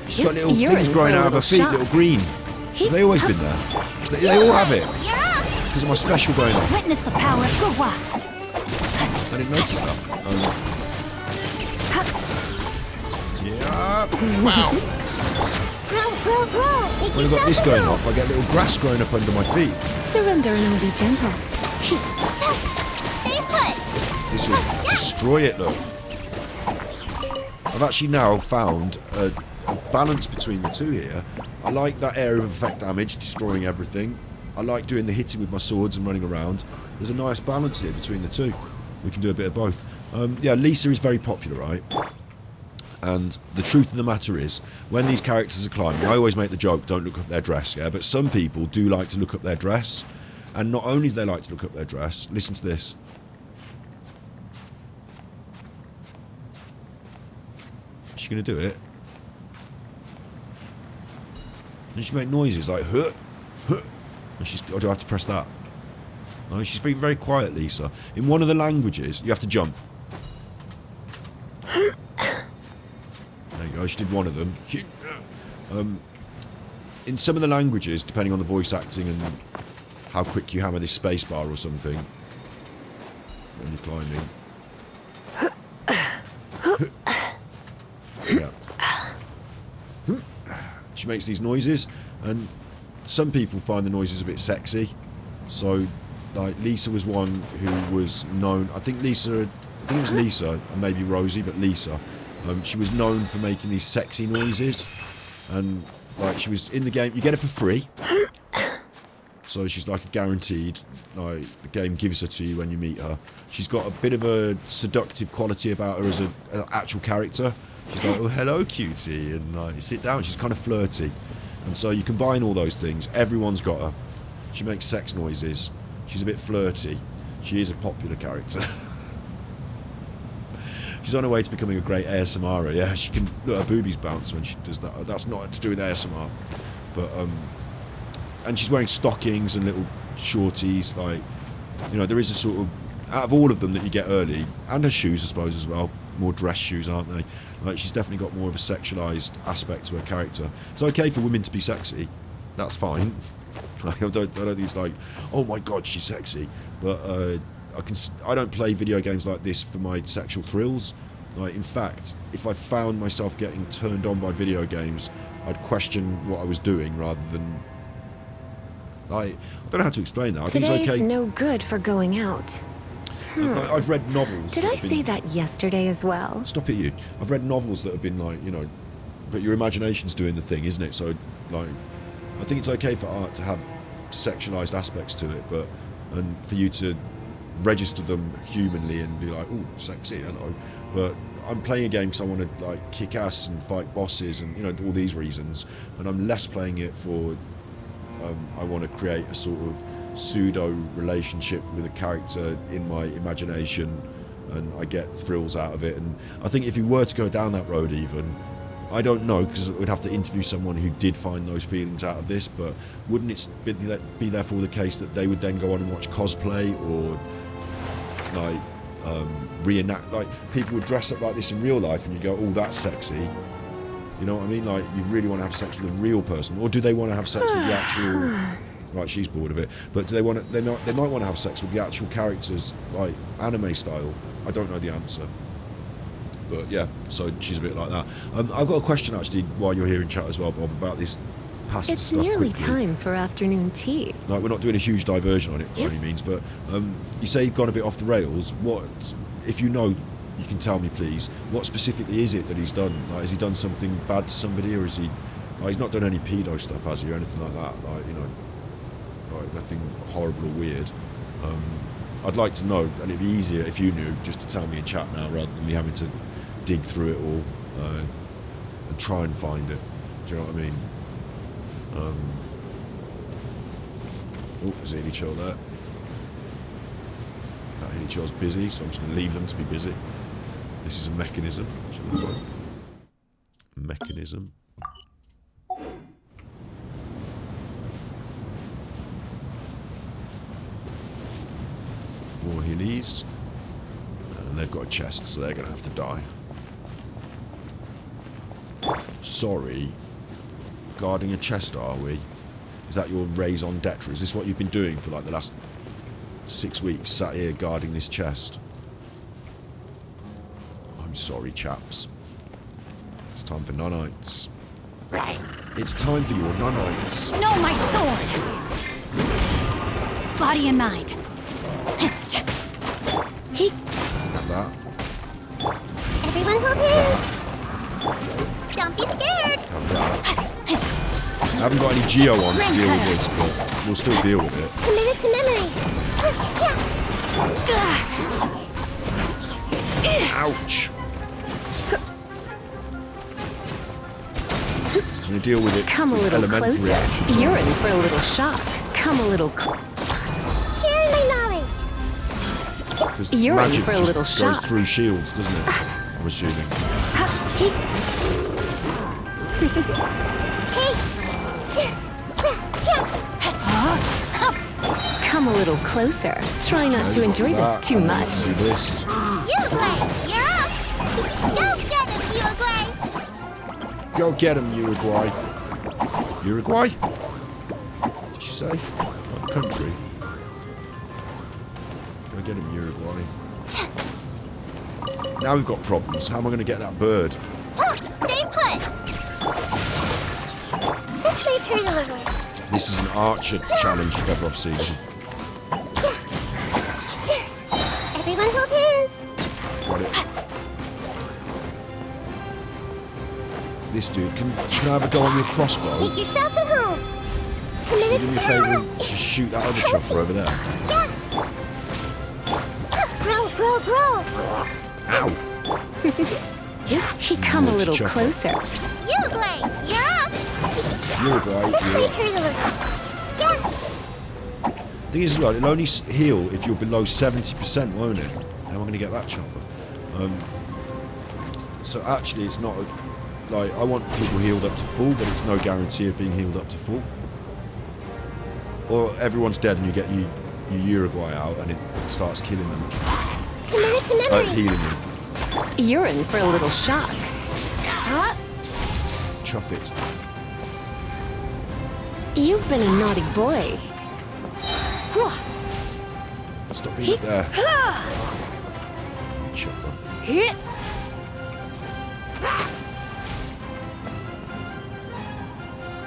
She's got little You're things in growing for a out of her little feet, shock. little green. Have they always been there? They all have it. You're up! Because of my special going on. Witness the power of Gua. I didn't notice that. Yeah. Wow. Grow, grow, grow! Make When I've got this yourself going grow. off, I get little grass growing up under my feet. Surrender and I'll be gentle. Stay put! This will destroy it, though. I've actually now found a balance between the two here. I like that area of effect damage, destroying everything. I like doing the hitting with my swords and running around. There's a nice balance here between the two. We can do a bit of both. Yeah, Lisa is very popular, right? And the truth of the matter is, when these characters are climbing, I always make the joke, don't look up their dress, yeah? But some people do like to look up their dress. And not only do they like to look up their dress, listen to this. Is she going to do it? And she make noises like, huh, huh. And she's, or do I have to press that? No, she's very, very quiet, Lisa. In one of the languages, you have to jump. There you go, she did one of them. In some of the languages, depending on the voice acting and how quick you hammer this space bar or something when you're climbing. Yeah. She makes these noises, and some people find the noises a bit sexy. So, like, Lisa was one who was known. I think it was Lisa, and maybe Rosie, but Lisa. She was known for making these sexy noises, and like she was in the game. You get it for free, so she's like a guaranteed. Like the game gives her to you when you meet her. She's got a bit of a seductive quality about her as an actual character. She's like, oh, hello, cutie, and like, sit down. She's kind of flirty, and so you combine all those things. Everyone's got her. She makes sex noises. She's a bit flirty. She is a popular character. She's on her way to becoming a great ASMR. Yeah, she can look, her boobies bounce when she does that. That's not to do with ASMR, but and she's wearing stockings and little shorties. Like, you know, there is a sort of, out of all of them that you get early, and her shoes, I suppose, as well. More dress shoes, aren't they? Like, she's definitely got more of a sexualized aspect to her character. It's okay for women to be sexy. That's fine. Like, I don't think it's like, oh my god, she's sexy. But I don't play video games like this for my sexual thrills. Like, in fact, if I found myself getting turned on by video games, I'd question what I was doing rather than. I don't know how to explain that. I think Today's it's okay. no good for going out. I've read novels. Did that I have been- say that yesterday as well? Stop it, you. I've read novels that have been like, you know, but your imagination's doing the thing, isn't it? So, like, I think it's okay for art to have sexualized aspects to it, but and for you to register them humanly and be like, oh, sexy, hello. But I'm playing a game because I want to like kick ass and fight bosses and, you know, all these reasons, and I'm less playing it for. I want to create a sort of pseudo relationship with a character in my imagination, and I get thrills out of it. And I think if you were to go down that road, even, I don't know, because we'd have to interview someone who did find those feelings out of this, but wouldn't it be therefore the case that they would then go on and watch cosplay or like reenact, like people would dress up like this in real life and you go, oh, that's sexy. You know what I mean? Like, you really want to have sex with a real person, or do they want to have sex with the actual? Right, she's bored of it. But do they want to? They might want to have sex with the actual characters, like anime style. I don't know the answer. But yeah, so she's a bit like that. I've got a question actually while you're here in chat as well, Bob, about this past It's stuff nearly quickly. time for afternoon tea. Like, we're not doing a huge diversion on it by any means, but you say you've gone a bit off the rails. What, if you know, you can tell me, please. What specifically is it that he's done? Like, has he done something bad to somebody, or is he? Like, he's not done any pedo stuff, has he, or anything like that? Like, you know, like nothing horrible or weird. I'd like to know, and it'd be easier if you knew, just to tell me in chat now, rather than me having to dig through it all and try and find it. Do you know what I mean? Oh, there's Haley Cho there. That Haley Cho's busy, so I'm just going to leave them to be busy. This is a mechanism. Mechanism. More Heelys. And they've got a chest, so they're going to have to die. Sorry. Guarding a chest, are we? Is that your raison d'etre? Is this what you've been doing for like the last 6 weeks? Sat here guarding this chest? I'm sorry, chaps. It's time for nanites. It's time for your nanites. No, my sword! Body and mind. Have that. Everyone hold hands. Don't be scared. Have that. I haven't got any Geo on to deal with this, but we'll still deal with it. Commit it to memory. Ouch! I'm going to deal with it. Come a with little elemental closer. reactions. You're in for a little shock. Come a little Sharing my knowledge. Because You're in magic for a just little goes shock. through shields, doesn't it? I'm assuming. Come a little closer. Try not to No, enjoy that, this too and much. Do this. Uruguay, you're up. Go get him, Uruguay. Go get him, Uruguay. Uruguay? Did she say? What country? Go get him, Uruguay. Now we've got problems. How am I going to get that bird? Stay put. This may turn a little. This is an archer challenge if ever I've seen one. Everyone hold hands. Got it. This dude, can I have a go on your crossbow? Make yourselves at home. Commit Do it me to a favour and just shoot that other chopper over there. Yeah. Grow, grow, grow. Ow! Come a Naughty little chopper. closer. Uruguay, you're up. Uruguay, This may you're hurt a little. Yeah. thing is, as well, it'll only heal if you're below 70%, won't it? How am I going to get that chopper? So actually, it's not like I want people healed up to full, but it's no guarantee of being healed up to full. Or everyone's dead and you get your Uruguay out and it starts killing them, Commit it to memory. healing them. You're in for a little shock. Chuff it. You've been a naughty boy. Stop being up there. Chuffer.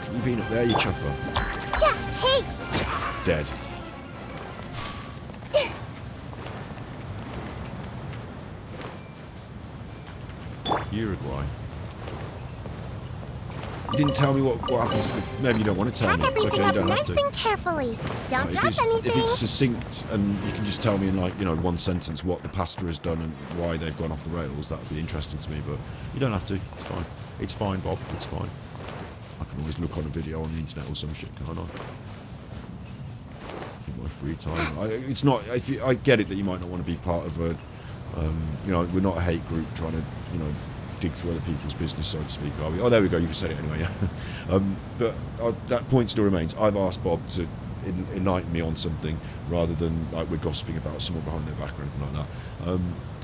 Can you be up there, you chuffer? Yeah, hey. Dead. Uruguay. You didn't tell me what happens. Maybe you don't want to tell Pack me. It's everything okay, you up don't have nice to. and carefully. Don't Right, drop if anything. it's succinct and you can just tell me in one sentence what the pastor has done and why they've gone off the rails, that would be interesting to me. But you don't have to. It's fine. It's fine, Bob. It's fine. I can always look on a video on the internet or some shit, can't I? In my free time. It's not. I get it that you might not want to be part of a. We're not a hate group trying to, dig through other people's business, so to speak, are we? Oh, there we go. You've said it anyway. Yeah. But that point still remains. I've asked Bob to enlighten me on something rather than like we're gossiping about someone behind their back or anything like that.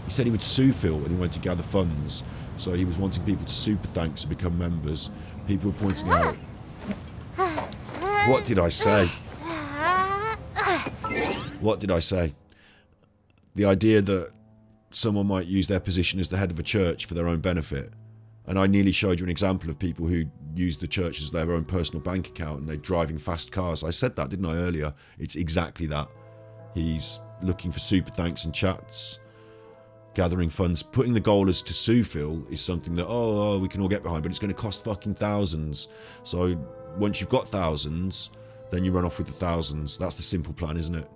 He said he would sue Phil and he wanted to gather funds, so he was wanting people to super thanks and become members. People were pointing out. What did I say? What did I say? The idea that someone might use their position as the head of a church for their own benefit. And I nearly showed you an example of people who use the church as their own personal bank account and they're driving fast cars. I said that, didn't I, earlier? It's exactly that. He's looking for super thanks and chats, gathering funds. Putting the goal as to sue Phil is something that, we can all get behind, but it's going to cost fucking thousands. So once you've got thousands, then you run off with the thousands. That's the simple plan, isn't it?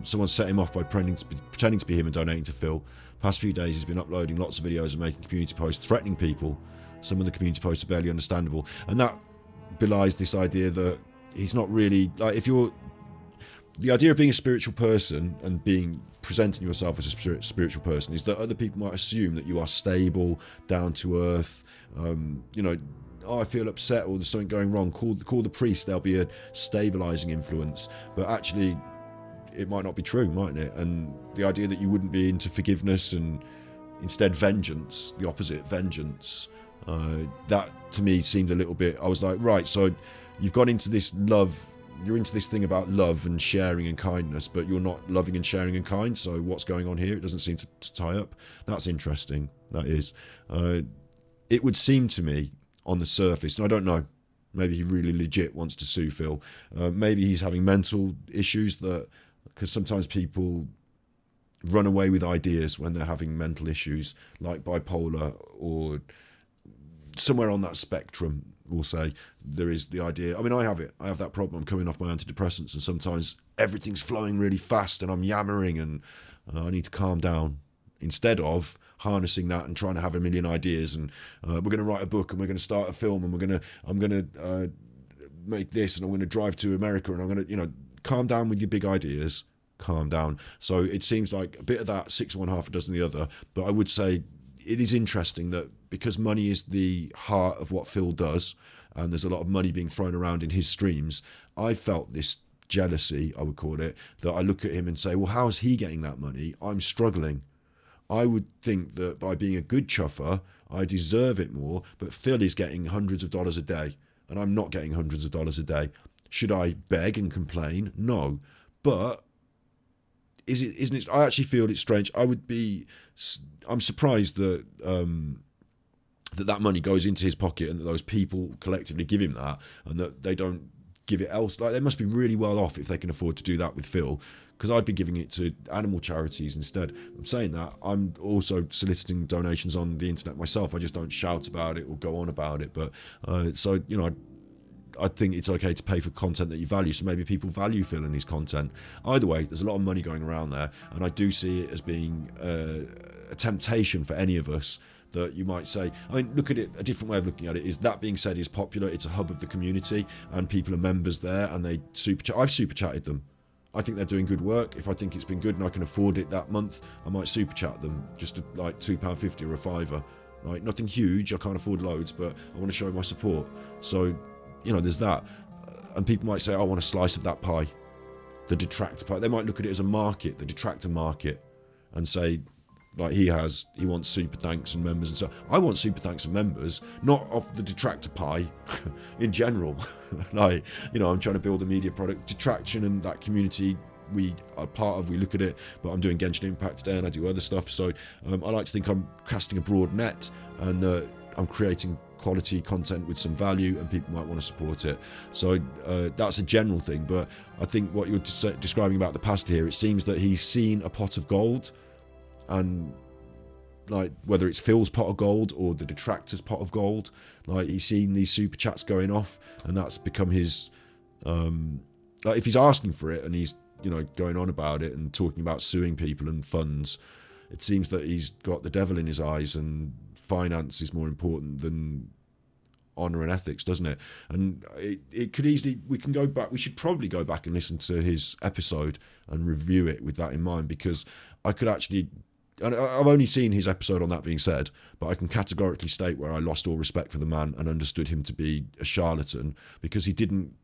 Someone set him off by pretending to be him and donating to Phil. Past few days he's been uploading lots of videos and making community posts threatening people. Some of the community posts are barely understandable, and that belies this idea that he's not really, like, if you're, the idea of being a spiritual person and presenting yourself as a spiritual person is that other people might assume that you are stable, down to earth, I feel upset or there's something going wrong, call the priest, there'll be a stabilizing influence. But actually it might not be true, mightn't it? And the idea that you wouldn't be into forgiveness and instead vengeance, the opposite, vengeance, that to me seemed a little bit, I was like, right, so you've got into this love, you're into this thing about love and sharing and kindness, but you're not loving and sharing and kind, so what's going on here? It doesn't seem to tie up. That's interesting, that is. It would seem to me on the surface, and I don't know, maybe he really legit wants to sue Phil, maybe he's having mental issues, that because sometimes people run away with ideas when they're having mental issues, like bipolar or somewhere on that spectrum. We'll say there is the idea, I mean, I have that problem. I'm coming off my antidepressants and sometimes everything's flowing really fast and I'm yammering and I need to calm down, instead of harnessing that and trying to have a million ideas and we're going to write a book and we're going to start a film and I'm going to make this and I'm going to drive to America and I'm going to, calm down with your big ideas, calm down. So it seems like a bit of that, 6 of one, half a dozen the other. But I would say it is interesting that because money is the heart of what Phil does and there's a lot of money being thrown around in his streams, I felt this jealousy, I would call it, that I look at him and say, well, how is he getting that money? I'm struggling. I would think that by being a good chuffer, I deserve it more, but Phil is getting hundreds of dollars a day and I'm not getting hundreds of dollars a day. Should I beg and complain? No. But isn't it? I actually feel it's strange. I'm surprised that that money goes into his pocket and that those people collectively give him that and that they don't give it else. Like, they must be really well off if they can afford to do that with Phil, because I'd be giving it to animal charities instead. I'm saying that, I'm also soliciting donations on the internet myself. I just don't shout about it or go on about it. But so, I think it's okay to pay for content that you value, so maybe people value Phil and his content. Either way, there's a lot of money going around there, and I do see it as being a temptation for any of us, that you might say, I mean, look at it, a different way of looking at it is, that being said, is popular, it's a hub of the community, and people are members there, and they I've super chatted them. I think they're doing good work. If I think it's been good and I can afford it that month, I might super chat them, just like £2.50 or a £5. Right? Nothing huge, I can't afford loads, but I want to show my support. So, there's that. And people might say, I want a slice of that pie, the detractor pie. They might look at it as a market, the detractor market, and say, like he wants super thanks and members and so. I want super thanks and members, not of the detractor pie in general. Like, I'm trying to build a media product. Detraction and that community we are part of, we look at it, but I'm doing Genshin Impact today and I do other stuff. So I like to think I'm casting a broad net and I'm creating quality content with some value and people might want to support it. So that's a general thing, but I think what you're describing about the pastor here, it seems that he's seen a pot of gold, and like whether it's Phil's pot of gold or the detractor's pot of gold, like he's seen these super chats going off and that's become his like if he's asking for it and he's going on about it and talking about suing people and funds, it seems that he's got the devil in his eyes and finance is more important than honor and ethics, doesn't it? And it could easily, we should probably go back and listen to his episode and review it with that in mind, because I could actually, and I've only seen his episode on that being said, but I can categorically state where I lost all respect for the man and understood him to be a charlatan, because he didn't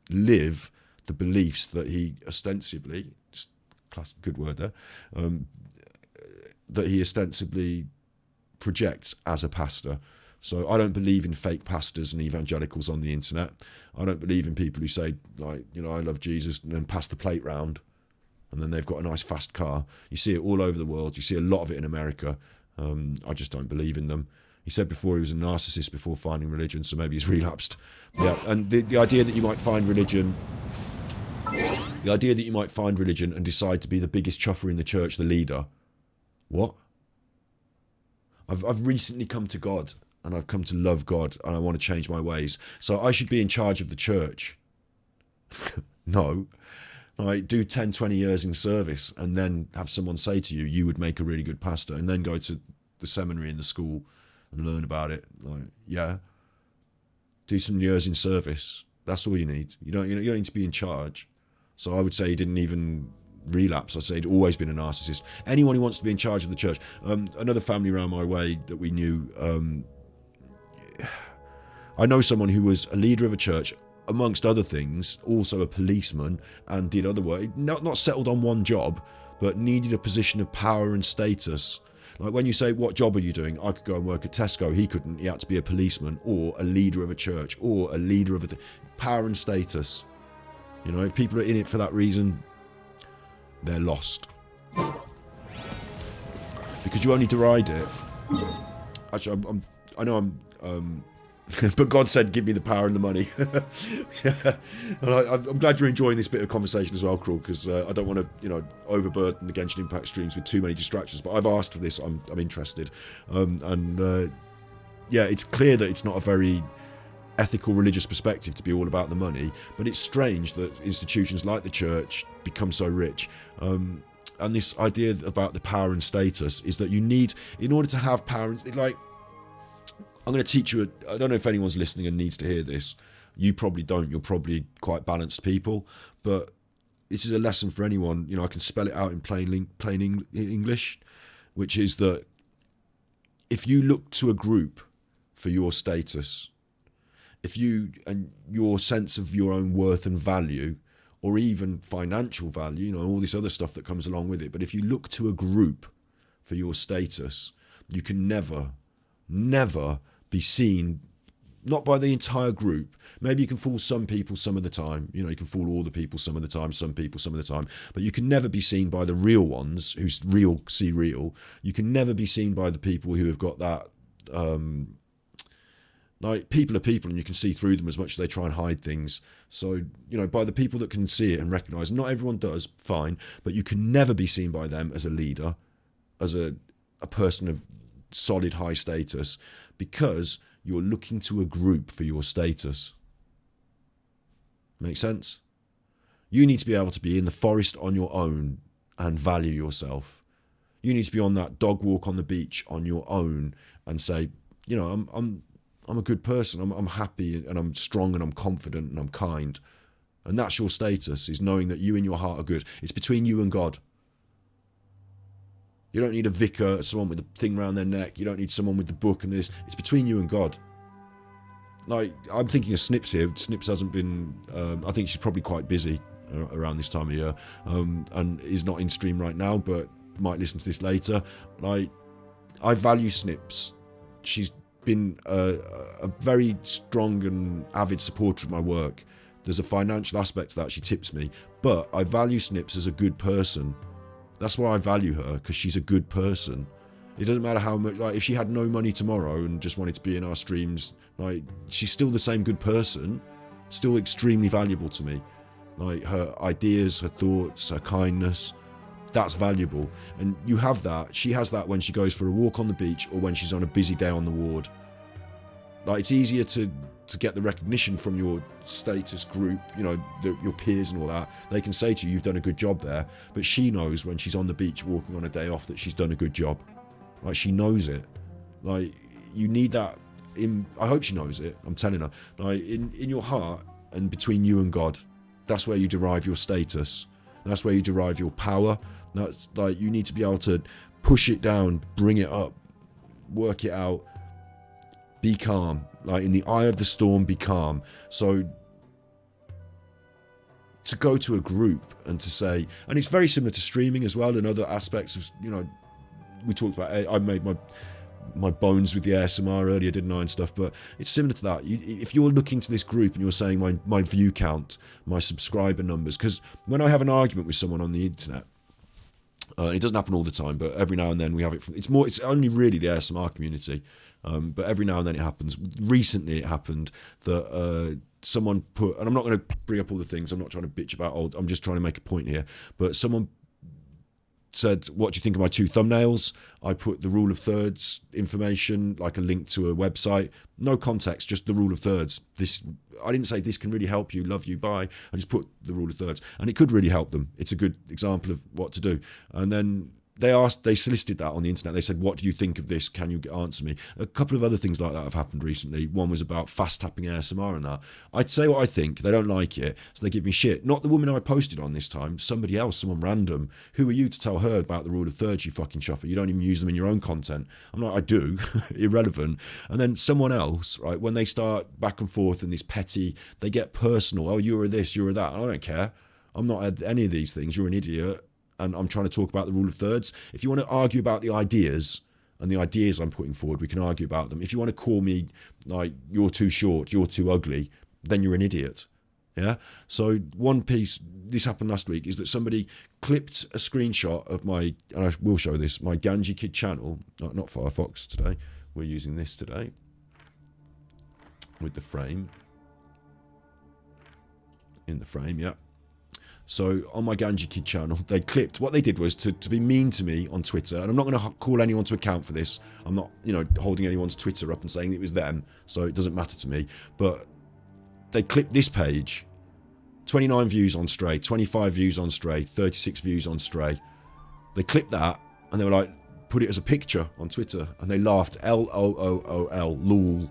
live the beliefs that he ostensibly, good word there, that he ostensibly projects as a pastor. So I don't believe in fake pastors and evangelicals on the internet. I don't believe in people who say, like, I love Jesus and then pass the plate round and then they've got a nice fast car. You see it all over the world. You see a lot of it in America. I just don't believe in them. He said before he was a narcissist before finding religion, so maybe he's relapsed. Yeah, and the idea that you might find religion, and decide to be the biggest chuffer in the church, the leader. What? I've recently come to God, and I've come to love God, and I want to change my ways. So I should be in charge of the church. No. Like, do 10, 20 years in service, and then have someone say to you, you would make a really good pastor, and then go to the seminary in the school and learn about it. Like, yeah. Do some years in service. That's all you need. You don't need to be in charge. So I would say he didn't even relapse. I'd say he'd always been a narcissist. Anyone who wants to be in charge of the church. Another family around my way that we knew, I know someone who was a leader of a church, amongst other things, also a policeman, and did other work. Not settled on one job, but needed a position of power and status. Like when you say, what job are you doing? I could go and work at Tesco. He couldn't. He had to be a policeman or a leader of a church or a leader of power and status. You know, if people are in it for that reason, they're lost. Because you only deride it. Actually, I know I'm but God said, give me the power and the money. Yeah. And I'm glad you're enjoying this bit of conversation as well, Krul, because I don't want to, overburden the Genshin Impact streams with too many distractions. But I've asked for this. I'm interested. Yeah, it's clear that it's not a very ethical religious perspective to be all about the money. But it's strange that institutions like the church become so rich. And this idea about the power and status is that you need, in order to have power, like, I'm going to teach you, I don't know if anyone's listening and needs to hear this. You probably don't. You're probably quite balanced people. But this is a lesson for anyone. I can spell it out in plain English, which is that if you look to a group for your status, and your sense of your own worth and value, or even financial value, all this other stuff that comes along with it. But if you look to a group for your status, you can never be seen, not by the entire group. Maybe you can fool some people some of the time. You can fool all the people some of the time, some people some of the time. But you can never be seen by the real ones who real see real. You can never be seen by the people who have got that. Like, people are people, and you can see through them as much as they try and hide things. So, by the people that can see it and recognise, not everyone does, fine, but you can never be seen by them as a leader, as a person of solid high status, because you're looking to a group for your status. Make sense? You need to be able to be in the forest on your own and value yourself. You need to be on that dog walk on the beach on your own and say, I'm a good person. I'm happy, and I'm strong, and I'm confident, and I'm kind. And that's your status, is knowing that you in your heart are good. It's between you and God. You don't need a vicar, someone with the thing around their neck. You don't need someone with the book and this. It's between you and God. Like, I'm thinking of Snips here. Snips hasn't been... I think she's probably quite busy around this time of year, and is not in stream right now, but might listen to this later. Like, I value Snips. She's been a very strong and avid supporter of my work. There's a financial aspect to that. She tips me. But I value Snips as a good person. That's why I value her, because she's a good person. It doesn't matter how much, like, if she had no money tomorrow and just wanted to be in our streams, like, she's still the same good person, still extremely valuable to me. Like, her ideas, her thoughts, her kindness, that's valuable. And you have that, she has that when she goes for a walk on the beach or when she's on a busy day on the ward. Like, it's easier to get the recognition from your status group, your peers and all that. They can say to you, you've done a good job there. But she knows when she's on the beach walking on a day off that she's done a good job. Like, she knows it. Like, you need that I hope she knows it. I'm telling her. Like, in your heart and between you and God, that's where you derive your status. That's where you derive your power. That's like, you need to be able to push it down, bring it up, work it out. Be calm. Like, in the eye of the storm, be calm. So to go to a group and to say, and it's very similar to streaming as well, and other aspects of, we talked about, I made my bones with the ASMR earlier, didn't I, and stuff, but it's similar to that. If you're looking to this group and you're saying my view count, my subscriber numbers, because when I have an argument with someone on the internet, it doesn't happen all the time, but every now and then we have it. It's only really the ASMR community. But every now and then it happens. Recently it happened that someone put, and I'm not going to bring up all the things, I'm not trying to bitch about old, I'm just trying to make a point here, but someone said, what do you think of my 2 thumbnails? I put the rule of thirds information, like a link to a website, no context, just the rule of thirds. This, I didn't say this can really help you, love you, bye. I just put the rule of thirds, and it could really help them. It's a good example of what to do. And then they solicited that on the internet. They said, what do you think of this? Can you answer me? A couple of other things like that have happened recently. One was about fast tapping ASMR and that. I'd say what I think. They don't like it, so they give me shit. Not the woman I posted on this time. Somebody else, someone random. Who are you to tell her about the rule of thirds, you fucking chuffer? You don't even use them in your own content. I'm like, I do. Irrelevant. And then someone else, right, when they start back and forth and this petty, they get personal. Oh, you're a this, you're a that. I don't care. I'm not at any of these things. You're an idiot. And I'm trying to talk about the rule of thirds. If you want to argue about the ideas and the ideas I'm putting forward, we can argue about them. If you want to call me like, you're too short, you're too ugly, then you're an idiot. Yeah. So one piece, this happened last week, is that somebody clipped a screenshot of my, and I will show this, my Ganji Kid channel, not Firefox today. We're using this today with the frame. In the frame, yeah. So on my Ganji Kid channel, they clipped, what they did was to be mean to me on Twitter, and I'm not going to call anyone to account for this. I'm not, holding anyone's Twitter up and saying it was them, so it doesn't matter to me. But they clipped this page, 29 views on Stray, 25 views on Stray, 36 views on Stray. They clipped that, and they were like, put it as a picture on Twitter, and they laughed, LOOOL, lol.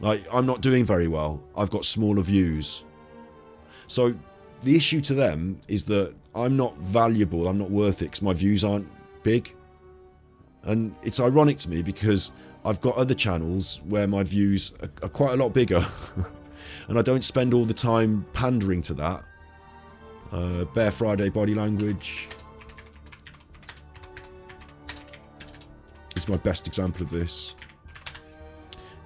Like, I'm not doing very well. I've got smaller views. So the issue to them is that I'm not valuable, I'm not worth it because my views aren't big. And it's ironic to me because I've got other channels where my views are quite a lot bigger. And I don't spend all the time pandering to that. Bear Friday body language is my best example of this.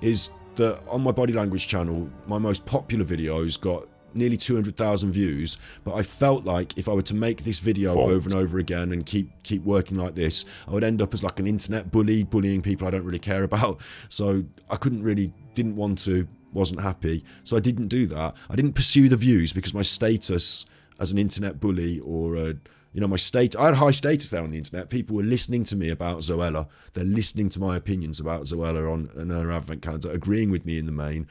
Is that on my body language channel, my most popular videos got nearly 200,000 views, but I felt like if I were to make this video over and over again and keep working like this, I would end up as like an internet bully, bullying people I don't really care about. So I didn't want to, wasn't happy, so I didn't do that. I didn't pursue the views because my status as an internet bully, or my state, I had high status there on the internet. People were listening to me about Zoella. They're listening to my opinions about Zoella on her advent calendar, agreeing with me in the main.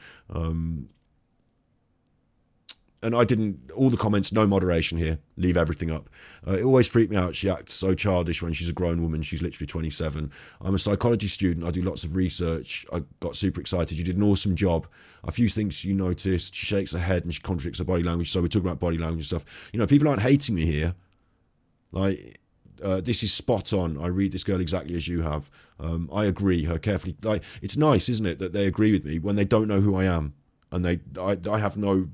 And I didn't, all the comments, no moderation here, leave everything up. It always freaked me out. She acts so childish when she's a grown woman. She's literally 27. I'm a psychology student. I do lots of research. I got super excited. You did an awesome job. A few things you noticed. She shakes her head and she contradicts her body language. So we're talking about body language and stuff. People aren't hating me here. Like, this is spot on. I read this girl exactly as you have. I agree her carefully. Like, it's nice, isn't it, that they agree with me when they don't know who I am. And I have no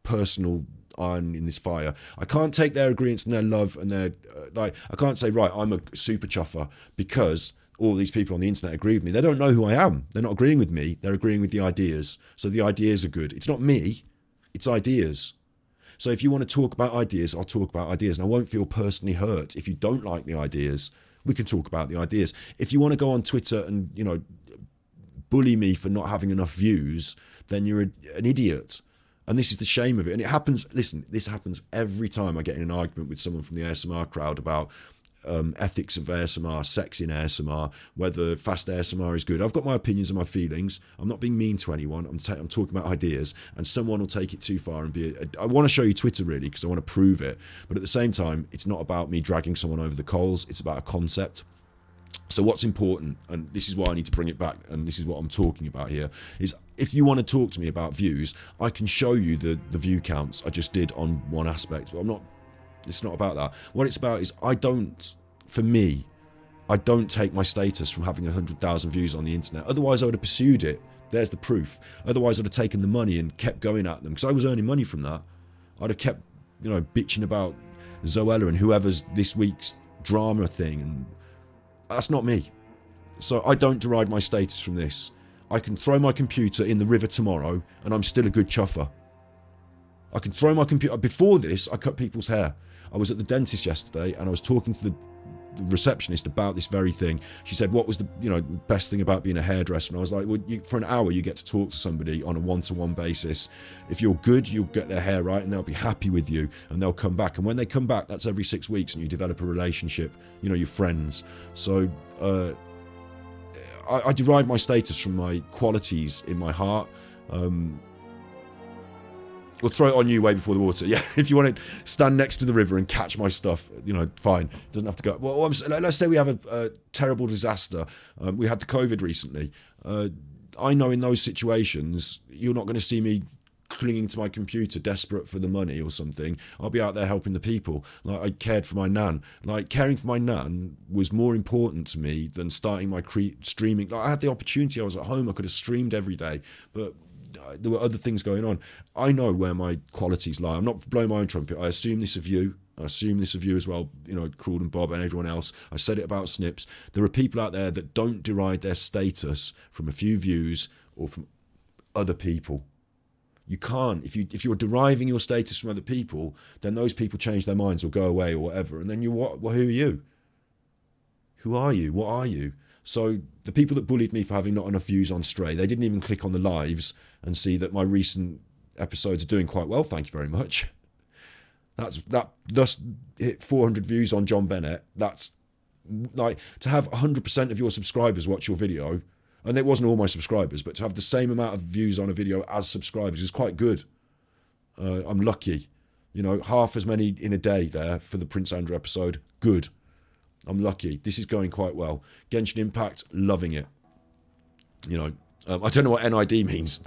personal iron in this fire. I can't take their agreements and their love and their I can't say, right, I'm a super chuffer because all these people on the internet agree with me. They don't know who I am. They're not agreeing with me. They're agreeing with the ideas. So the ideas are good. It's not me. It's ideas. So if you want to talk about ideas, I'll talk about ideas, and I won't feel personally hurt if you don't like the ideas. We can talk about the ideas. If you want to go on Twitter and bully me for not having enough views, then you're an idiot. And this is the shame of it. And it happens, listen, this happens every time I get in an argument with someone from the ASMR crowd about ethics of ASMR, sex in ASMR, whether fast ASMR is good. I've got my opinions and my feelings. I'm not being mean to anyone. I'm talking about ideas, and someone will take it too far and I want to show you Twitter really because I want to prove it. But at the same time, it's not about me dragging someone over the coals. It's about a concept. So what's important, and this is why I need to bring it back, and this is what I'm talking about here, is if you want to talk to me about views, I can show you the view counts I just did on one aspect, but it's not about that. What it's about is I don't take my status from having 100,000 views on the internet. Otherwise I would have pursued it. There's the proof. Otherwise I'd have taken the money and kept going at them, because I was earning money from that. I'd have kept, bitching about Zoella and whoever's this week's drama thing, and that's not me. So I don't derive my status from this. I can throw my computer in the river tomorrow and I'm still a good chuffer. I can throw my computer. Before this, I cut people's hair. I was at the dentist yesterday and I was talking to the receptionist about this very thing. She said, what was the best thing about being a hairdresser? And I was like, well, for an hour you get to talk to somebody on a one-to-one basis. If you're good, you'll get their hair right and they'll be happy with you and they'll come back. And when they come back, that's every 6 weeks, and you develop a relationship, you're friends. So I derive my status from my qualities in my heart. We'll throw it on you way before the water. Yeah, if you want to stand next to the river and catch my stuff, fine. Doesn't have to go. Well, let's say we have a terrible disaster. We had the COVID recently. I know in those situations, you're not going to see me clinging to my computer, desperate for the money or something. I'll be out there helping the people. Like, I cared for my nan. Like, caring for my nan was more important to me than starting my streaming. Like, I had the opportunity. I was at home. I could have streamed every day, but there were other things going on. I know where my qualities lie. I'm not blowing my own trumpet. I assume this of you. I assume this of you as well, Cruel and Bob and everyone else. I said it about Snips. There are people out there that don't derive their status from a few views or from other people. You can't. If you're deriving your status from other people, then those people change their minds or go away or whatever. And then what? Well, who are you? Who are you? What are you? So the people that bullied me for having not enough views on Stray, they didn't even click on the lives and see that my recent episodes are doing quite well. Thank you very much. That thus hit 400 views on John Bennett. That's like, to have 100% of your subscribers watch your video, and it wasn't all my subscribers, but to have the same amount of views on a video as subscribers is quite good. I'm lucky. Half as many in a day there for the Prince Andrew episode. Good. I'm lucky. This is going quite well. Genshin Impact, loving it. I don't know what NID means.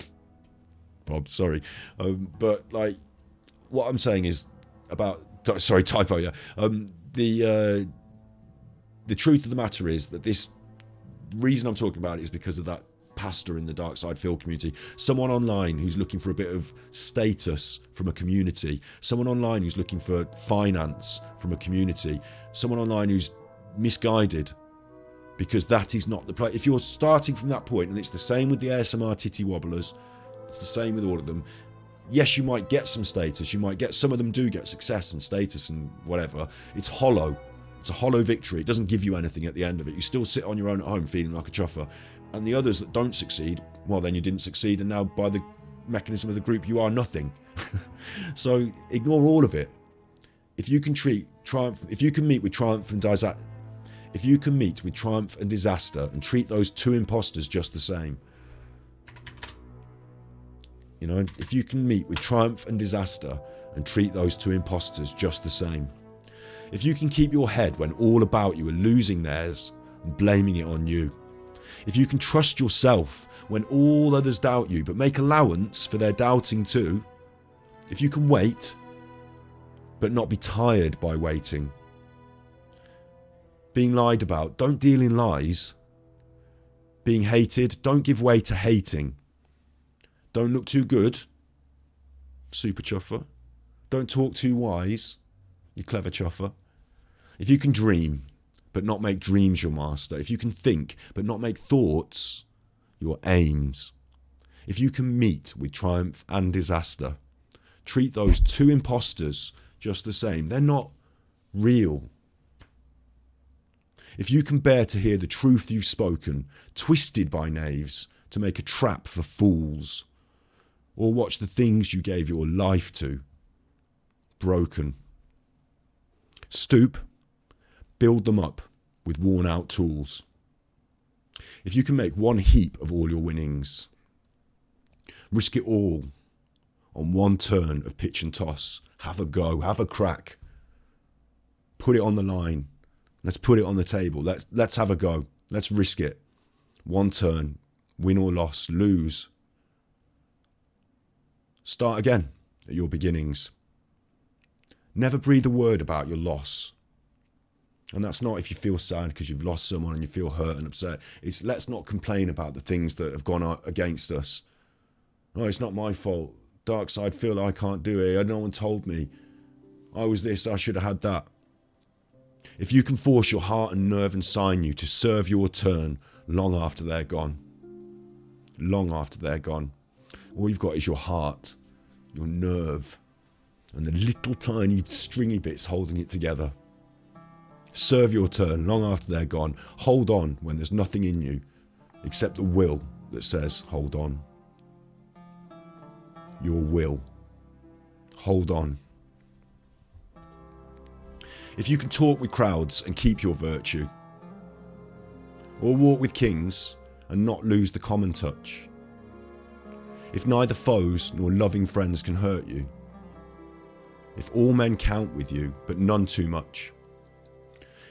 Bob, sorry. But like, what I'm saying is about, sorry, typo, yeah. The truth of the matter is that this reason I'm talking about it is because of that pastor in the Dark Side Phil community. Someone online who's looking for a bit of status from a community. Someone online who's looking for finance from a community. Someone online who's misguided, because that is not the play. If you're starting from that point, and it's the same with the ASMR titty wobblers, it's the same with all of them. Yes, you might get some status, you might get, some of them do get success and status and whatever. It's hollow. It's a hollow victory. It doesn't give you anything at the end of it. You still sit on your own at home feeling like a chuffer. And the others that don't succeed, well, then you didn't succeed, and now by the mechanism of the group, you are nothing. So ignore all of it. If you can meet with triumph and disaster and treat those two imposters just the same. If you can meet with triumph and disaster and treat those two imposters just the same. If you can keep your head when all about you are losing theirs and blaming it on you. If you can trust yourself when all others doubt you, but make allowance for their doubting too. If you can wait, but not be tired by waiting. Being lied about, don't deal in lies. Being hated, don't give way to hating. Don't look too good, super chuffer. Don't talk too wise, you clever chuffer. If you can dream, but not make dreams your master. If you can think, but not make thoughts your aims. If you can meet with triumph and disaster, treat those two imposters just the same. They're not real. If you can bear to hear the truth you've spoken, twisted by knaves to make a trap for fools, or watch the things you gave your life to broken. Stoop, build them up with worn out tools. If you can make one heap of all your winnings, risk it all on one turn of pitch and toss. Have a go, have a crack. Put it on the line. Let's put it on the table. Let's have a go. Let's risk it. One turn, win or loss, lose. Start again at your beginnings. Never breathe a word about your loss. And that's not if you feel sad because you've lost someone and you feel hurt and upset. It's let's not complain about the things that have gone against us. Oh, it's not my fault. Dark side feel I can't do it. No one told me. I was this, I should have had that. If you can force your heart and nerve and sinew to serve your turn long after they're gone. Long after they're gone. All you've got is your heart, your nerve, and the little tiny stringy bits holding it together. Serve your turn long after they're gone. Hold on when there's nothing in you except the will that says hold on. Your will. Hold on. If you can talk with crowds and keep your virtue, or walk with kings and not lose the common touch, if neither foes nor loving friends can hurt you, if all men count with you but none too much,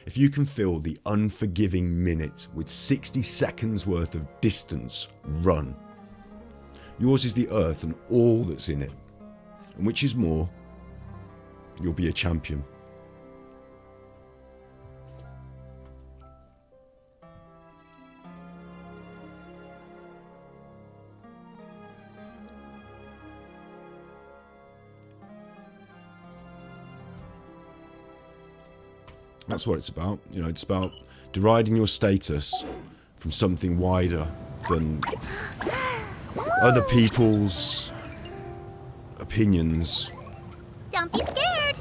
if you can fill the unforgiving minute with 60 seconds worth of distance run, yours is the earth and all that's in it, and which is more, you'll be a champion. That's what it's about. You know, it's about deriding your status from something wider than other people's opinions. Don't be scared.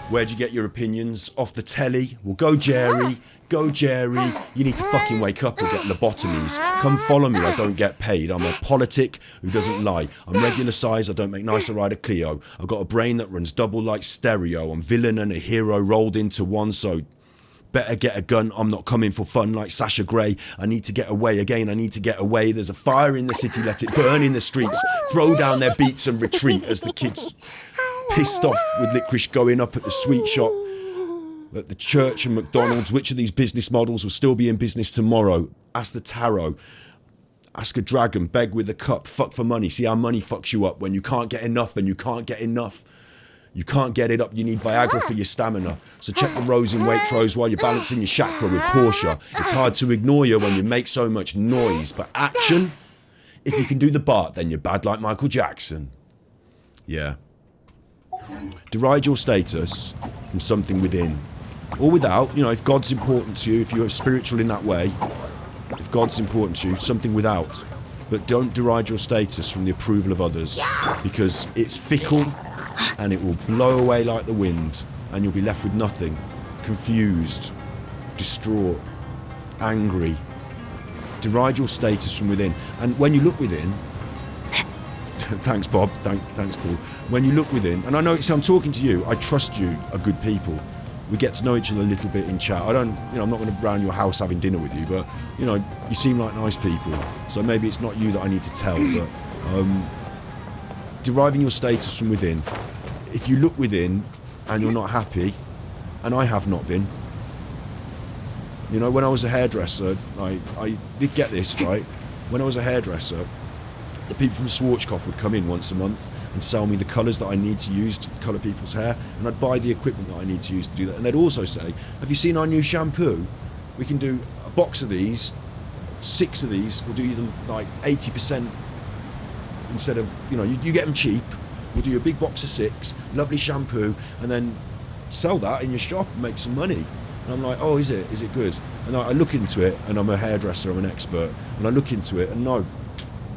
Where'd you get your opinions? Off the telly? Well, go Jerry. Go Jerry. You need to fucking wake up or get lobotomies. Come follow me, I don't get paid. I'm a politic who doesn't lie. I'm regular size, I don't make nicer ride a Clio. I've got a brain that runs double like stereo. I'm villain and a hero rolled into one, so better get a gun. I'm not coming for fun like Sasha Grey. I need to get away again, I need to get away. There's a fire in the city, let it burn in the streets. Throw down their beats and retreat as the kids pissed off with licorice going up at the sweet shop, at the church and McDonald's. Which of these business models will still be in business tomorrow? Ask the tarot. Ask a dragon. Beg with a cup. Fuck for money. See how money fucks you up when you can't get enough and you can't get enough. You can't get it up. You need Viagra for your stamina. So check the rows in Waitrose while you're balancing your chakra with Porsche. It's hard to ignore you when you make so much noise. But action? If you can do the Bart, then you're bad like Michael Jackson. Yeah. Deride your status from something within. Or without, you know, if God's important to you, if you're spiritual in that way, if God's important to you, something without. But don't deride your status from the approval of others, because it's fickle and it will blow away like the wind and you'll be left with nothing. Confused, distraught, angry. Deride your status from within. And when you look within, thanks Bob, thanks Paul. When you look within, and I know I'm talking to you, I trust you are good people. We get to know each other a little bit in chat. I'm not going to round your house having dinner with you, but, you know, you seem like nice people. So maybe it's not you that I need to tell, but deriving your status from within. If you look within and you're not happy, and I have not been. You know, when I was a hairdresser, I did get this, right? When I was a hairdresser, the people from Schwarzkopf would come in once a month and sell me the colours that I need to use to colour people's hair, and I'd buy the equipment that I need to use to do that. And they'd also say, have you seen our new shampoo? We can do a box of these, 6 of these, we'll do them like 80% instead of, you know, you get them cheap, we'll do you a big box of 6, lovely shampoo, and then sell that in your shop and make some money. And I'm like, oh, is it good? And I look into it, and I'm a hairdresser, I'm an expert, and I look into it, and no,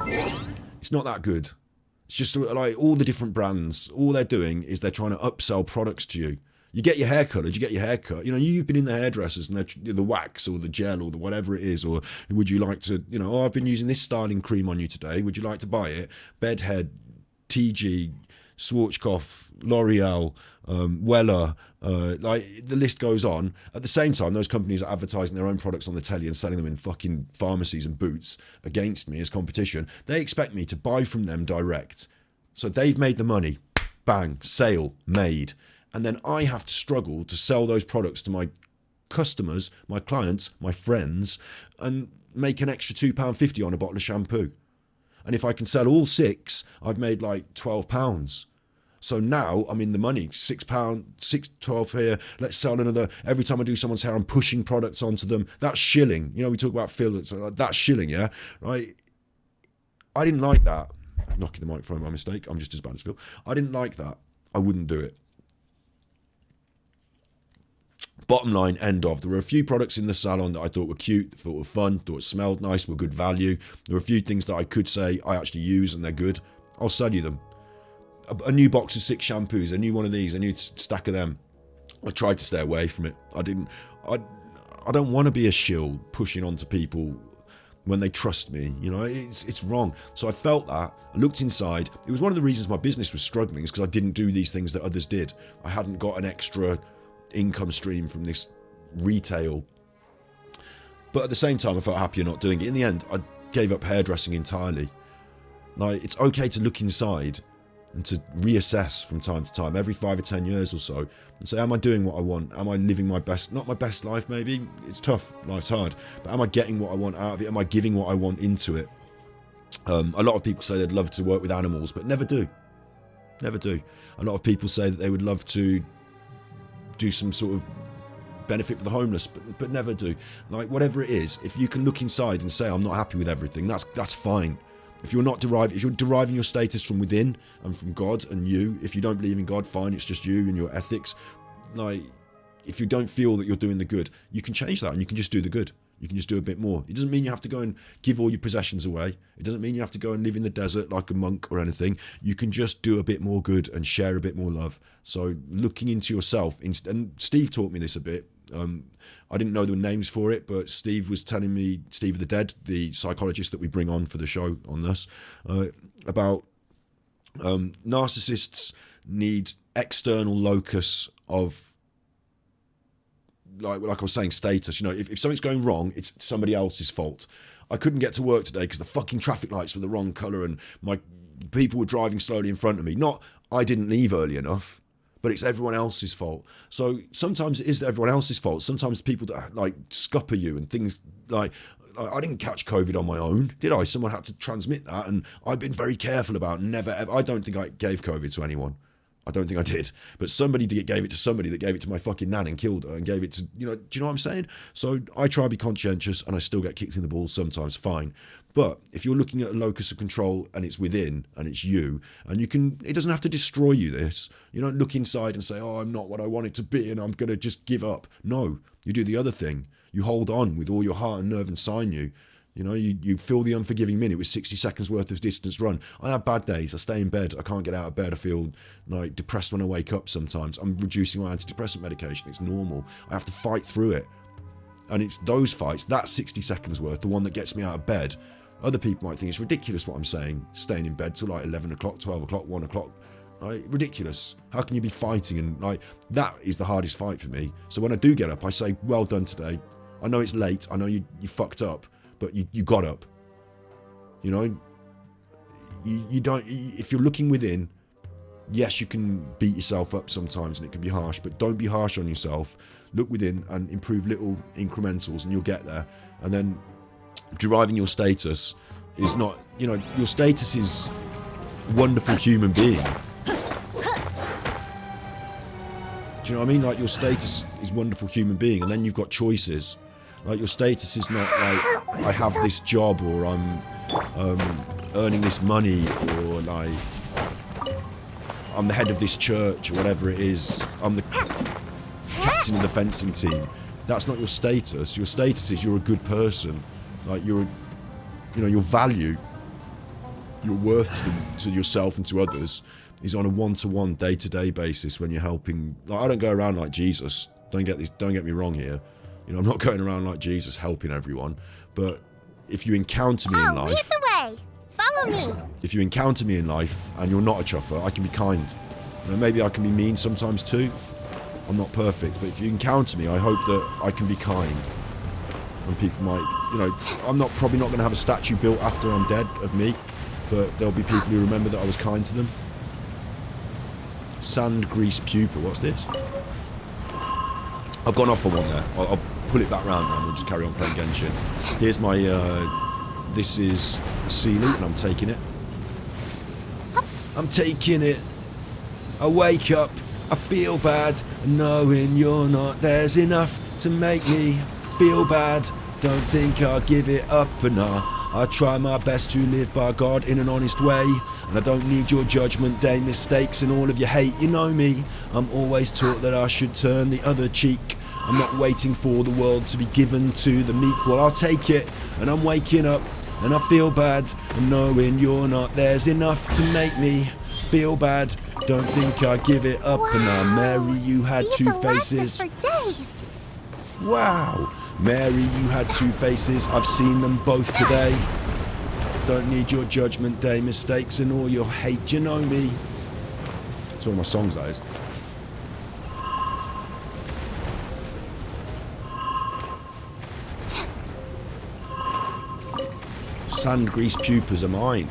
it's not that good. It's just like all the different brands, all they're doing is they're trying to upsell products to you. You get your hair coloured, you get your hair cut. You know, you've been in the hairdressers and they're the wax or the gel or the whatever it is, or would you like to, you know, oh, I've been using this styling cream on you today. Would you like to buy it? Bedhead, TG, Schwarzkopf, L'Oreal, Weller, like the list goes on. At the same time, those companies are advertising their own products on the telly and selling them in fucking pharmacies and Boots against me as competition. They expect me to buy from them direct. So they've made the money. Bang, sale made. And then I have to struggle to sell those products to my customers, my clients, my friends, and make an extra £2.50 on a bottle of shampoo. And if I can sell all 6, I've made like £12. So now I'm in the money. £6, 12 here. Let's sell another. Every time I do someone's hair, I'm pushing products onto them. That's shilling. You know, we talk about Phil. That's shilling, yeah? Right? I didn't like that. Knocking the microphone by mistake. I'm just as bad as Phil. I didn't like that. I wouldn't do it. Bottom line, end of. There were a few products in the salon that I thought were cute, thought were fun, thought smelled nice, were good value. There were a few things that I could say I actually use and they're good. I'll sell you them. A new box of 6 shampoos, a new one of these, a new stack of them. I tried to stay away from it. I don't want to be a shill pushing onto people when they trust me. You know, it's wrong. So I felt that. I looked inside. It was one of the reasons my business was struggling, is because I didn't do these things that others did. I hadn't got an extra income stream from this retail. But at the same time, I felt happier not doing it. In the end, I gave up hairdressing entirely. Like, it's okay to look inside and to reassess from time to time, every 5 or 10 years or so, and say, am I doing what I want? Am I living my best, not my best life maybe? It's tough, life's hard, but am I getting what I want out of it? Am I giving what I want into it? A lot of people say they'd love to work with animals, but never do. Never do. A lot of people say that they would love to do some sort of benefit for the homeless, but never do. Like, whatever it is, if you can look inside and say, I'm not happy with everything, that's fine. If you're deriving your status from within and from God and you, if you don't believe in God, fine, it's just you and your ethics. Like, if you don't feel that you're doing the good, you can change that and you can just do the good. You can just do a bit more. It doesn't mean you have to go and give all your possessions away. It doesn't mean you have to go and live in the desert like a monk or anything. You can just do a bit more good and share a bit more love. So looking into yourself, and Steve taught me this a bit. I didn't know there were names for it, but Steve was telling me, Steve of the Dead, the psychologist that we bring on for the show on this, about narcissists need external locus of, like I was saying, status. You know, if something's going wrong, it's somebody else's fault. I couldn't get to work today because the fucking traffic lights were the wrong colour and my people were driving slowly in front of me. Not I didn't leave early enough, but it's everyone else's fault. So sometimes it is everyone else's fault. Sometimes people that like scupper you and things like, I didn't catch COVID on my own, did I? Someone had to transmit that, and I've been very careful about never ever. I don't think I gave COVID to anyone. I don't think I did. But somebody gave it to somebody that gave it to my fucking nan and killed her and gave it to, you know, do you know what I'm saying? So I try to be conscientious and I still get kicked in the balls sometimes, fine. But if you're looking at a locus of control and it's within and it's you, and it doesn't have to destroy you, this. You don't look inside and say, oh, I'm not what I want it to be and I'm going to just give up. No, you do the other thing. You hold on with all your heart and nerve and sinew. You know, you fill the unforgiving minute with 60 seconds worth of distance run. I have bad days. I stay in bed. I can't get out of bed. I feel like depressed when I wake up sometimes. I'm reducing my antidepressant medication. It's normal. I have to fight through it. And it's those fights, that 60 seconds worth, the one that gets me out of bed. Other people might think it's ridiculous what I'm saying, staying in bed till like 11 o'clock, 12 o'clock, 1 o'clock. Like, ridiculous. How can you be fighting? And like, that is the hardest fight for me. So when I do get up, I say, well done today. I know it's late. I know you fucked up. But you got up. You know, you don't. If you're looking within, yes, you can beat yourself up sometimes, and it can be harsh. But don't be harsh on yourself. Look within and improve little incrementals, and you'll get there. And then deriving your status is not. You know, your status is wonderful human being. Do you know what I mean? Like, your status is wonderful human being, and then you've got choices. Like, your status is not like, I have this job, or I'm earning this money, or like, I'm the head of this church, or whatever it is. I'm the captain of the fencing team. That's not your status. Your status is you're a good person. Like, you know, your value, your worth to yourself and to others is on a one-to-one, day-to-day basis when you're helping. Like, I don't go around like Jesus. Don't get me wrong here. You know, I'm not going around like Jesus helping everyone, but if you encounter me in life... lead the way! Follow me! If you encounter me in life and you're not a chuffer, I can be kind. You know, maybe I can be mean sometimes too. I'm not perfect, but if you encounter me, I hope that I can be kind. And people might, you know, I'm probably not going to have a statue built after I'm dead of me, but there'll be people who remember that I was kind to them. Sand, grease, pupa, what's this? I've gone off on one there. I'll pull it back round now and we'll just carry on playing Genshin. Here's my, this is a Sealy and I'm taking it. I'm taking it. I wake up, I feel bad, knowing you're not there's enough to make me feel bad. Don't think I'll give it up, and I try my best to live by God in an honest way. And I don't need your judgment day mistakes and all of your hate, you know me. I'm always taught that I should turn the other cheek. I'm not waiting for the world to be given to the meek. Well, I'll take it, and I'm waking up, and I feel bad, and knowing you're not there's enough to make me feel bad. Don't think I give it up. And now, Mary, you had These two will last faces. us for days. Wow. Mary, you had two faces. I've seen them both today. Don't need your judgment day mistakes and all your hate. You know me. It's one of my songs, that is. Sand grease pupas are mine.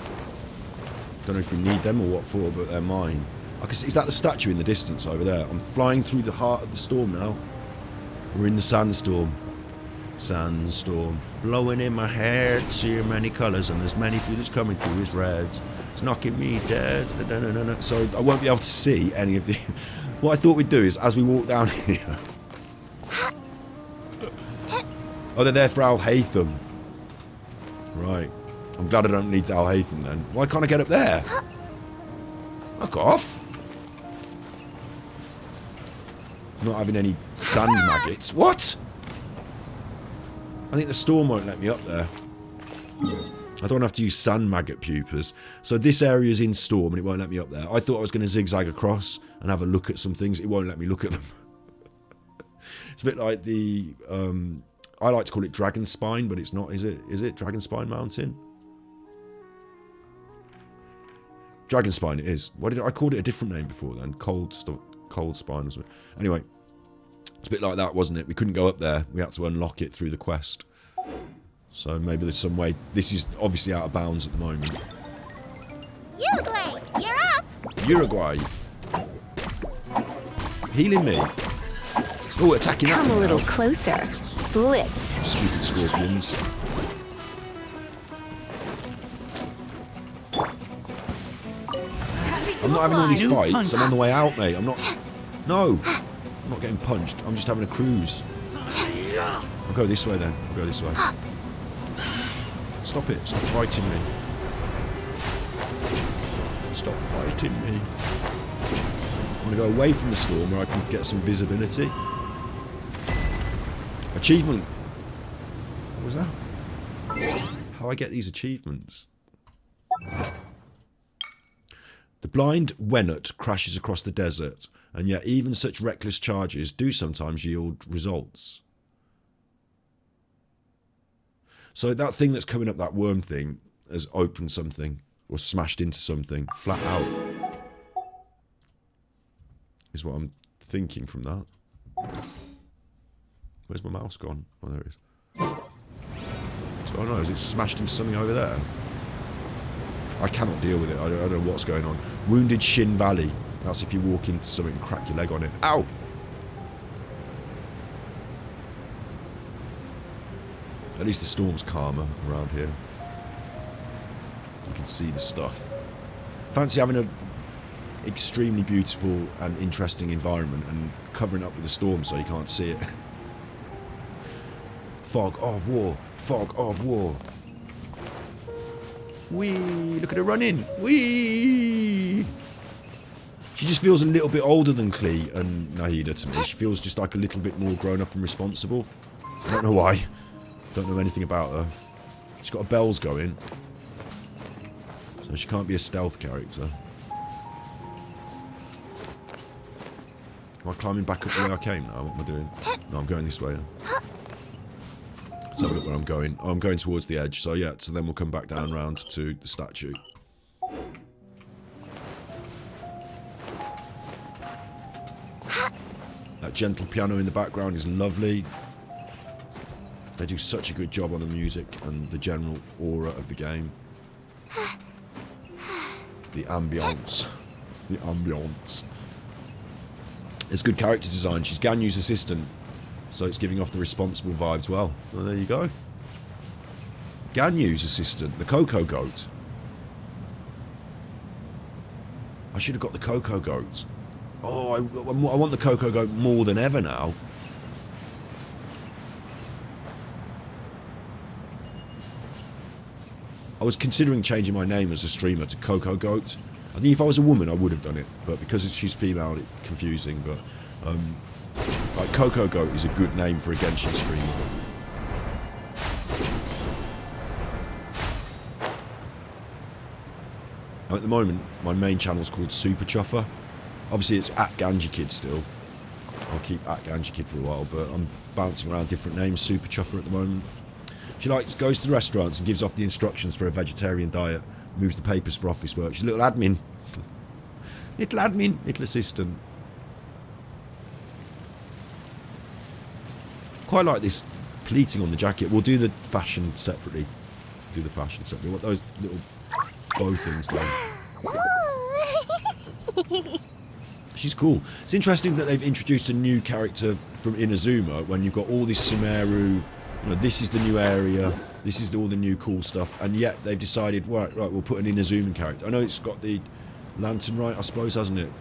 Don't know if we need them or what for, but they're mine. I can see, is that the statue in the distance over there? I'm flying through the heart of the storm now. We're in the sandstorm. Sandstorm. Blowing in my hair, see many colours, and there's many through that's coming through is reds. It's knocking me dead. So I won't be able to see any of the... What I thought we'd do is, as we walk down here... Oh, they're there for Al Haytham. Right. I'm glad I don't need Al Haytham then. Why can't I get up there? Fuck off. Not having any sand maggots. What? I think the storm won't let me up there. I don't have to use sand maggot pupas. So this area is in storm and it won't let me up there. I thought I was going to zigzag across and have a look at some things. It won't let me look at them. It's a bit like the... I like to call it Dragon Spine, but it's not, is it? Is it Dragon Spine Mountain? Dragon Spine it is. Why did I called it a different name before then? Cold Spine or something. Anyway, it's a bit like that, wasn't it? We couldn't go up there. We had to unlock it through the quest. So maybe there's some way. This is obviously out of bounds at the moment. Uruguay, you're up. Uruguay. Healing me. Oh, attacking that. Come a little closer. Blitz. Stupid scorpions. I'm not having all these fights. I'm on the way out, mate. I'm not... No. I'm not getting punched. I'm just having a cruise. I'll go this way then. I'll go this way. Stop it. Stop fighting me. Stop fighting me. I want to go away from the storm where I can get some visibility. Achievement. What was that? How I get these achievements? The blind Wenut crashes across the desert, and yet even such reckless charges do sometimes yield results. So that thing that's coming up, that worm thing, has opened something, or smashed into something, flat out. Is what I'm thinking from that. Where's my mouse gone? Oh, there it is. So, I don't know, is it smashed into something over there? I cannot deal with it. I don't know what's going on. Wounded Shin Valley. That's if you walk into something and crack your leg on it. Ow! At least the storm's calmer around here. You can see the stuff. Fancy having an extremely beautiful and interesting environment and covering up with a storm so you can't see it. Fog of war. Fog of war. Whee! Look at her running. Whee! She just feels a little bit older than Klee and Nahida to me. She feels just like a little bit more grown up and responsible. I don't know why. Don't know anything about her. She's got her bells going. So she can't be a stealth character. Am I climbing back up the way I came now? What am I doing? No, I'm going this way. Let's have a look where I'm going. Oh, I'm going towards the edge. So yeah, so then we'll come back down round to the statue. That gentle piano in the background is lovely. They do such a good job on the music and the general aura of the game. The ambience. The ambience. It's good character design. She's Ganyu's assistant, so it's giving off the responsible vibes well. Well, there you go. Ganyu's assistant, the Cocoa Goat. I should have got the Cocoa Goat. Oh, I want the Cocoa Goat more than ever now. I was considering changing my name as a streamer to Cocoa Goat. I think if I was a woman, I would have done it, but because she's female, it's confusing. But like Cocoa Goat is a good name for a Genshin streamer. Now, at the moment, my main channel is called Super Chuffer. Obviously, it's at Ganji Kid still. I'll keep at Ganji Kid for a while, but I'm bouncing around different names. Super Chuffer at the moment. She goes to the restaurants and gives off the instructions for a vegetarian diet. Moves the papers for office work. She's a little admin. Little assistant. Quite like this pleating on the jacket. We'll do the fashion separately. What those little bow things like. She's cool. It's interesting that they've introduced a new character from Inazuma when you've got all this Sumeru, you know, this is the new area, this is all the new cool stuff, and yet they've decided, right, we'll put an Inazuman character. I know it's got the lantern right, I suppose, hasn't it?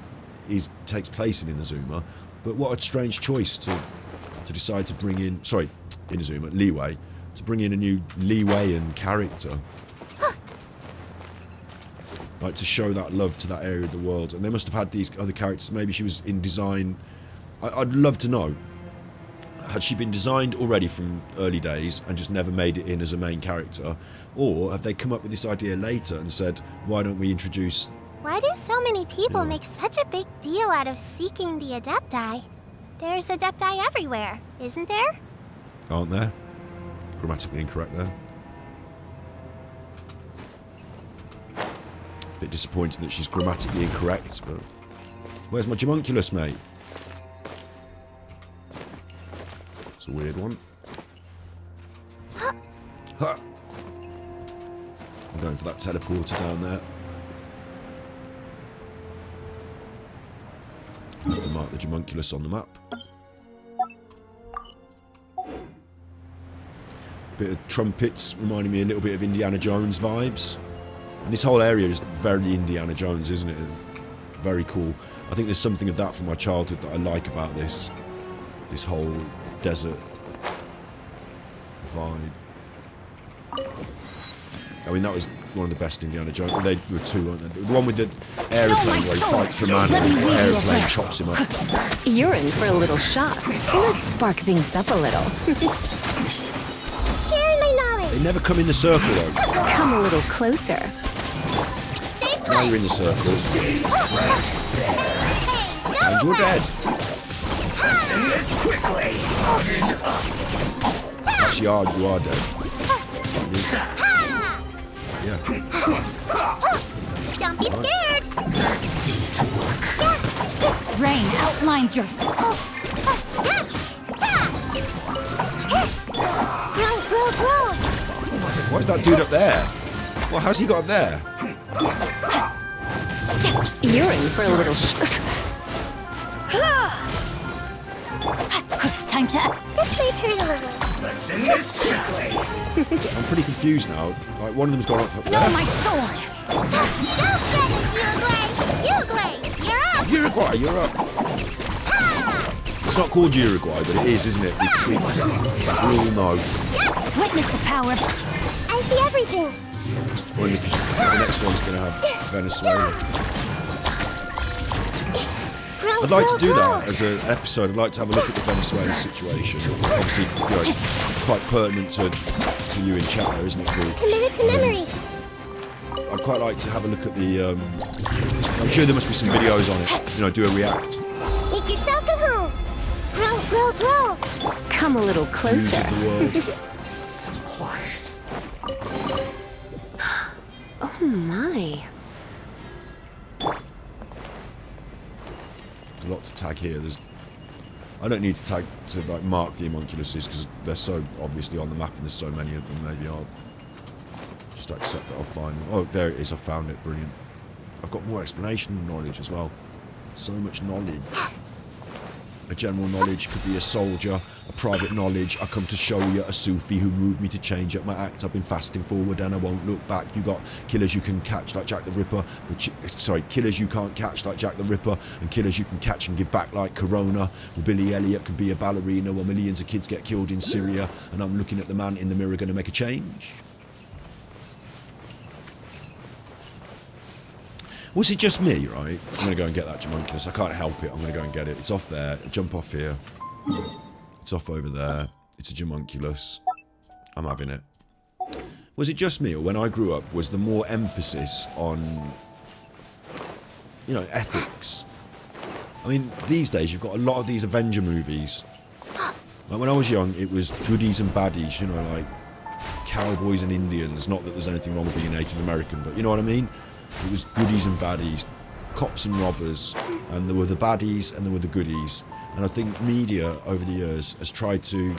It takes place in Inazuma, but what a strange choice to decide to bring in, sorry, Inazuma, Liyue, to bring in a new Liyuean character. Like, to show that love to that area of the world. And they must have had these other characters. Maybe she was in design. I'd love to know. Had she been designed already from early days and just never made it in as a main character? Or have they come up with this idea later and said, why don't we introduce... Why do so many people make such a big deal out of seeking the Adepti? There's Adepti everywhere, isn't there? Aren't there? Grammatically incorrect there. Bit disappointing that she's grammatically incorrect, but... Where's my Homunculus, mate? It's a weird one. Huh. I'm going for that teleporter down there. I have to mark the Homunculus on the map. Bit of trumpets reminding me a little bit of Indiana Jones vibes. And this whole area is very Indiana Jones, isn't it? Very cool. I think there's something of that from my childhood that I like about this whole desert vibe. I mean, that was one of the best Indiana Jones. They were two, weren't they? The one with the aeroplane where he fights the man and the aeroplane chops him up. You're in for a little shock. Let's spark things up a little. Sharing my knowledge. They never come in the circle, though. Come a little closer. Now you're in the circle. Hey, And you're dead. Actually, you are dead. Yeah. Don't be scared. Rain outlines your... Roll. Why is that dude up there? Well, how's he got up there? You're in for a little Time to... This way through the little. I'm pretty confused now. Like, one of them's gone up there. No, my sword! Don't get it, Uruguay! Uruguay, you're up. It's not called Uruguay, but it is, isn't it? We all know. Witness the power. I see everything. Well, the next one's going to have Venezuela. I'd like to do that as an episode. I'd like to have a look at the Venezuelan situation. Obviously, you know, it's quite pertinent to you in chat there, isn't it, Paul? Committed to memory. I'd quite like to have a look at the... I'm sure there must be some videos on it. You know, do a react. Make yourselves at home. Grow. Come a little News closer. of the world. Oh my. There's a lot to tag here. I don't need to tag to like mark the homunculuses because they're so obviously on the map and there's so many of them. Maybe I'll just accept that I'll find them. Oh, there it is. I found it. Brilliant. I've got more explanation knowledge as well. So much knowledge. A general knowledge could be a soldier. A private knowledge, I come to show you a Sufi who moved me to change up my act. I've been fasting forward and I won't look back. You got killers you can catch like Jack the Ripper. Killers you can't catch like Jack the Ripper, and killers you can catch and give back like Corona. Well, Billy Elliot can be a ballerina while millions of kids get killed in Syria, and I'm looking at the man in the mirror going to make a change. Was it just me, right? I'm going to go and get that Homunculus. I can't help it. I'm going to go and get it. It's off there. Jump off here. It's off over there. It's a Homunculus. I'm having it. Was it just me, or when I grew up, was there more emphasis on you know, ethics. I mean, these days you've got a lot of these Avenger movies. Like when I was young, it was goodies and baddies, you know, like cowboys and Indians. Not that there's anything wrong with being Native American, but you know what I mean? It was goodies and baddies, cops and robbers, and there were the baddies and there were the goodies. And I think media over the years has tried to,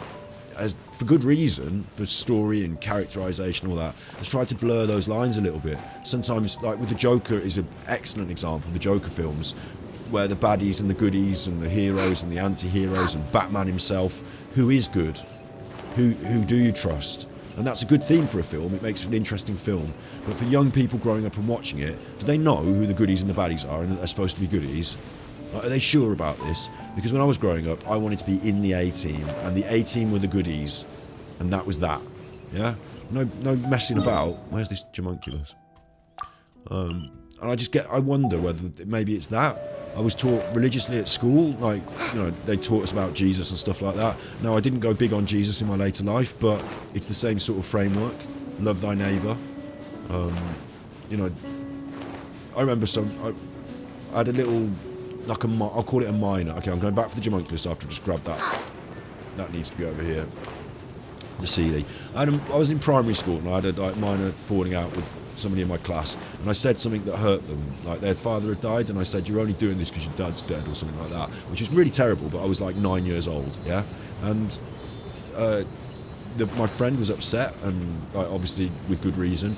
for good reason, for story and characterization, all that, has tried to blur those lines a little bit. Sometimes, like with the Joker is an excellent example, the Joker films, where the baddies and the goodies and the heroes and the anti-heroes and Batman himself, who is good? Who do you trust? And that's a good theme for a film. It makes it an interesting film. But for young people growing up and watching it, do they know who the goodies and the baddies are and that they're supposed to be goodies? Like, are they sure about this? Because when I was growing up, I wanted to be in the A-team, and the A-team were the goodies, and that was that. Yeah? No messing about. Where's this homunculus? And I wonder whether maybe it's that. I was taught religiously at school, like, you know, they taught us about Jesus and stuff like that. Now, I didn't go big on Jesus in my later life, but it's the same sort of framework. Love thy neighbour. You know, I remember I had a little, like I'll call it a minor. Okay, I'm going back for the homunculus after I just grabbed that. That needs to be over here. The CD. I was in primary school and I had a like, minor falling out with somebody in my class, and I said something that hurt them, like their father had died, and I said, you're only doing this because your dad's dead or something like that, which is really terrible, but I was like 9 years old, yeah, and my friend was upset, and obviously with good reason,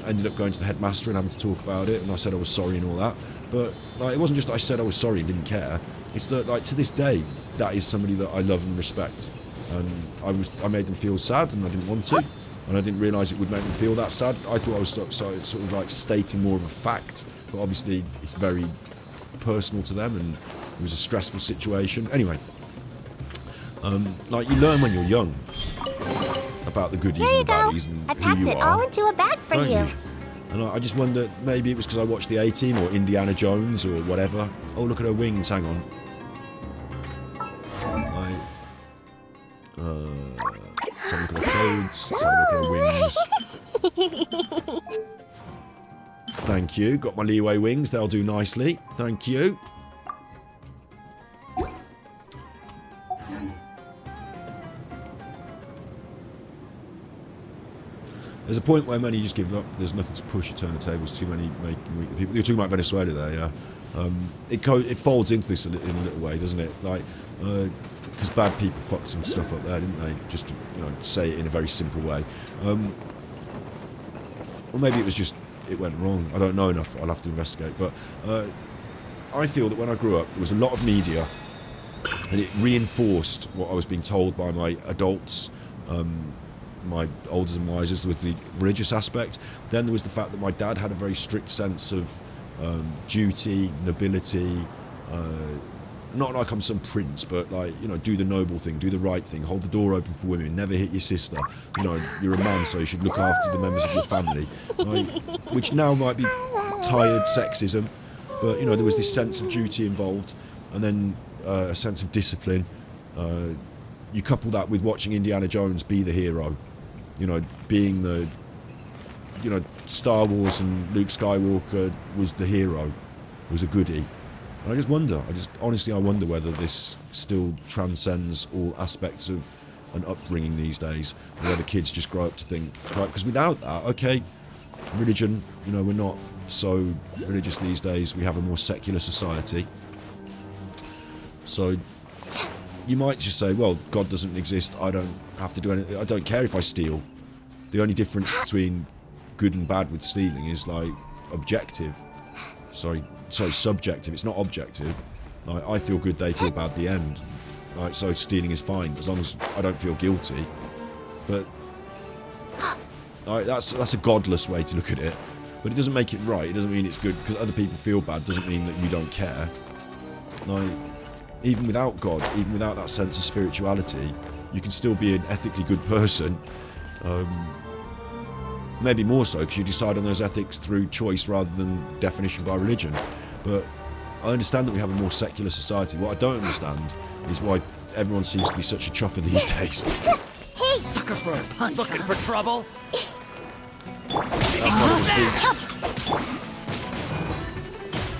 ended up going to the headmaster and having to talk about it, and I said I was sorry and all that, but like, it wasn't just that I said I was sorry and didn't care, it's that like to this day, that is somebody that I love and respect, and I made them feel sad and I didn't want to. And I didn't realise it would make them feel that sad. I thought I was sort of like stating more of a fact, but obviously it's very personal to them, and it was a stressful situation. Anyway, like you learn when you're young about the goodies Here and the baddies and I who packed you it are. all into a bag for Don't you. And I just wonder, maybe it was because I watched the A-Team or Indiana Jones or whatever. Oh, look at her wings, hang on. Let's have a look at her clothes, let's have a look at her wings. Thank you, got my leeway wings, they'll do nicely. Thank you. There's a point where many just give up, there's nothing to push, you turn the tables, too many making weak people. You're talking about Venezuela there, yeah? It folds into this in a little way, doesn't it? Like, because bad people fucked some stuff up there, didn't they? Just to, you know, say it in a very simple way. Or maybe it was just, it went wrong. I don't know enough, I'll have to investigate. But I feel that when I grew up, there was a lot of media, and it reinforced what I was being told by my adults, my elders and wisers, with the religious aspect. Then there was the fact that my dad had a very strict sense of duty, nobility, not like I'm some prince, but like, you know, do the noble thing, do the right thing, hold the door open for women, never hit your sister, you know, you're a man so you should look after the members of your family, like, which now might be tired sexism, but you know, there was this sense of duty involved, and then a sense of discipline. You couple that with watching Indiana Jones be the hero, you know, being the, you know, Star Wars and Luke Skywalker was the hero, was a goodie. And I just wonder, honestly I wonder whether this still transcends all aspects of an upbringing these days, where the kids just grow up to think, right, because without that, okay, religion, you know, we're not so religious these days, we have a more secular society. So you might just say, well, God doesn't exist, I don't have to do anything, I don't care if I steal. The only difference between good and bad with stealing is like objective. Sorry, subjective, it's not objective. Like, I feel good, they feel bad, the end. Right, so stealing is fine, as long as I don't feel guilty. But that's a godless way to look at it. But it doesn't make it right, it doesn't mean it's good, because other people feel bad doesn't mean that you don't care. Like, even without God, even without that sense of spirituality, you can still be an ethically good person. Maybe more so, because you decide on those ethics through choice rather than definition by religion. But I understand that we have a more secular society. What I don't understand is why everyone seems to be such a chuffer these days. Hey! Sucker for a punch. Looking for trouble? That's my little speech.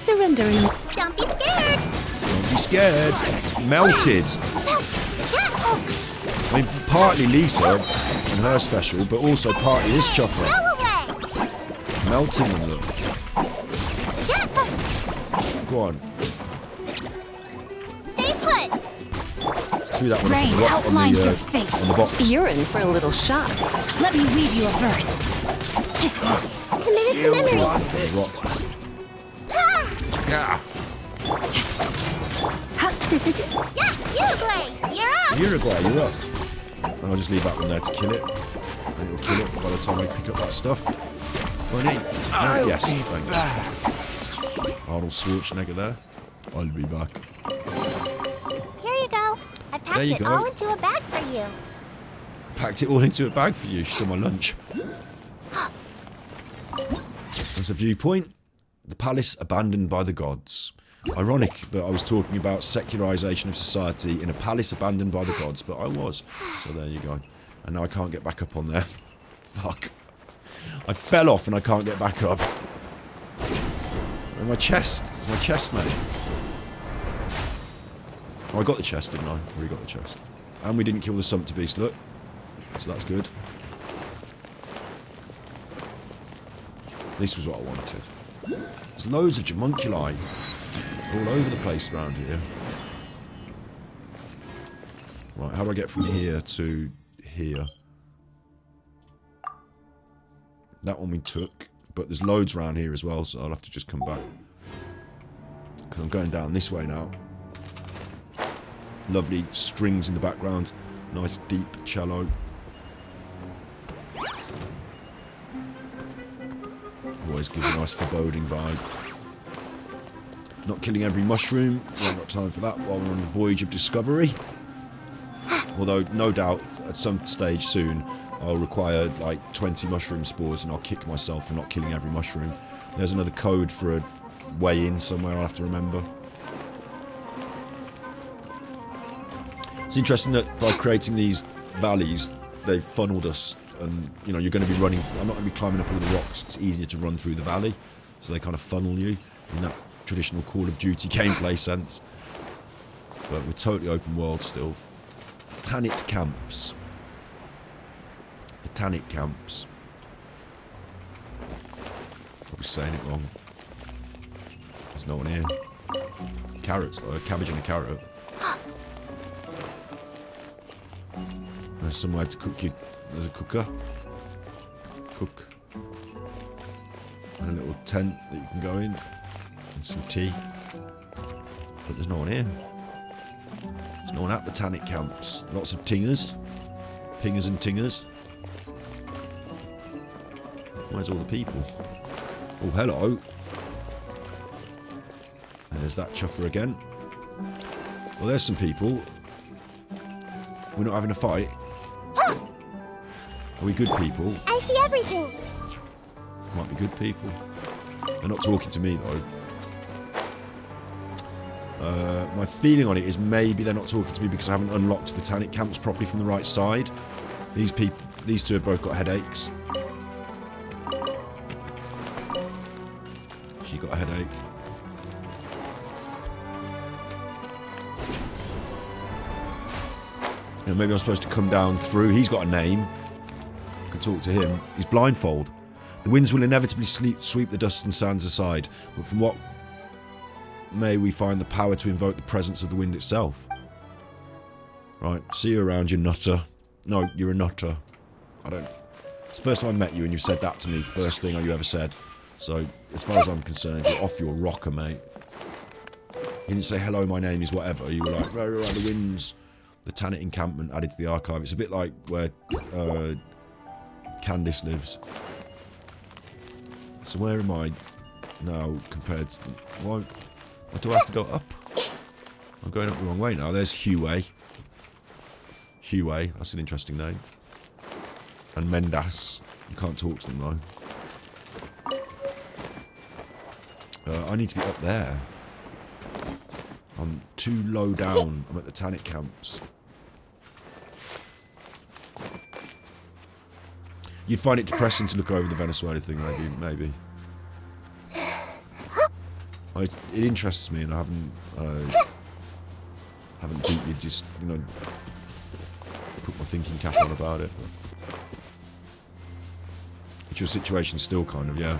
Surrender in... Don't be scared. Don't be scared. Melted. I mean, partly Lisa and her special, but also partly this chopper. Go away. Melting them, look. Go on. Stay put. Threw that one Rain on outlines the, your fate. on the box. You're in for a little shock. Let me read you a verse. Committed to memory. On the rock. Yeah. Uruguay, you're up. Uruguay, you're up. And I'll just leave that one there to kill it. And it'll kill it by the time I pick up that stuff. Yes, thanks. Arnold Schwarzenegger there. I'll be back. Here you go. I packed There you it go. all into a bag for you. Packed it all into a bag for you. Stole my lunch. There's a viewpoint. The palace abandoned by the gods. Ironic that I was talking about secularization of society in a palace abandoned by the gods, but I was. So there you go. And now I can't get back up on there. Fuck. I fell off and I can't get back up. And my chest. It's my chest, mate. Oh, I got the chest, didn't I? We got the chest. And we didn't kill the sumpter beast, look. So that's good. This was what I wanted. There's loads of homunculi all over the place around here. Right, how do I get from here to here? That one we took, but there's loads around here as well, so I'll have to just come back. Because I'm going down this way now. Lovely strings in the background. Nice deep cello. Always gives a nice foreboding vibe. Not killing every mushroom. We haven't got time for that while we're on the voyage of discovery. Although, no doubt, at some stage soon, I'll require like 20 mushroom spores and I'll kick myself for not killing every mushroom. There's another code for a way in somewhere I'll have to remember. It's interesting that by creating these valleys, they've funneled us, and you know, you're going to be running. I'm not going to be climbing up all the rocks. It's easier to run through the valley, so they kind of funnel you in that traditional Call of Duty gameplay sense. But we're totally open world still. Tanit camps. The Tanit camps. Probably saying it wrong. There's no one here. Carrots though, a cabbage and a carrot. There's somewhere to cook you. There's a cooker. Cook. And a little tent that you can go in. And some tea. But there's no one here. There's no one at the Tanit camps. Lots of tingers. Pingers and tingers. Where's all the people? Oh, hello. There's that chuffer again. Well, there's some people. We're not having a fight. Are we good people? I see everything. Might be good people. They're not talking to me, though. My feeling on it is maybe they're not talking to me because I haven't unlocked the Tanit camps properly from the right side. These two have both got headaches. She got a headache. You know, maybe I'm supposed to come down through. He's got a name. I can talk to him. He's blindfold. The winds will inevitably sweep the dust and sands aside, but from what may we find the power to invoke the presence of the wind itself? Right, see you around, you nutter. No, you're a nutter. I don't... It's the first time I met you and you've said that to me, first thing you ever said. So, as far as I'm concerned, you're off your rocker, mate. You didn't say, hello, my name is whatever. You were like, row, row, the winds. The Tanit encampment added to the archive. It's a bit like where Candice lives. So where am I now compared to... Why do I have to go up? I'm going up the wrong way now. There's Huey. Huey, that's an interesting name. And Mendas. You can't talk to them though. I need to be up there. I'm too low down. I'm at the Tanit camps. You'd find it depressing to look over the Venezuela thing, maybe. It interests me, and I haven't deeply just, you know, put my thinking cap on about it. But it's your situation still, kind of, yeah.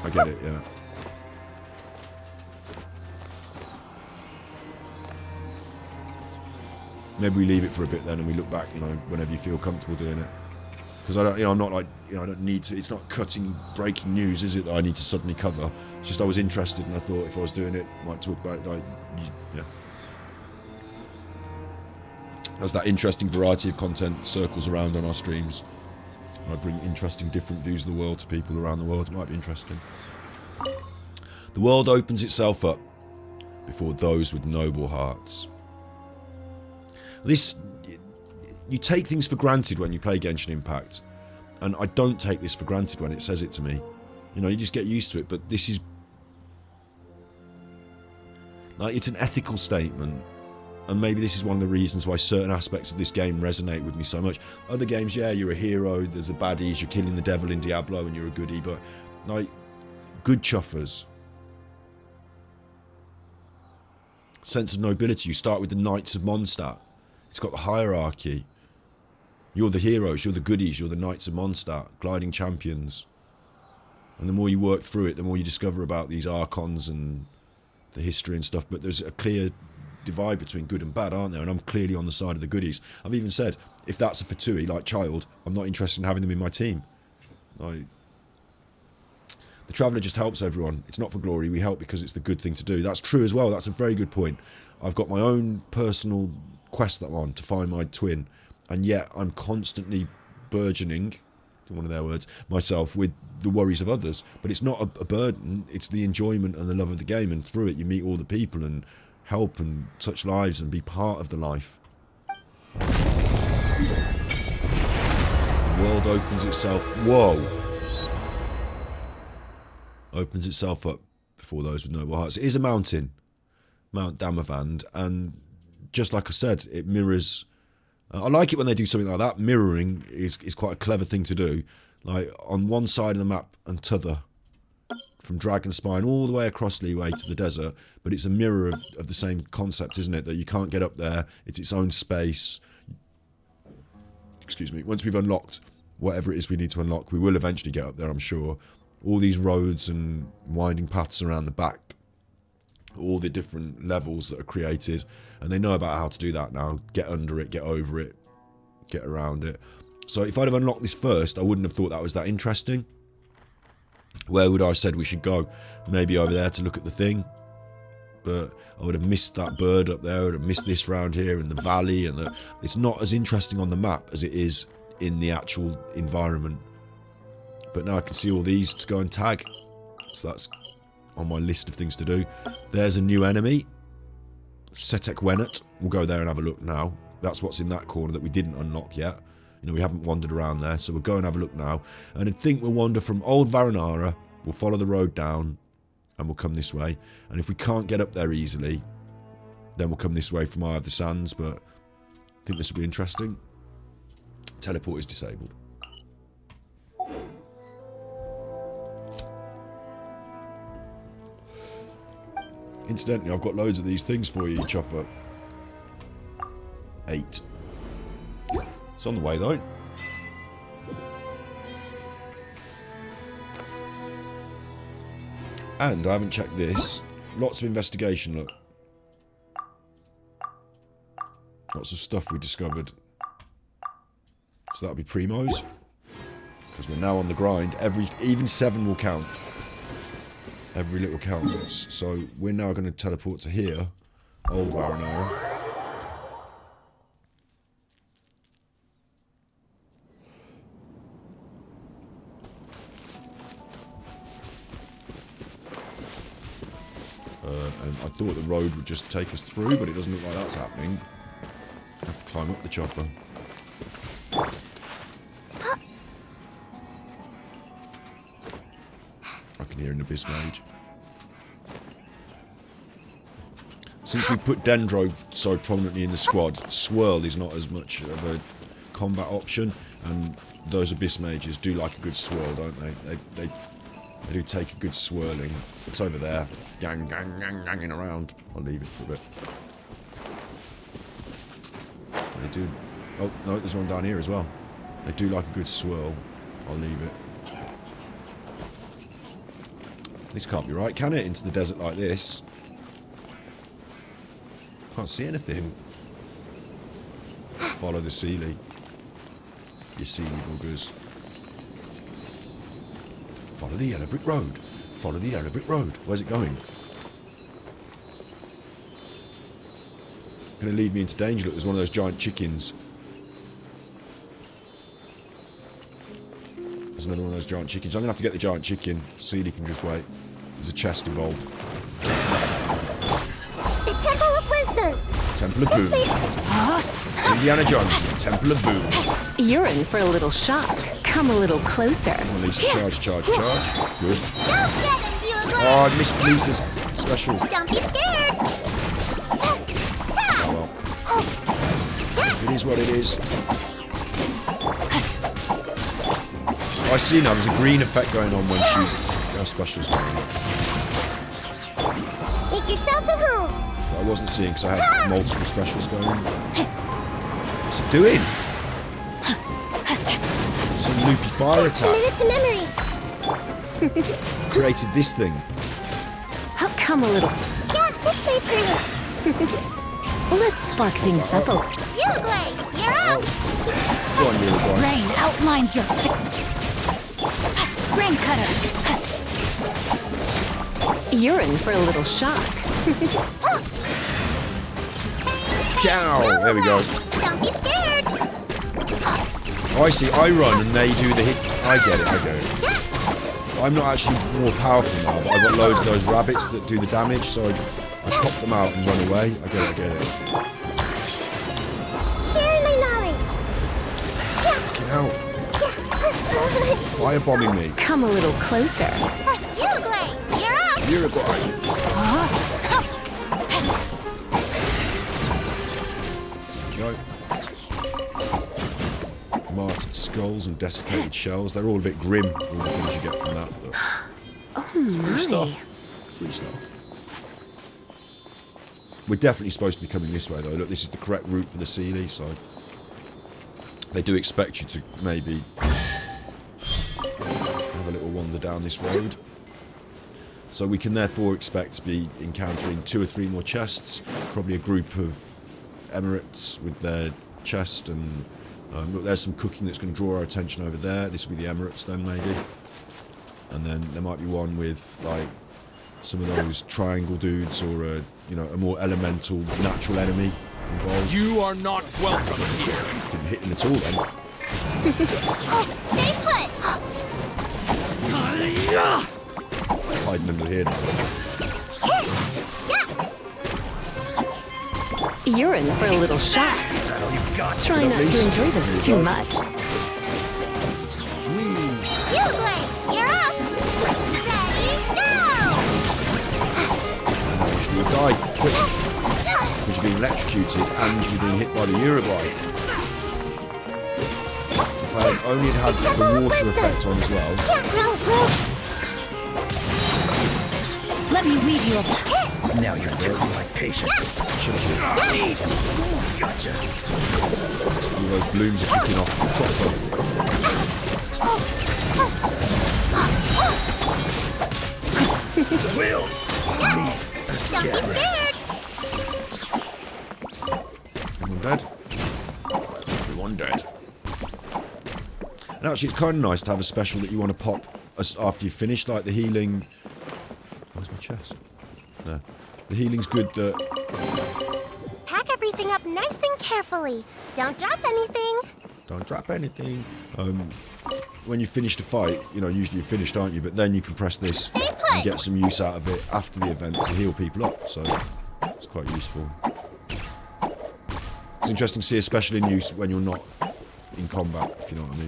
I get it, yeah. Maybe we leave it for a bit then, and we look back, you know, whenever you feel comfortable doing it. Because I don't, you know, I'm not like, you know, I don't need to. It's not breaking news, is it? That I need to suddenly cover. It's just I was interested, and I thought if I was doing it, I might talk about it. Like, yeah. As that interesting variety of content circles around on our streams, I bring interesting, different views of the world to people around the world. It might be interesting. The world opens itself up before those with noble hearts. This, you take things for granted when you play Genshin Impact, and I don't take this for granted when it says it to me. You know, you just get used to it, but this is, like, it's an ethical statement, and maybe this is one of the reasons why certain aspects of this game resonate with me so much. Other games, yeah, you're a hero, there's the baddies, you're killing the devil in Diablo, and you're a goodie, but, like, good chuffers. Sense of nobility, you start with the Knights of Mondstadt. It's got the hierarchy. You're the heroes, you're the goodies, you're the Knights of Mondstadt, gliding champions. And the more you work through it, the more you discover about these archons and the history and stuff. But there's a clear divide between good and bad, aren't there? And I'm clearly on the side of the goodies. I've even said, if that's a Fatui, like Child, I'm not interested in having them in my team. The Traveller just helps everyone. It's not for glory, we help because it's the good thing to do. That's true as well, that's a very good point. I've got my own personal quest that I'm on to find my twin, and yet I'm constantly burgeoning, one of their words, myself with the worries of others. But it's not a burden, it's the enjoyment and the love of the game, and through it you meet all the people and help and touch lives and be part of the life. The world opens itself, whoa, opens itself up before those with noble hearts. It is a mountain, Mount Damavand, and just like I said, it mirrors. I like it when they do something like that. Mirroring is quite a clever thing to do. Like on one side of the map and t'other, from Dragonspine all the way across Leeway to the desert, but it's a mirror of the same concept, isn't it? That you can't get up there. It's its own space. Excuse me. Once we've unlocked whatever it is we need to unlock, we will eventually get up there, I'm sure. All these roads and winding paths around the back, all the different levels that are created, and they know about how to do that now. Get under it, get over it, get around it. So if I'd have unlocked this first, I wouldn't have thought that was that interesting. Where would I have said we should go? Maybe over there to look at the thing, but I would have missed that bird up there. I would have missed this round here and the valley, and it's not as interesting on the map as it is in the actual environment. But now I can see all these to go and tag, so that's on my list of things to do. There's a new enemy, Setek Wenet. We'll go there and have a look now. That's what's in that corner that we didn't unlock yet. You know, we haven't wandered around there, so we'll go and have a look now. And I think we'll wander from Old Varanara, we'll follow the road down, and we'll come this way. And if we can't get up there easily, then we'll come this way from Eye of the Sands, but I think this will be interesting. Teleport is disabled. Incidentally, I've got loads of these things for you, Chuffer. 8. It's on the way, though. And I haven't checked this. Lots of investigation, look. Lots of stuff we discovered. So that'll be primos. Because we're now on the grind. Even 7 will count. Every little counts. So we're now going to teleport to here. Old Varanara. And I thought the road would just take us through, but it doesn't look like that's happening. I have to climb up the chopper. I can hear an Abyss Mage. Since we put Dendro so prominently in the squad, Swirl is not as much of a combat option, and those Abyss Mages do like a good swirl, don't they? They do take a good swirling. It's over there. Ganging around. I'll leave it for a bit. They do... Oh, no, there's one down here as well. They do like a good swirl. I'll leave it. This can't be right, can it? Into the desert like this. Can't see anything. Follow the Sealy. You Sealy buggers. Follow the yellow brick road. Follow the yellow brick road. Where's it going? Going to lead me into danger. Look, there's one of those giant chickens. There's another one of those giant chickens. I'm going to have to get the giant chicken. Sealy can just wait. There's a chest involved. The Temple of Wisdom. Temple of Boom. Indiana Jones, the Temple of Boom. You're in for a little shock. Come a little closer. Come on, Lisa, charge. Good. Don't get it, you Oh, I missed Lisa's special. Don't be scared. Oh, well. It is what it is. Oh, I see now, there's a green effect going on when she's... Her special's going on. Make yourselves at home. But I wasn't seeing because I had multiple specials going on. What's it doing? Some loopy fire attack. Commit it to memory. Created this thing. Come a little. Yeah, this way, Prince. Let's spark things up a little. Uruguay, you're up. Go on, little boy. Rain outlines your... Rain cutter. You're in for a little shock. Cow! There we go. Don't be scared. Oh, I see. I run and they do the hit. I get it. I'm not actually more powerful now, but I've got loads of those rabbits that do the damage, so I pop them out and run away. I get it. Sharing my knowledge. Get out. Firebombing me. Come a little closer. Uruguay, you're up. Uruguay. Go. Martyred skulls and desiccated shells. They're all a bit grim, all the things you get from that. But it's pretty stuff. Pretty stuff. We're definitely supposed to be coming this way, though. Look, this is the correct route for the Sealy, so they do expect you to maybe have a little wander down this road. So we can therefore expect to be encountering 2 or 3 more chests, probably a group of Emirates with their chest, and look, there's some cooking that's going to draw our attention over there. This will be the Emirates then, maybe. And then there might be one with, like, some of those triangle dudes, or a more elemental, natural enemy involved. You are not welcome here. Didn't hit him at all then. Stay put. Hiding under here now. You're in for a little shock. Try not to enjoy this too much. Uruguay, you're up. Ready, go. You'll die quick, because you're being electrocuted and you're being hit by the Uruguay. If I only had the water effect on as well. Let me weed you up. Now you're testing my patience. Gotcha. All those blooms are kicking off proper. Will. Don't be scared. Everyone dead? Everyone dead. And actually, it's kind of nice to have a special that you want to pop after you finish, like the healing. Where's my chest? No. The healing's good that... Pack everything up nice and carefully. Don't drop anything. Don't drop anything. When you finish the fight, usually you're finished, aren't you? But then you can press this and get some use out of it after the event to heal people up. So it's quite useful. It's interesting to see a special in use when you're not in combat, if you know what I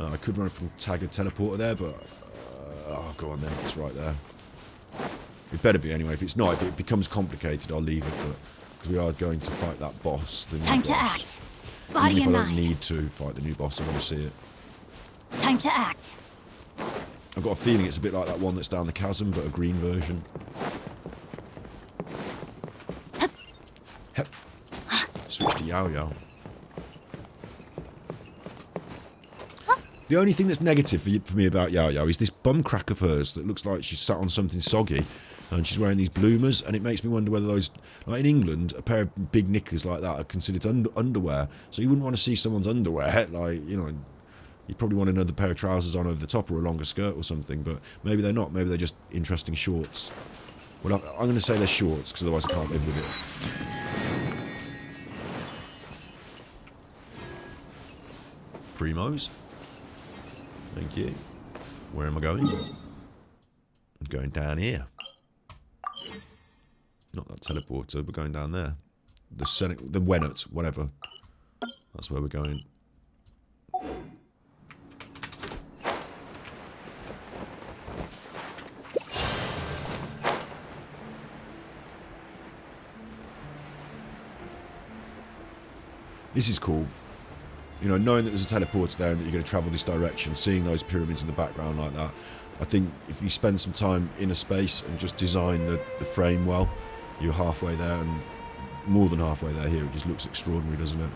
mean. I could run from tag a teleporter there, but... oh, go on then. It's right there. It better be anyway. If it's not, if it becomes complicated, I'll leave it. But because we are going to fight that boss, the new Time boss. to act. Body Even if and I don't mind. need to fight the new boss, I want to see it. Time to act. I've got a feeling it's a bit like that one that's down the chasm, but a green version. Hep. Switch to Yao Yao. The only thing that's negative for me about Yao Yao is this bum crack of hers that looks like she's sat on something soggy, and she's wearing these bloomers, and it makes me wonder whether those, like in England, a pair of big knickers like that are considered underwear. So you wouldn't want to see someone's underwear, like, you know, you'd probably want another pair of trousers on over the top or a longer skirt or something, but maybe they're not. Maybe they're just interesting shorts. Well, I'm going to say they're shorts, because otherwise I can't live with it. Primos. Thank you. Where am I going? I'm going down here. Not that teleporter, but going down there. The Wennet, whatever. That's where we're going. This is cool. You know, knowing that there's a teleporter there and that you're going to travel this direction, seeing those pyramids in the background like that, I think if you spend some time in a space and just design the frame well, you're halfway there, and more than halfway there here. It just looks extraordinary, doesn't it?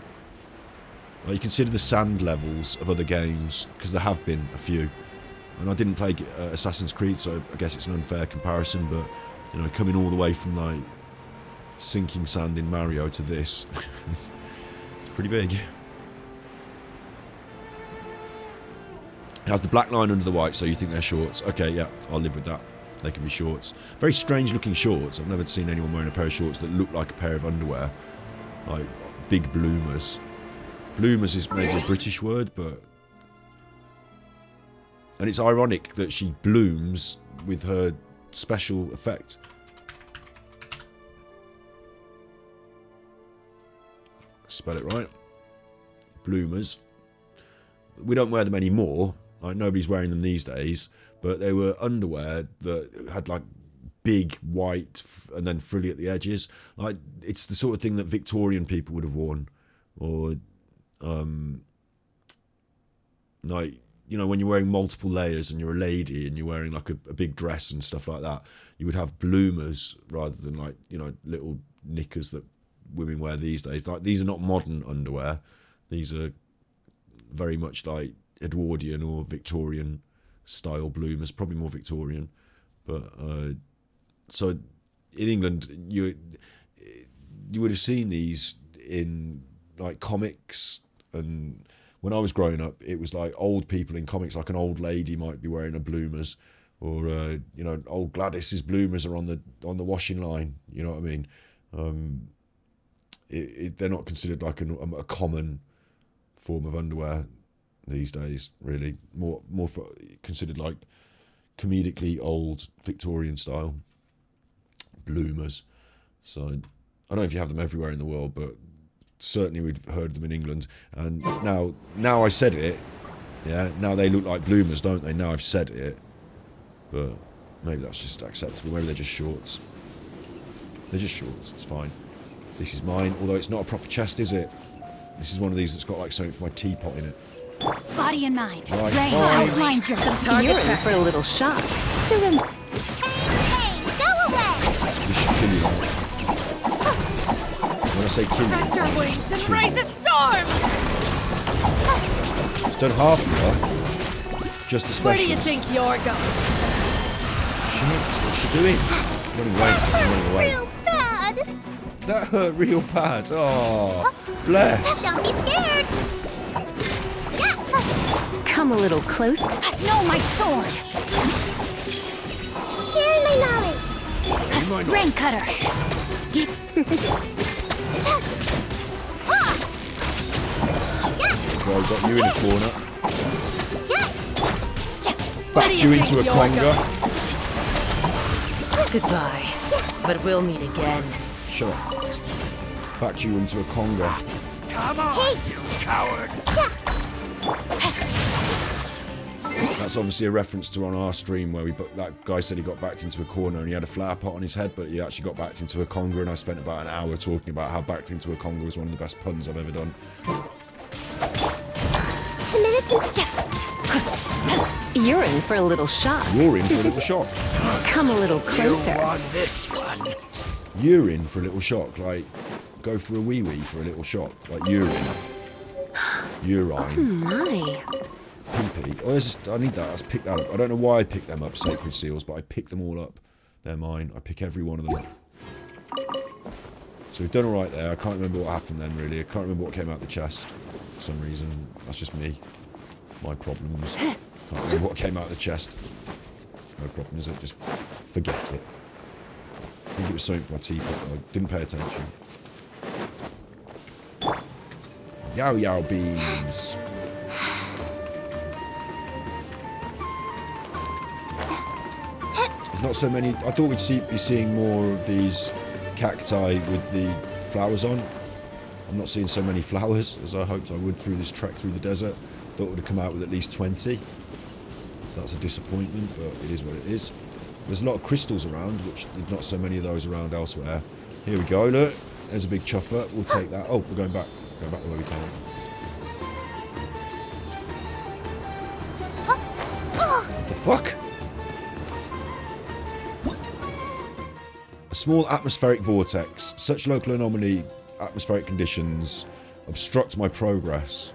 Like, you consider the sand levels of other games, because there have been a few. And I didn't play Assassin's Creed, so I guess it's an unfair comparison, but, you know, coming all the way from, like, sinking sand in Mario to this, it's pretty big. It has the black line under the white, so you think they're shorts. Okay, yeah, I'll live with that. They can be shorts. Very strange looking shorts. I've never seen anyone wearing a pair of shorts that look like a pair of underwear. Like, big bloomers. Bloomers is maybe a British word, but... And it's ironic that she blooms with her special effect. Spell it right. Bloomers. We don't wear them anymore. Like, nobody's wearing them these days. But they were underwear that had, like, big white and then frilly at the edges. Like, it's the sort of thing that Victorian people would have worn. Or, like, you know, when you're wearing multiple layers and you're a lady and you're wearing, like, a big dress and stuff like that, you would have bloomers rather than, like, you know, little knickers that women wear these days. Like, these are not modern underwear. These are very much like Edwardian or Victorian style bloomers, probably more Victorian. But so in England, you would have seen these in, like, comics, and when I was growing up, it was like old people in comics, like an old lady might be wearing a bloomers, or you know, old Gladys's bloomers are on the washing line. You know what I mean? They're not considered like a common form of underwear these days, really. More considered like comedically old Victorian style bloomers. So I don't know if you have them everywhere in the world, but certainly we've heard them in England. And now I said it, yeah, now they look like bloomers, don't they? Now I've said it, but maybe that's just acceptable. Maybe they're just shorts. They're just shorts, it's fine. This is mine, although it's not a proper chest, is it? This is one of these that's got, like, something for my teapot in it. Body and mind. Right, Rain fine. outlines your You're in for a little shock. Surrender. Hey, go away! This should kill you, right? When I say kill Spread you, your wings and raise a storm! it's done half of her. Just the specials. Where do you think you're going? Shit, what's she doing? Running away, running away. Real bad! That hurt real bad. Oh, bless. Don't be scared! Come a little closer. No, my sword! Share my knowledge! You might not. Rain cutter! Well, got you in a corner. Where do Backed you into a think you're conga. Goodbye. But we'll meet again. Shut up. Backed you into a conga. Come on, you coward! That's obviously a reference to on our stream where that guy said he got backed into a corner and he had a flower pot on his head, but he actually got backed into a conga, and I spent about an hour talking about how backed into a conga was one of the best puns I've ever done. You're in for a little shock. You're in for a little shock. Come a little You closer. won this one. You're in for a little shock. Like, go for a wee-wee for a little shock. Like, urine. Urine. My. Pee-pee. Oh, I need that. Let's pick that up. I don't know why I picked them up, sacred seals, but I picked them all up. They're mine. I pick every one of them up. So we've done alright there. I can't remember what happened then, really. I can't remember what came out the chest for some reason. That's just me. My problems. Can't remember what came out of the chest. It's no problem, is it? Just forget it. I think it was something for my teapot, but I didn't pay attention. Yow yow beans. There's not so many. I thought we'd be seeing more of these cacti with the flowers on. I'm not seeing so many flowers as I hoped I would through this trek through the desert. Thought it would have come out with at least 20. So that's a disappointment, but it is what it is. There's a lot of crystals around, which there's not so many of those around elsewhere. Here we go, look. There's a big chuffer. We'll take that. Oh, we're going back. Going back the way we came. What the fuck? A small atmospheric vortex. Such local anomaly atmospheric conditions obstruct my progress.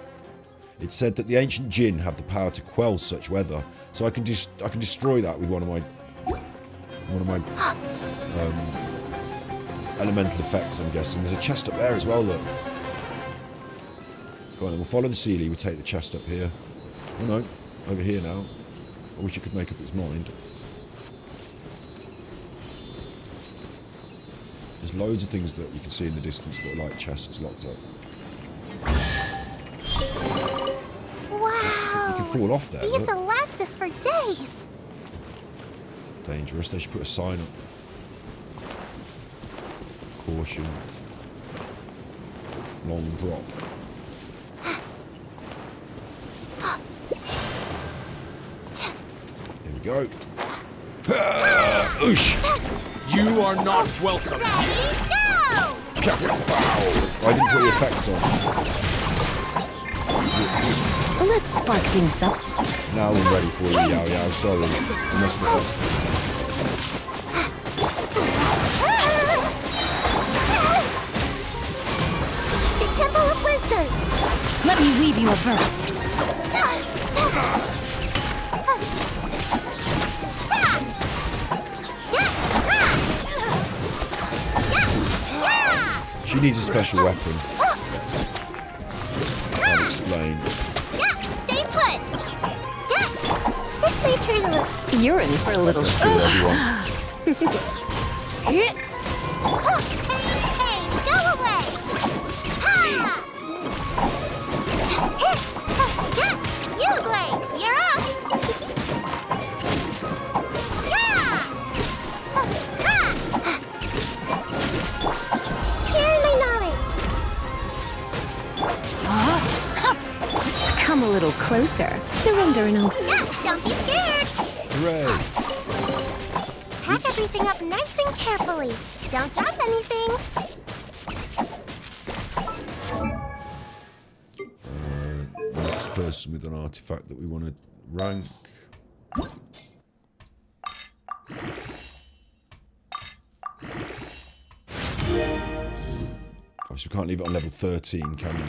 It's said that the ancient jinn have the power to quell such weather, so I can destroy that with one of my elemental effects, I'm guessing. There's a chest up there as well, look. Go on then, we'll follow the Sealy, we'll take the chest up here. Oh no, over here now. I wish it could make up its mind. There's loads of things that you can see in the distance that are like chests locked up. Wow. You can fall off there, These look. will last us for days. Dangerous, they should put a sign up. Caution. Long drop. Here we go. Oosh! You are not welcome. Ready, go! I didn't put the effects on. Let's spark things up. Now we're ready for you, Yao Yao. Sorry, I messed it up. The Temple of Wisdom. Let me weave you a verb. She needs a special weapon. I'll explain. Yeah, stay put. Yeah, this made her look. You're in for a little Thank shock. you, everyone. Hey, go away. Ha! Yeah, you Glade, you're up. Yeah. Ha! Share my knowledge. Come a little closer. Surrender and I'll... Yeah, don't be scared. Hooray! Pack everything up nice and carefully. Don't drop anything. Next person with an artifact that we want to rank. Obviously, we can't leave it on level 13, can we?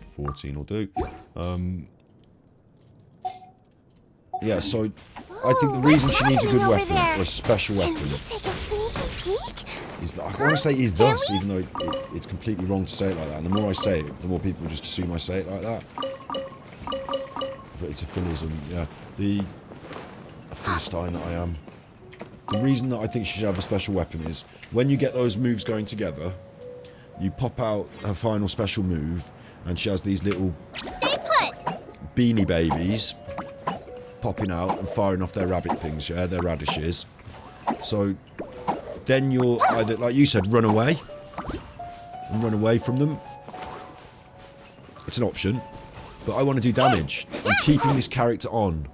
14 will do. Yeah, so I think the reason she needs a good weapon, or a special Can weapon, we take a sneaky peek? is that I want to say is thus, even though it's completely wrong to say it like that. And the more I say it, the more people just assume I say it like that. But it's a philism, yeah. A Philistine that I am. The reason that I think she should have a special weapon is when you get those moves going together, you pop out her final special move, and she has these little Stay put. beanie babies popping out and firing off their rabbit things, yeah, their radishes. So then you're either, like you said, run away and run away from them. It's an option, but I want to do damage. I'm keeping this character on.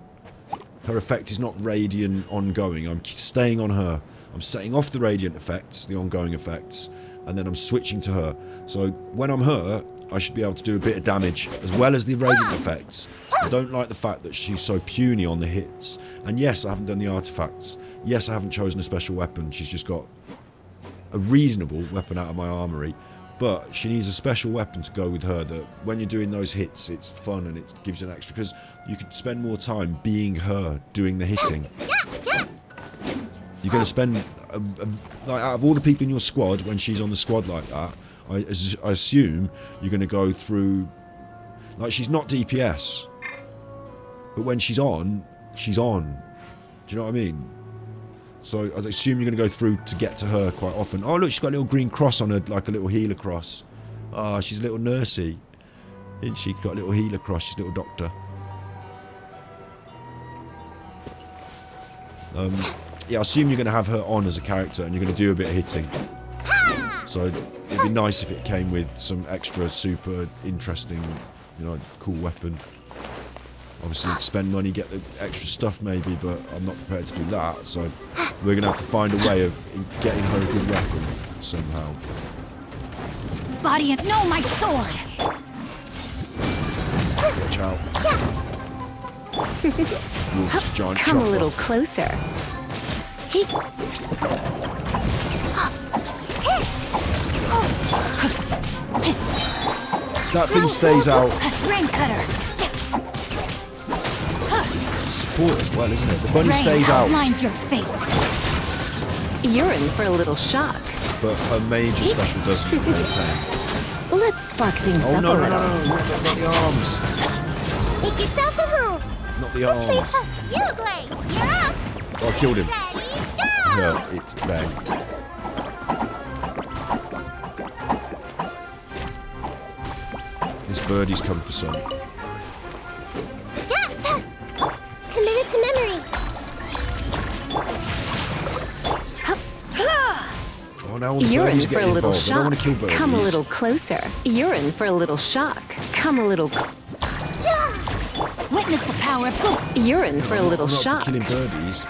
Her effect is not radiant ongoing. I'm staying on her. I'm setting off the radiant effects, the ongoing effects, and then I'm switching to her. So when I'm her, I should be able to do a bit of damage, as well as the radiant effects. I don't like the fact that she's so puny on the hits. And yes, I haven't done the artifacts. Yes, I haven't chosen a special weapon. She's just got a reasonable weapon out of my armory. But she needs a special weapon to go with her that when you're doing those hits, it's fun and it gives you an extra. Because you could spend more time being her, doing the hitting. You're going to spend, like, out of all the people in your squad, when she's on the squad like that, I assume you're going to go through, like, she's not DPS, but when she's on, she's on. Do you know what I mean? So I assume you're going to go through to get to her quite often. Oh look, she's got a little green cross on her, like a little healer cross. Ah, she's a little nursey, isn't she? Got a little healer cross, she's a little doctor. Yeah, I assume you're going to have her on as a character and you're going to do a bit of hitting. So it'd be nice if it came with some extra super interesting, you know, cool weapon. Obviously, spend money, get the extra stuff maybe, but I'm not prepared to do that. So we're going to have to find a way of getting her a good weapon somehow. Body and no, my sword. Watch out. Wolf's giant Come chopper. a little closer. That thing stays out. Rain cutter. Support as well, isn't it? The bunny Rain stays out, outlines your fate. You're in for a little shock. but her major special doesn't maintain. Let's spark things Oh up no, a no, no, little. no, not the arms. Make yourselves at home. Not the arms. Uruguay, you're up. Oh, I killed him. Ready, go. Yeah, it's bang. This birdie's come for some. Yeah. Committed to memory. Oh, now all the You're in birdies for a getting little involved. I don't want to shock. kill birdies. Come a little closer. You're in for a little shock. Come a little. Witness the power of good. You're in for a little I'm not shock. for killing birdies.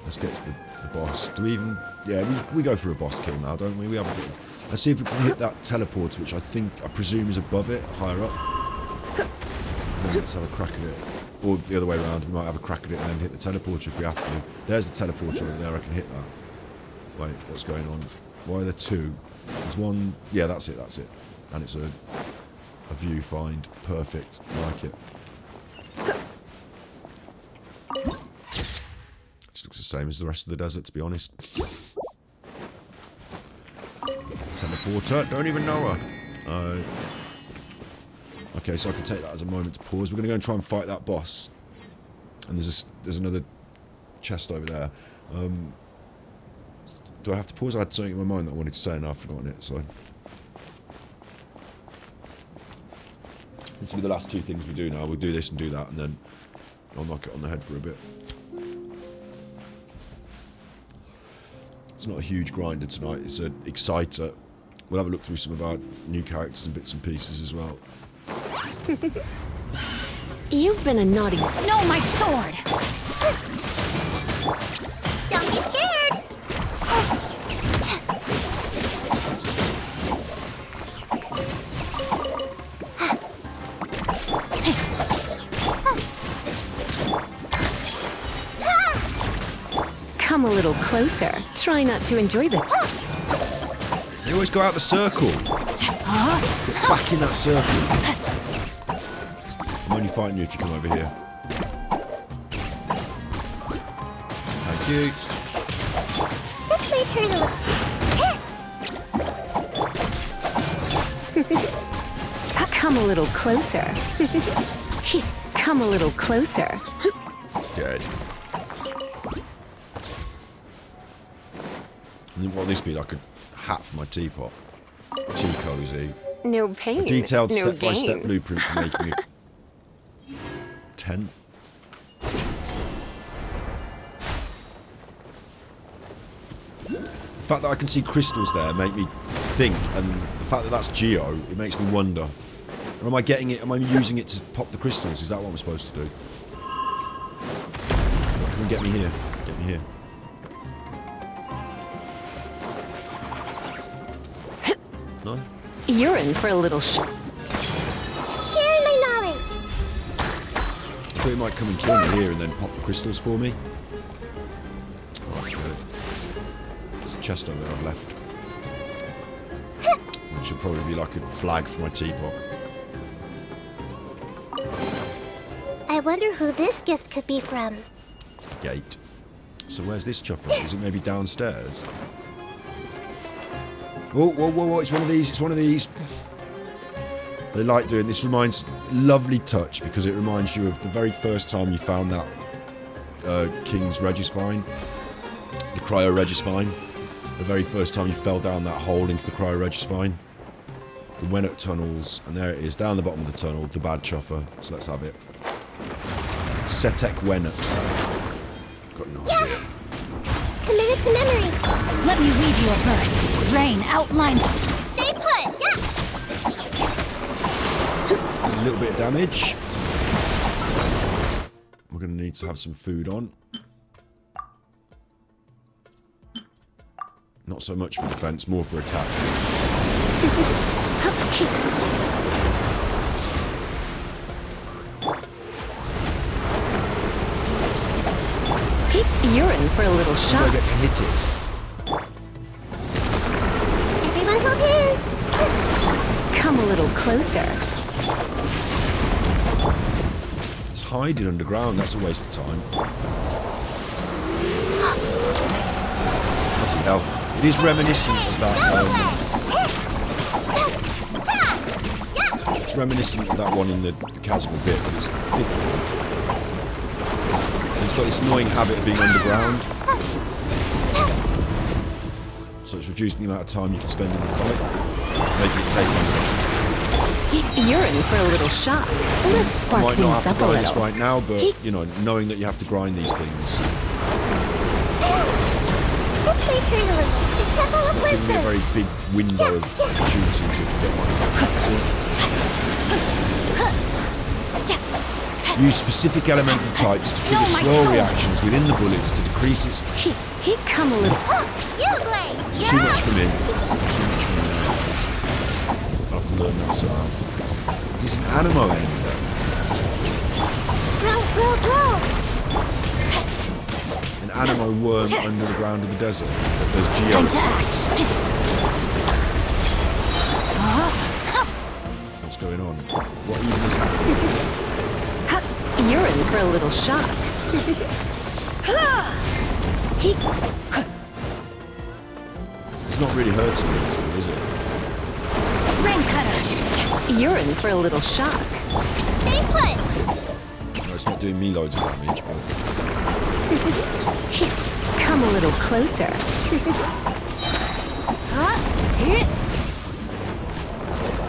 Let's get to the boss. Do we even... Yeah, we go for a boss kill now, don't we? We have a bit... Let's see if we can hit that teleporter, which I presume is above it, higher up. And then let's have a crack at it. Or the other way around, we might have a crack at it and then hit the teleporter if we have to. There's the teleporter over there, I can hit that. Wait, what's going on? Why are there two? There's one... Yeah, that's it. And it's a viewfind. Perfect. Like it. Just looks the same as the rest of the desert, to be honest. Teleporter. Don't even know her. Okay, so I can take that as a moment to pause. We're going to go and try and fight that boss. And there's another chest over there. Do I have to pause? I had something in my mind that I wanted to say and I've forgotten it, so... This will be the last two things we do now. We'll do this and do that, and then I'll knock it on the head for a bit. It's not a huge grinder tonight. It's an exciter. We'll have a look through some of our new characters and bits and pieces as well. You've been a naughty. No, my sword. Don't be scared. Come a little closer. Try not to enjoy the. They always go out the circle. Get back in that circle. I'm only fighting you if you come over here. Thank you. This made her look. Come a little closer. Come a little closer. Dead. And then what will this be? Like a hat for my teapot. Tea cozy. No pain. A detailed no step-by-step gain. blueprint for making a tent. The fact that I can see crystals there make me think, and the fact that that's Geo, it makes me wonder. Or am I getting it, am I using it to pop the crystals? Is that what I'm supposed to do? Come and get me here. Get me here. No? You're in for a little shock. Sharing my knowledge. I thought he might come and kill me here and then pop the crystals for me. Okay. There's a chest over there I've left. Which will probably be like a flag for my teapot. I wonder who this gift could be from. It's a gate. So where's this chuffer? Is it maybe downstairs? Oh, whoa, whoa, whoa, it's one of these, it's one of these. They like doing this. Reminds, lovely touch, because it reminds you of the very first time you found that King's Regisvine, the Cryo Regisvine. The very first time you fell down that hole into the Cryo Regisvine. The Wennet tunnels, and there it is, down the bottom of the tunnel, the bad chuffer. So let's have it. Setek Wennet. Got no idea. Committed to memory. Let me read you a verse. Rain outlines. Stay put. Yeah. A little bit of damage. We're going to need to have some food on. Not so much for defense, more for attack. You're in for a little Do I shock. get to hit it? Everyone hold hands. Come a little closer. It's hiding underground, that's a waste of time. Bloody hell. It is reminiscent of that. It's reminiscent of that one in the Castle bit, but it's different. And it's got this annoying habit of being underground. So it's reducing the amount of time you can spend in the fight, making it take longer. You're in for a little shock. Let's I spark might not things have up to a grind this little. right now, but, you know, knowing that you have to grind these things, This way turn a little. The Temple of it's giving me a Wisdom. very big window of opportunity to get my attacks in. Use specific elemental types to trigger swirl reactions within the bullets to decrease its... He come a little. You Blade. It's too much for me. Too much for me now. I'll have to learn that somehow. Is this an Animo enemy then? Grow, grow, grow. An Animo worm under the ground of the desert that does Time to geo-attacks. What's going on? What even is happening? You're in for a little shock. It's not really hurting me at all, is it? Rain cutter. You're in for a little shock. Stay put. No, it's not doing me loads of damage, but... Come a little closer.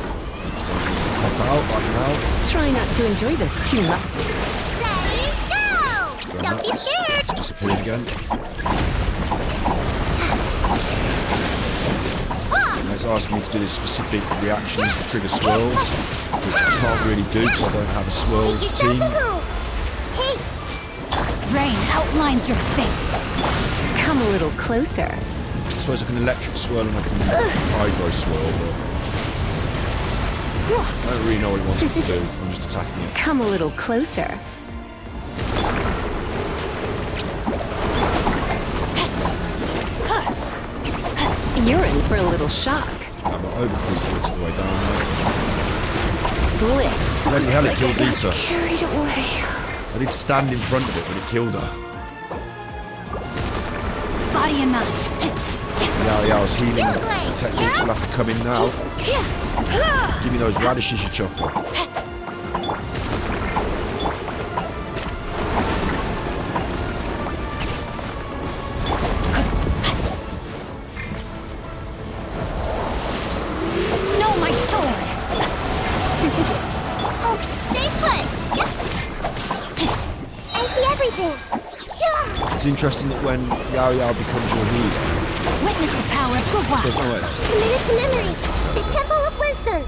Pop out like now. Try not to enjoy this too much. Ready, go. Don't be scared. It's disappeared again. Now it's asking me to do these specific reactions to trigger swirls, which I can't really do because I don't have a swirls Take yourself team. to who? Hey, Rain outlines your fate. Come a little closer. I suppose I can electric swirl and I can hydro swirl, but I don't really know what it wants me to do. I'm just attacking it. Come a little closer. You're in for a little shock. I'm overcreep it's the way down now. Blitz. Bloody hell, it killed Lisa. Carried away. I did stand in front of it, but it killed her. Body and mind. Yeah, I was healing. The techniques will have to come in now. Give me those radishes, you chuffer. No, my sword. oh, stay put. I see everything. It's interesting that when Yao Yao becomes your healer, Witness the power of so, Gua. oh wait, that's Committed to memory. The Temple of Wisdom.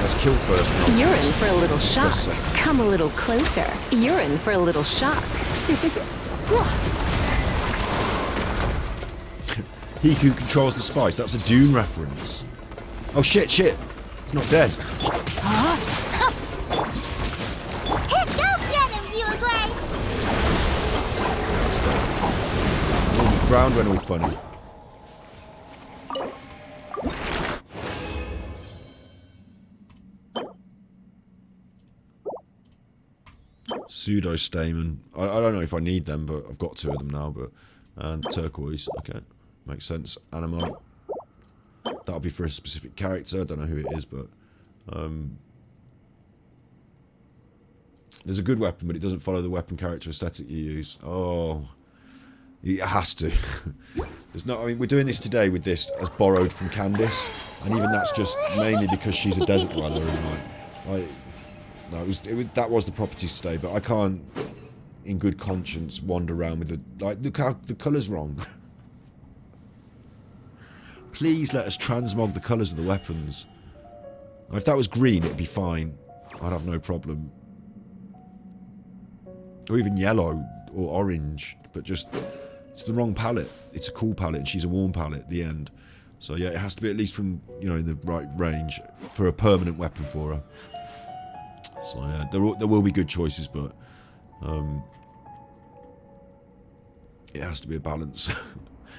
let's kill first. Now. You're in for a little shock. Discuss second. Come a little closer. You're in for a little shock. He who controls the spice. That's a Dune reference. Oh shit, shit. It's not dead. Go get him, Uruguay! Oh, the ground went all funny. Pseudo stamen. I don't know if I need them, but I've got 2 of them now. But and turquoise. Okay, makes sense. Animo. That'll be for a specific character. I don't know who it is, but there's a good weapon, but it doesn't follow the weapon character aesthetic you use. Oh, it has to. There's not. I mean, we're doing this today with this as borrowed from Candice, and even that's just mainly because she's a desert dweller. And like no, that was the properties today, but I can't, in good conscience, wander around with the look how the colour's wrong. Please let us transmog the colours of the weapons. If that was green, it'd be fine. I'd have no problem. Or even yellow or orange, but just it's the wrong palette. It's a cool palette, and she's a warm palette at the end. So yeah, it has to be at least from in the right range for a permanent weapon for her. So yeah, there will be good choices, but it has to be a balance.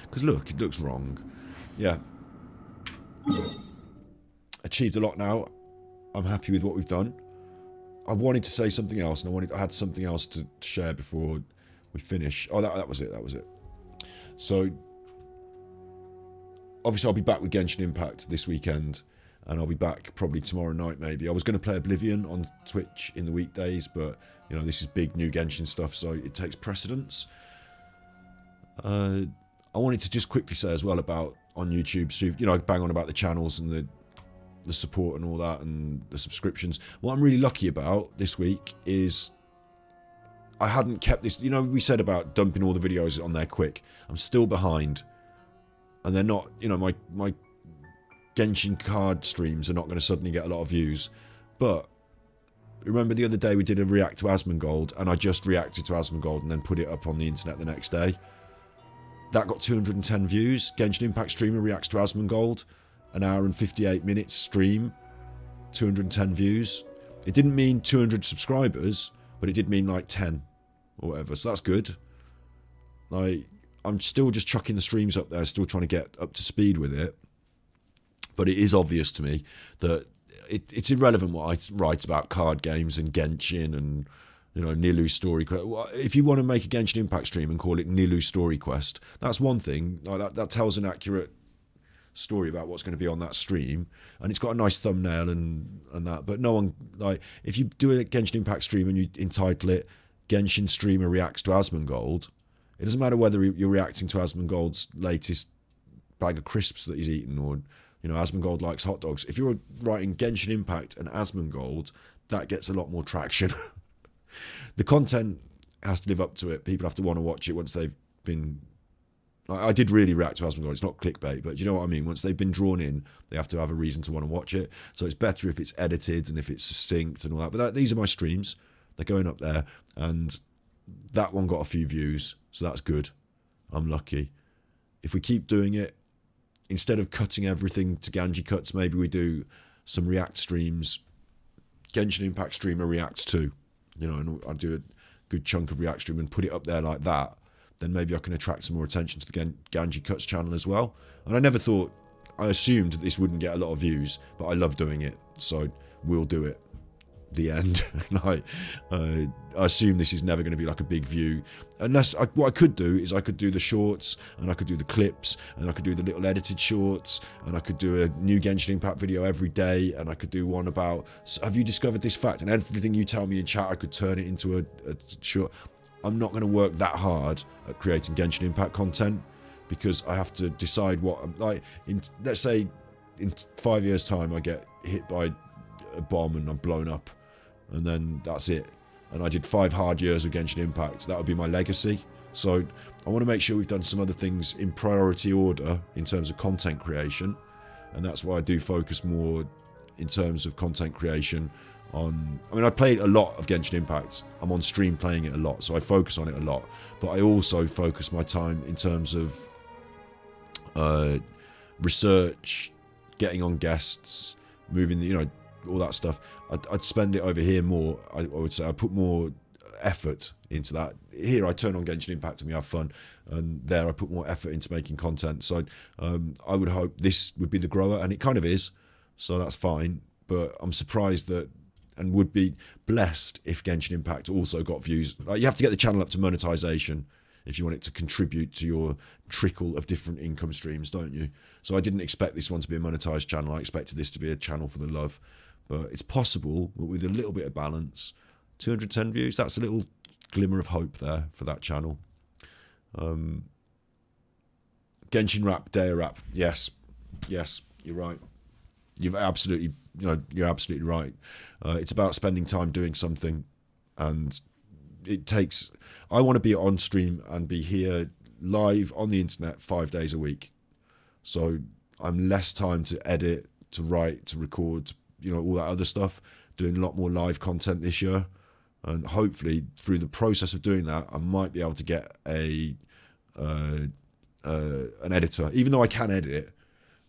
Because look, it looks wrong. Yeah. Achieved a lot now. I'm happy with what we've done. I wanted to say something else, and I had something else to share before we finish. Oh, that was it. That was it. So, obviously, I'll be back with Genshin Impact this weekend, and I'll be back probably tomorrow night, maybe. I was going to play Oblivion on Twitch in the weekdays, but, this is big new Genshin stuff, so it takes precedence. I wanted to just quickly say as well about, on YouTube, so, I bang on about the channels and the support and all that, and the subscriptions. What I'm really lucky about this week is I hadn't kept this. We said about dumping all the videos on there quick. I'm still behind, and they're not. My Genshin card streams are not going to suddenly get a lot of views. But remember the other day we did a react to Asmongold, and I just reacted to Asmongold and then put it up on the internet the next day. That got 210 views. Genshin Impact streamer reacts to Asmongold. An hour and 58 minutes stream, 210 views. It didn't mean 200 subscribers, but it did mean like 10 or whatever. So that's good. I'm still just chucking the streams up there, still trying to get up to speed with it. But it is obvious to me that it's irrelevant what I write about card games and Genshin and Nilou Story Quest. If you want to make a Genshin Impact stream and call it Nilou Story Quest, that's one thing. That tells an accurate story about what's going to be on that stream, and it's got a nice thumbnail and that, but no one, if you do a Genshin Impact stream and you entitle it Genshin Streamer Reacts to Asmongold, it doesn't matter whether you're reacting to Asmongold's latest bag of crisps that he's eaten, or Asmongold likes hot dogs. If you're writing Genshin Impact and Asmongold, that gets a lot more traction. The content has to live up to it. People have to want to watch it once they've been. I did really react to Asmongold. It's not clickbait, but you know what I mean? Once they've been drawn in, they have to have a reason to want to watch it. So it's better if it's edited and if it's succinct and all that. But these are my streams. They're going up there. And that one got a few views. So that's good. I'm lucky. If we keep doing it, instead of cutting everything to Ganji cuts, maybe we do some React streams. Genshin Impact streamer reacts to. And I do a good chunk of React stream and put it up there like that. Then maybe I can attract some more attention to the Ganji Cuts channel as well. And I assumed that this wouldn't get a lot of views, but I love doing it, so we'll do it. The end. I assume this is never going to be like a big view, unless what I could do is I could do the shorts, and I could do the clips, and I could do the little edited shorts, and I could do a new Genshin Impact video every day, and I could do one about, have you discovered this fact? And everything you tell me in chat, I could turn it into a short. I'm not going to work that hard at creating Genshin Impact content, because I have to decide what I'm like. Let's say in 5 years' time I get hit by a bomb and I'm blown up, and then that's it. And I did 5 hard years of Genshin Impact. That would be my legacy. So I want to make sure we've done some other things in priority order in terms of content creation, and that's why I do focus more in terms of content creation on. I played a lot of Genshin Impact. I'm on stream playing it a lot, so I focus on it a lot. But I also focus my time in terms of research, getting on guests, moving, all that stuff. I'd spend it over here more. I would say I put more effort into that. Here I turn on Genshin Impact and we have fun, and there I put more effort into making content. So I would hope this would be the grower, and it kind of is, so that's fine. But I'm surprised that, and would be blessed if Genshin Impact also got views. You have to get the channel up to monetization if you want it to contribute to your trickle of different income streams, don't you? So I didn't expect this one to be a monetized channel. I expected this to be a channel for the love. But it's possible, but with a little bit of balance. 210 views, that's a little glimmer of hope there for that channel. Genshin Rap, Daya Rap, yes, you're right. You're absolutely right. It's about spending time doing something, and it takes. I want to be on stream and be here live on the internet 5 days a week, so I'm less time to edit, to write, to record, all that other stuff. Doing a lot more live content this year, and hopefully through the process of doing that, I might be able to get an editor. Even though I can edit,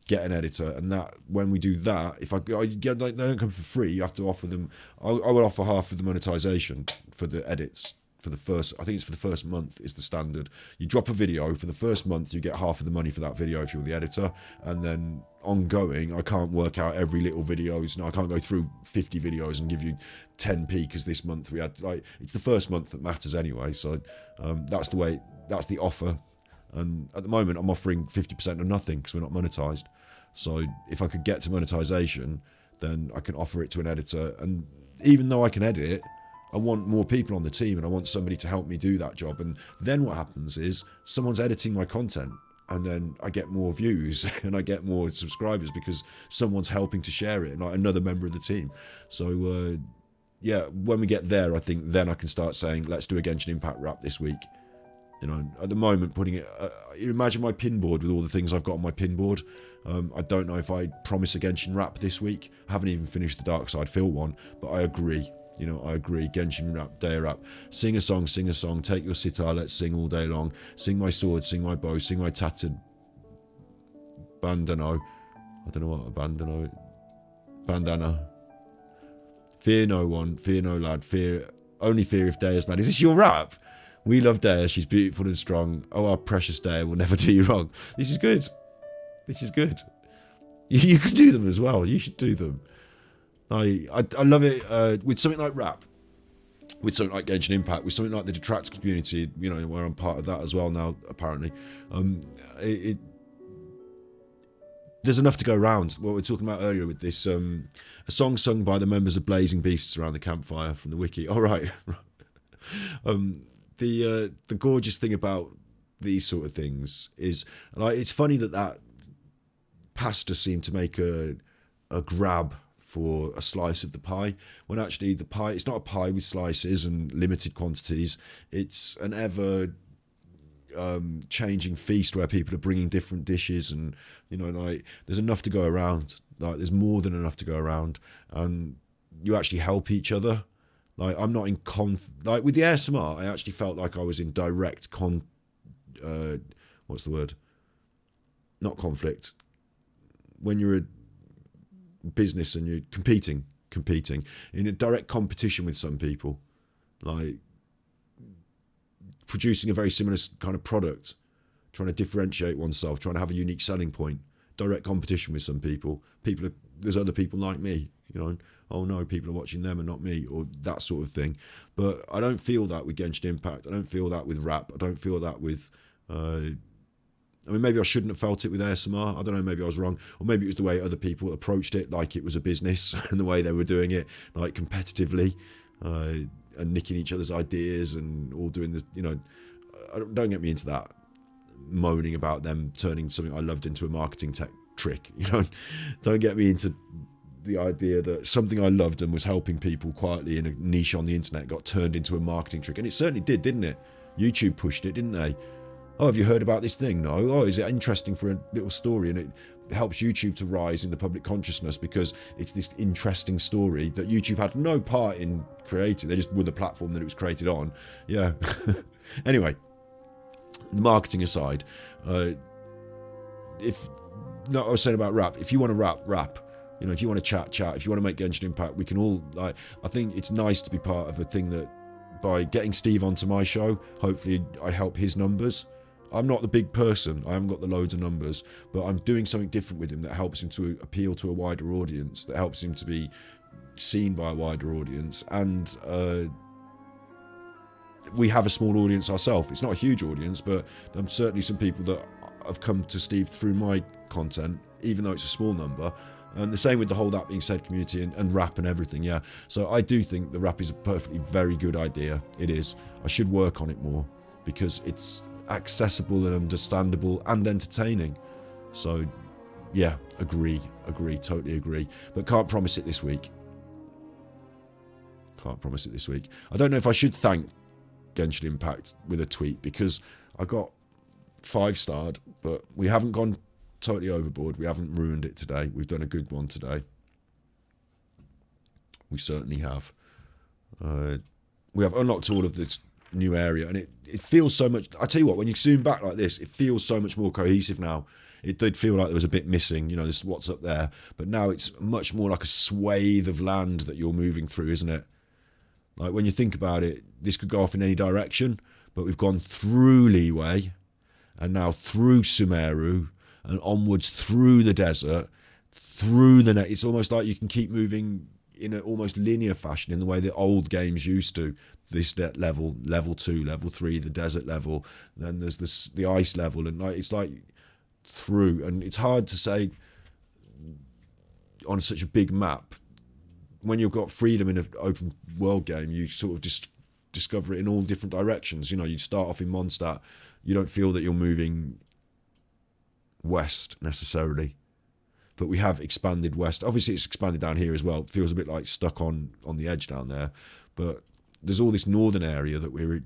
get an editor, and that when we do that, if they don't come for free, you have to offer them. I will offer half of the monetization for the edits for the first. I think it's for the first month is the standard. You drop a video for the first month, you get half of the money for that video if you're the editor, and then ongoing, I can't work out every little videos. I can't go through 50 videos and give you 10p because this month we had it's the first month that matters anyway. So that's the way. That's the offer. And at the moment, I'm offering 50% of nothing because we're not monetized. So if I could get to monetization, then I can offer it to an editor. And even though I can edit, I want more people on the team, and I want somebody to help me do that job. And then what happens is someone's editing my content, and then I get more views and I get more subscribers because someone's helping to share it, and another member of the team. So yeah, when we get there, I think then I can start saying, let's do a Genshin Impact wrap this week. At the moment, putting it, you imagine my pin board with all the things I've got on my pin board. I don't know if I promise a Genshin wrap this week. I haven't even finished the Dark Side Phil one, but I agree. I agree. Genshin Rap, Day Rap. Sing a song, take your sitar, let's sing all day long. Sing my sword, sing my bow, sing my tattered bandano. I don't know what a bandana. Fear no one, fear no lad, only fear if Daya's mad. Is this your rap? We love Daya, she's beautiful and strong. Oh, our precious Daya will never do you wrong. This is good. You can do them as well. You should do them. I love it with something like rap, with something like Genshin Impact, with something like the Detract community, where I'm part of that as well now, apparently. There's enough to go around. What we were talking about earlier with this, a song sung by the members of Blazing Beasts around the campfire from the wiki. All right. The gorgeous thing about these sort of things is, it's funny that pastor seemed to make a grab for a slice of the pie, when actually the pie, it's not a pie with slices and limited quantities. It's an ever changing feast where people are bringing different dishes, and there's enough to go around. There's more than enough to go around, and you actually help each other. I'm not in with the ASMR, I actually felt like I was in direct what's the word? Not conflict. When you're a business and you're competing in a direct competition with some people, producing a very similar kind of product, trying to differentiate oneself, trying to have a unique selling point, direct competition with some people. There's other people like me, oh no, people are watching them and not me, or that sort of thing. But I don't feel that with Genshin Impact. I don't feel that with rap. I don't feel that with maybe I shouldn't have felt it with ASMR. I don't know, maybe I was wrong. Or maybe it was the way other people approached it, like it was a business, and the way they were doing it, competitively, and nicking each other's ideas and all doing this, don't get me into that, moaning about them turning something I loved into a marketing tech trick, Don't get me into the idea that something I loved and was helping people quietly in a niche on the internet got turned into a marketing trick. And it certainly did, didn't it? YouTube pushed it, didn't they? Oh, have you heard about this thing? No. Oh, is it interesting for a little story? And it helps YouTube to rise in the public consciousness because it's this interesting story that YouTube had no part in creating. They just were the platform that it was created on. Yeah. Anyway, the marketing aside, if no, I was saying about rap. If you want to rap. You know, if you want to chat. If you want to make Genshin Impact, we can all, like, I think it's nice to be part of a thing that, by getting Steve onto my show, hopefully I help his numbers. I'm not the big person, I haven't got the loads of numbers, but I'm doing something different with him that helps him to appeal to a wider audience, that helps him to be seen by a wider audience, and we have a small audience ourselves. It's not a huge audience, but there's certainly some people that have come to Steve through my content, even though it's a small number. And the same with the whole That Being Said community and rap and everything, yeah. So I do think the rap is a perfectly very good idea. It is. I should work on it more because it's accessible and understandable and entertaining. So, yeah, agree, totally agree. But can't promise it this week. Can't promise it this week. I don't know if I should thank Genshin Impact with a tweet because I got 5-starred, but we haven't gone totally overboard. We haven't ruined it today. We've done a good one today. We certainly have. We have unlocked all of this new area, and it feels so much. I tell you what, when you zoom back like this, it feels so much more cohesive now. It did feel like there was a bit missing, you know, this what's up there, but now it's much more like a swathe of land that you're moving through, isn't it? Like when you think about it, this could go off in any direction, but we've gone through Leeway and now through Sumeru and onwards through the desert, through the net. It's almost like you can keep moving in an almost linear fashion in the way the old games used to. This level, level 2, level 3, the desert level, then there's this, the ice level, and like it's like through. And it's hard to say on such a big map. When you've got freedom in an open world game, you sort of just discover it in all different directions. You know, you start off in Mondstadt, you don't feel that you're moving west necessarily, but we have expanded west. Obviously it's expanded down here as well. It feels a bit like stuck on the edge down there, but there's all this northern area that we're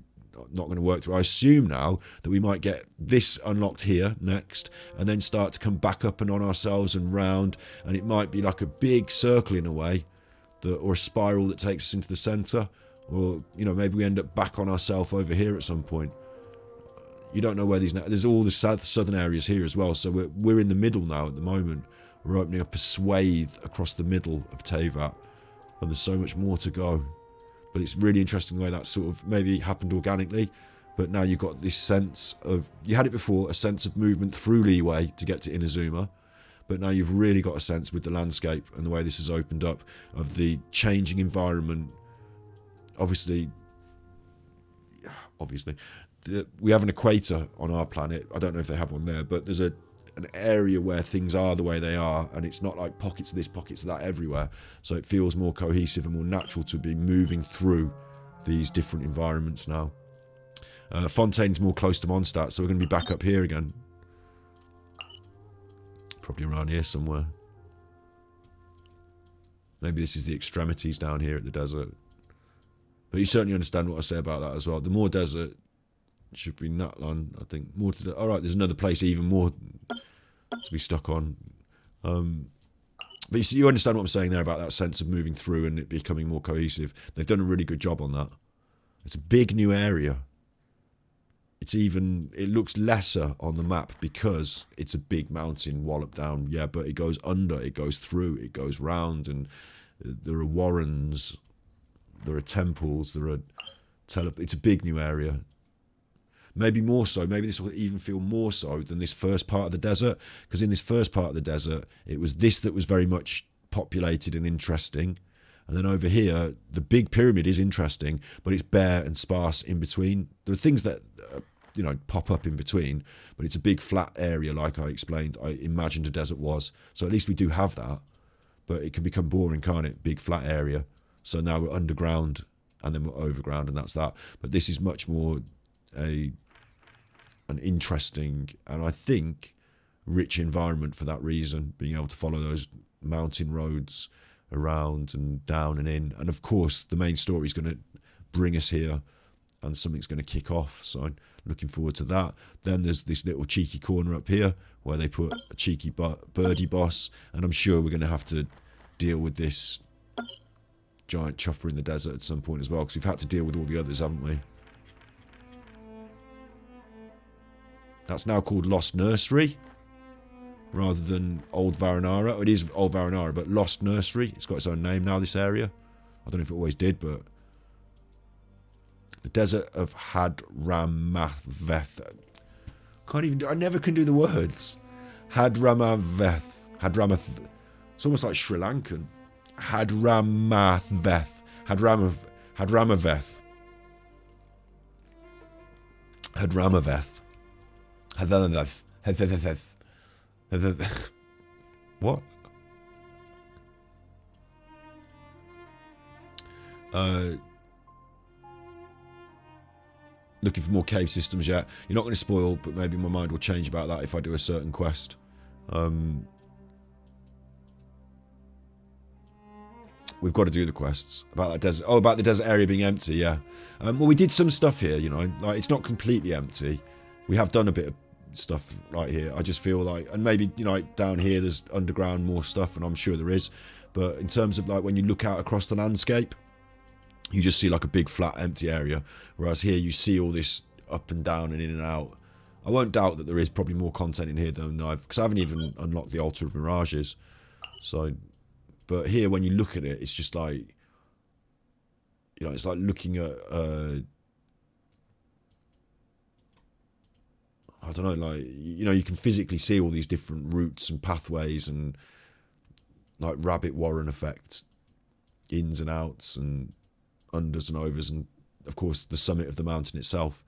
not going to work through. I assume now that we might get this unlocked here next and then start to come back up and on ourselves and round, and it might be like a big circle in a way, or a spiral that takes us into the center, or you know, maybe we end up back on ourselves over here at some point. You don't know where these. There's all the southern areas here as well. So we're in the middle now at the moment. We're opening up a swathe across the middle of Teyvat, and there's so much more to go. But it's really interesting the way that sort of maybe happened organically, but now you've got this sense of, you had it before, a sense of movement through Leeway to get to Inazuma, but now you've really got a sense with the landscape and the way this has opened up of the changing environment. Obviously, we have an equator on our planet. I don't know if they have one there, but there's an area where things are the way they are, and it's not like pockets of this, pockets of that everywhere. So it feels more cohesive and more natural to be moving through these different environments now. Fontaine's more close to Mondstadt, so we're going to be back up here again. Probably around here somewhere. Maybe this is the extremities down here at the desert. But you certainly understand what I say about that as well. The more desert should be Natlan, I think. More to the, all right, there's another place even more to be stuck on. But you understand what I'm saying there about that sense of moving through and it becoming more cohesive. They've done a really good job on that. It's a big new area. It looks lesser on the map because it's a big mountain wallop down. Yeah, but it goes under, it goes through, it goes round, and there are warrens, there are temples, it's a big new area. Maybe more so. Maybe this will even feel more so than this first part of the desert. Because in this first part of the desert, it was this that was very much populated and interesting. And then over here, the big pyramid is interesting, but it's bare and sparse in between. There are things that, pop up in between, but it's a big flat area like I explained. I imagined a desert was. So at least we do have that. But it can become boring, can't it? Big flat area. So now we're underground and then we're overground, and that's that. But this is much more an interesting and I think rich environment for that reason, being able to follow those mountain roads around and down and in, and of course the main story is going to bring us here and something's going to kick off, so I'm looking forward to that. Then there's this little cheeky corner up here where they put a cheeky birdie boss, and I'm sure we're going to have to deal with this giant chuffer in the desert at some point as well, because we've had to deal with all the others, haven't we? That's now called Lost Nursery. rather than Old Varanara. It is Old Varanara, but Lost Nursery. It's got its own name now, this area. I don't know if it always did, but... The desert of Hadramaveth. Can't even do... I never can do the words. Hadramaveth. Hadramath... It's almost like Sri Lankan. Hadramaveth. Hadramaveth. Hadramaveth. Hadramaveth. What? Looking for more cave systems yet. You're not going to spoil, but maybe my mind will change about that if I do a certain quest. We've got to do the quests about that desert. Oh, about the desert area being empty. Yeah. Well, we did some stuff here. You know, like it's not completely empty. We have done a bit of stuff right here. I just feel like, and maybe you know, like down here there's underground more stuff, and I'm sure there is. But in terms of like when you look out across the landscape, you just see like a big flat empty area, whereas here you see all this up and down and in and out. I won't doubt that there is probably more content in here than because I haven't even unlocked the Altar of Mirages. So, but here when you look at it, it's just like, you know, it's like looking at I don't know, like, you know, you can physically see all these different routes and pathways and like rabbit warren effect, ins and outs and unders and overs, and of course the summit of the mountain itself.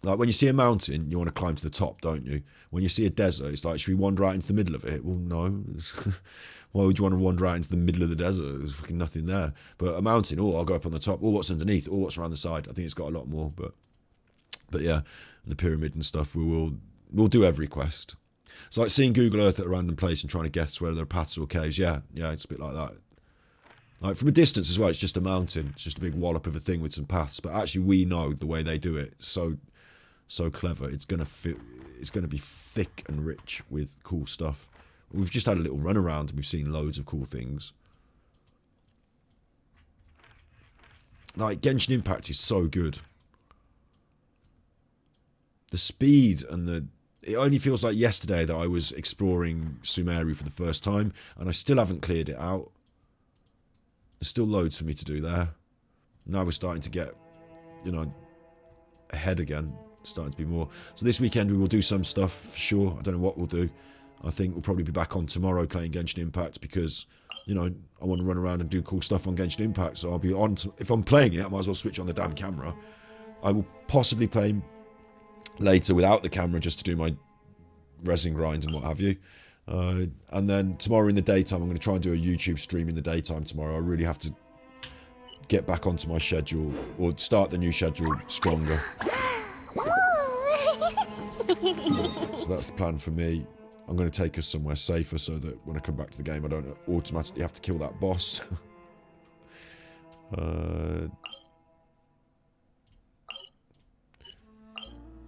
Like when you see a mountain, you want to climb to the top, don't you? When you see a desert, it's like, should we wander out into the middle of it? Well, no. Why would you want to wander out into the middle of the desert? There's fucking nothing there. But a mountain, oh, I'll go up on the top. Oh, what's underneath? Oh, what's around the side? I think it's got a lot more. But yeah, the pyramid and stuff, we'll do every quest. It's like seeing Google Earth at a random place and trying to guess where there are paths or caves. Yeah, it's a bit like that. Like from a distance as well, it's just a mountain. It's just a big wallop of a thing with some paths. But actually, we know the way they do it. So clever. It's gonna be thick and rich with cool stuff. We've just had a little run around and we've seen loads of cool things. Like Genshin Impact is so good. The speed and it only feels like yesterday that I was exploring Sumeru for the first time, and I still haven't cleared it out. There's still loads for me to do there. Now we're starting to get, you know, ahead again. Starting to be more. So this weekend we will do some stuff for sure. I don't know what we'll do. I think we'll probably be back on tomorrow playing Genshin Impact because, you know, I want to run around and do cool stuff on Genshin Impact. So I'll be on. If I'm playing it, I might as well switch on the damn camera. I will possibly play later without the camera just to do my resin grind and what have you. And then tomorrow in the daytime, I'm going to try and do a YouTube stream in the daytime tomorrow. I really have to get back onto my schedule or start the new schedule stronger. So that's the plan for me. I'm going to take us somewhere safer so that when I come back to the game I don't automatically have to kill that boss.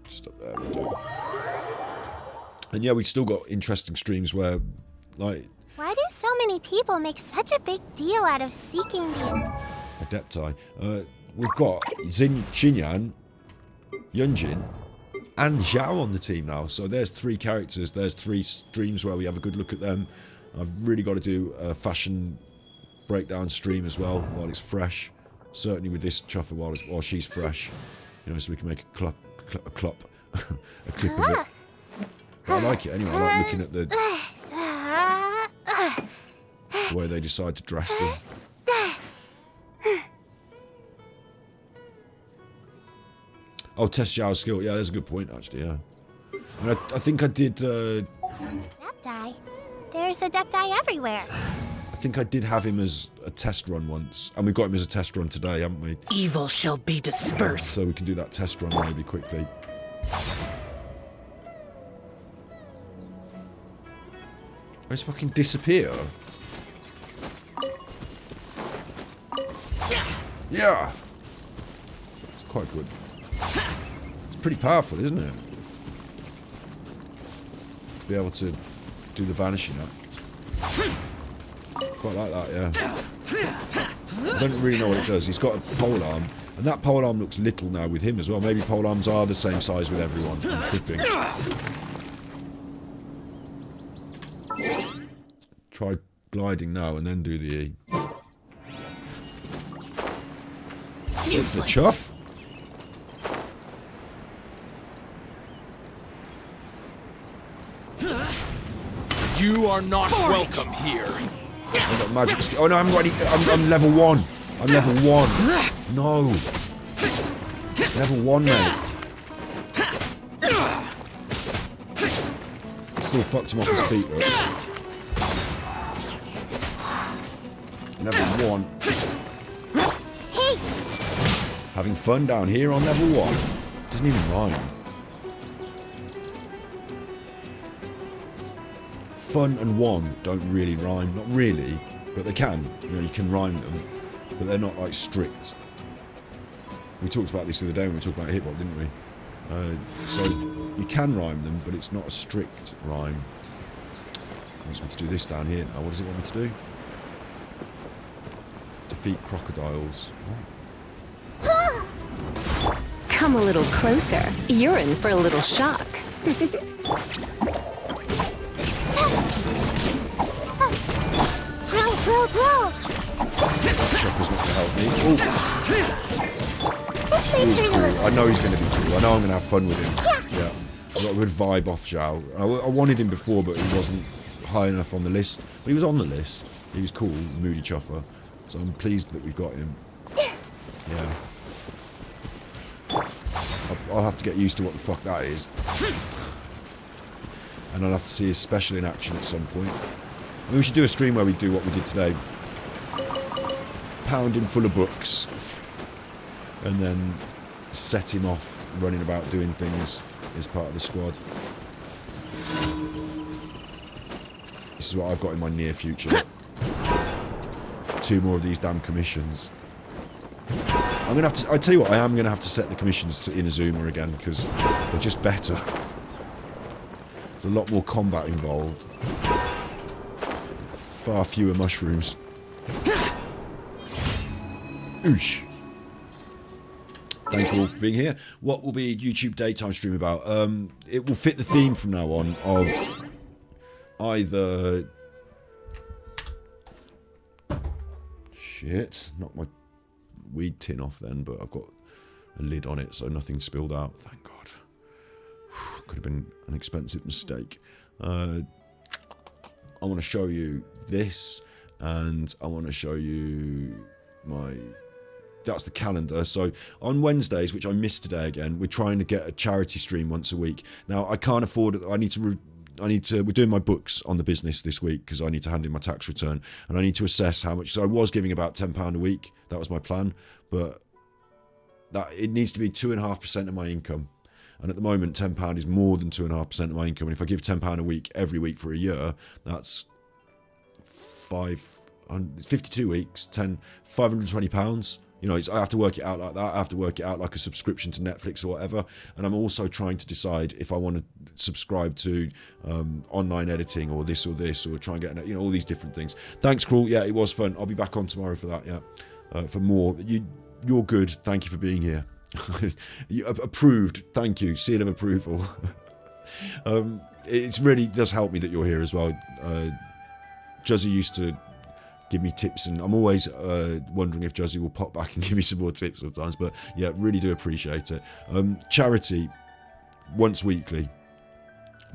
Just up there. And yeah, we've still got interesting streams where, like... Why do so many people make such a big deal out of seeking the... Adepti. We've got Xinyan, Yunjin, and Zhao on the team now. So there's 3 characters. There's 3 streams where we have a good look at them. I've really got to do a fashion breakdown stream as well while it's fresh. Certainly with this chuffer while she's fresh. You know, so we can make a clip of it. But I like it anyway. I like looking at the way they decide to dress them. Oh, test Zhao's skill. Yeah, that's a good point, actually, yeah. And I think I did... Adepti? There's Adepti everywhere. I think I did have him as a test run once. And we got him as a test run today, haven't we? Evil shall be dispersed. So we can do that test run maybe quickly. I just fucking disappear. Yeah! It's quite good. It's pretty powerful, isn't it? To be able to do the vanishing act. Quite like that, yeah. I don't really know what it does. He's got a polearm, and that polearm looks little now with him as well. Maybe polearms are the same size with everyone. I'm tripping. Try gliding now and then do the E. It's the chuff. You are not welcome here. I've got magic skill. Oh no, I'm ready. I'm level 1. I'm level 1. No. Level 1, mate. Still fucked him off his feet, look. Level 1. Hey! Having fun down here on level 1. Doesn't even rhyme. Fun and 1 don't really rhyme. Not really, but they can. You know, you can rhyme them, but they're not like strict. We talked about this the other day when we talked about hip hop, didn't we? So you can rhyme them, but it's not a strict rhyme. I want me to do this down here now. What does it want me to do? Defeat crocodiles. Come a little closer. You're in for a little shock. Bro! Chopper's not going to help me. This thing's He's really cool. little. I know he's going to be cool. I know I'm going to have fun with him. Yeah. I got a good vibe off Zhao. I wanted him before, but he wasn't high enough on the list. But he was on the list. He was cool, Moody Chuffer. So I'm pleased that we've got him. Yeah. I'll have to get used to what the fuck that is. And I'll have to see his special in action at some point. I mean, we should do a stream where we do what we did today. Pound him full of books. And then set him off running about doing things as part of the squad. This is what I've got in my near future. 2 more of these damn commissions. I'm gonna have to. I tell you what, I am gonna have to set the commissions to Inazuma again because they're just better. There's a lot more combat involved. Far fewer mushrooms. Oosh. Thank you all for being here. What will be YouTube daytime stream about? It will fit the theme from now on of either... Shit. Knocked my weed tin off then, but I've got a lid on it so nothing spilled out. Thank God. Could have been an expensive mistake. I want to show you this, and I want to show you my... That's the calendar. So on Wednesdays, which I missed today again, we're trying to get a charity stream once a week. Now I can't afford it. I need to. We're doing my books on the business this week because I need to hand in my tax return, and I need to assess how much. So I was giving about £10 a week. That was my plan, but that it needs to be 2.5% of my income. And at the moment, £10 is more than 2.5% of my income. And if I give £10 a week every week for a year, that's 52 weeks, £520. You know, I have to work it out like that. I have to work it out like a subscription to Netflix or whatever. And I'm also trying to decide if I want to subscribe to online editing or this, or try and get, you know, all these different things. Thanks, Crawl. Yeah, it was fun. I'll be back on tomorrow for that, yeah. For more. You're good. Thank you for being here. Approved. Thank you. Seal of approval. It really does help me that you're here as well. Juzzy used to give me tips, and I'm always wondering if Juzzy will pop back and give me some more tips sometimes, but yeah, really do appreciate it. Charity, once weekly,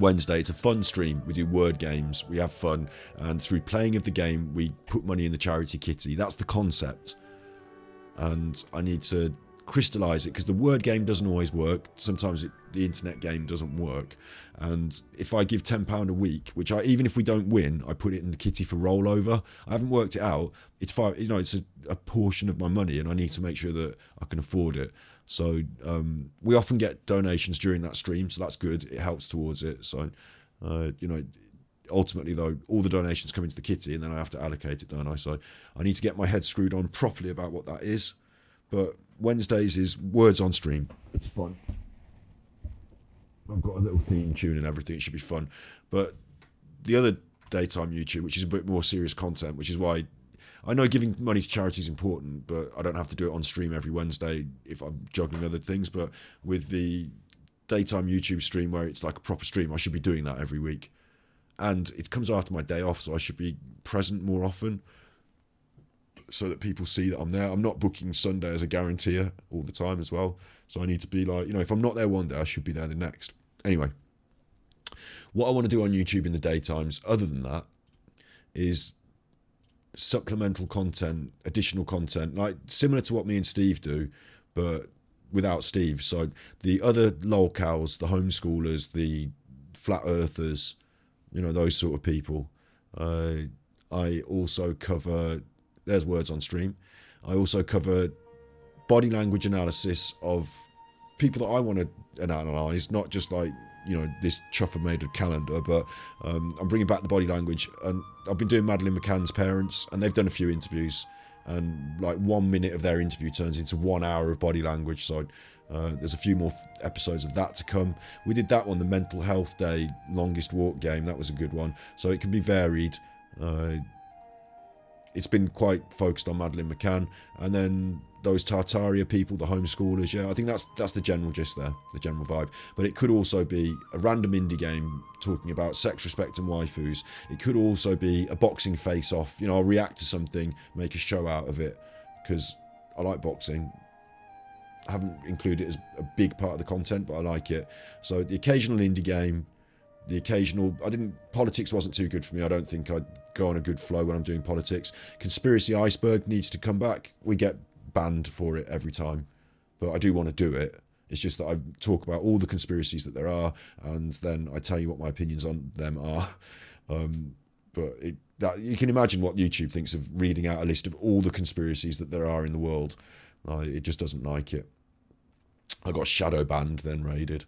Wednesday. It's a fun stream. We do word games, we have fun, and through playing of the game we put money in the charity kitty. That's the concept, and I need to crystallize it because the word game doesn't always work. Sometimes the internet game doesn't work, and if I give £10 a week, which even if we don't win, I put it in the kitty for rollover. I haven't worked it out. It's it's a portion of my money, and I need to make sure that I can afford it. So we often get donations during that stream, so that's good. It helps towards it. So ultimately though, all the donations come into the kitty, and then I have to allocate it, don't I? So I need to get my head screwed on properly about what that is. But Wednesdays is words on stream. It's fun. I've got a little theme tune and everything. It should be fun. But the other daytime YouTube, which is a bit more serious content, which is why I know giving money to charity is important, but I don't have to do it on stream every Wednesday if I'm juggling other things. But with the daytime YouTube stream where it's like a proper stream, I should be doing that every week. and it comes after my day off, so I should be present more often so that people see that I'm there. I'm not booking Sunday as a guaranteer all the time as well, so I need to be like, you know, if I'm not there one day, I should be there the next. Anyway, what I want to do on YouTube in the daytimes, other than that, is supplemental content, additional content, like similar to what me and Steve do, but without Steve. So the other lolcows, the homeschoolers, the flat earthers, you know, those sort of people. I also cover, there's words on stream, I also cover body language analysis of people that I want to analyse, not just like, you know, this chuffer made a calendar, but I'm bringing back the body language. And I've been doing Madeleine McCann's parents, and they've done a few interviews, and like 1 minute of their interview turns into 1 hour of body language. So there's a few more episodes of that to come. We did that one, the Mental Health Day longest walk game. That was a good one. So it can be varied. It's been quite focused on Madeleine McCann, and then those Tartaria people, the homeschoolers. Yeah, I think that's the general gist there, the general vibe. But it could also be a random indie game talking about sex, respect, and waifus. It could also be a boxing face-off. You know, I'll react to something, make a show out of it, because I like boxing. I haven't included it as a big part of the content, but I like it. So the occasional indie game, the occasional, politics wasn't too good for me. I don't think I'd go on a good flow when I'm doing politics. Conspiracy Iceberg needs to come back. We get banned for it every time, but I do want to do it. It's just that I talk about all the conspiracies that there are, and then I tell you what my opinions on them are. But you can imagine what YouTube thinks of reading out a list of all the conspiracies that there are in the world. It just doesn't like it. I got shadow banned, then raided.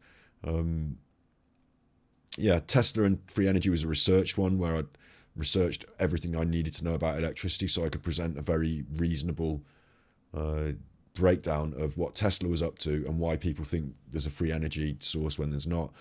Yeah, Tesla and free energy was a researched one where I researched everything I needed to know about electricity so I could present a very reasonable breakdown of what Tesla was up to and why people think there's a free energy source when there's not.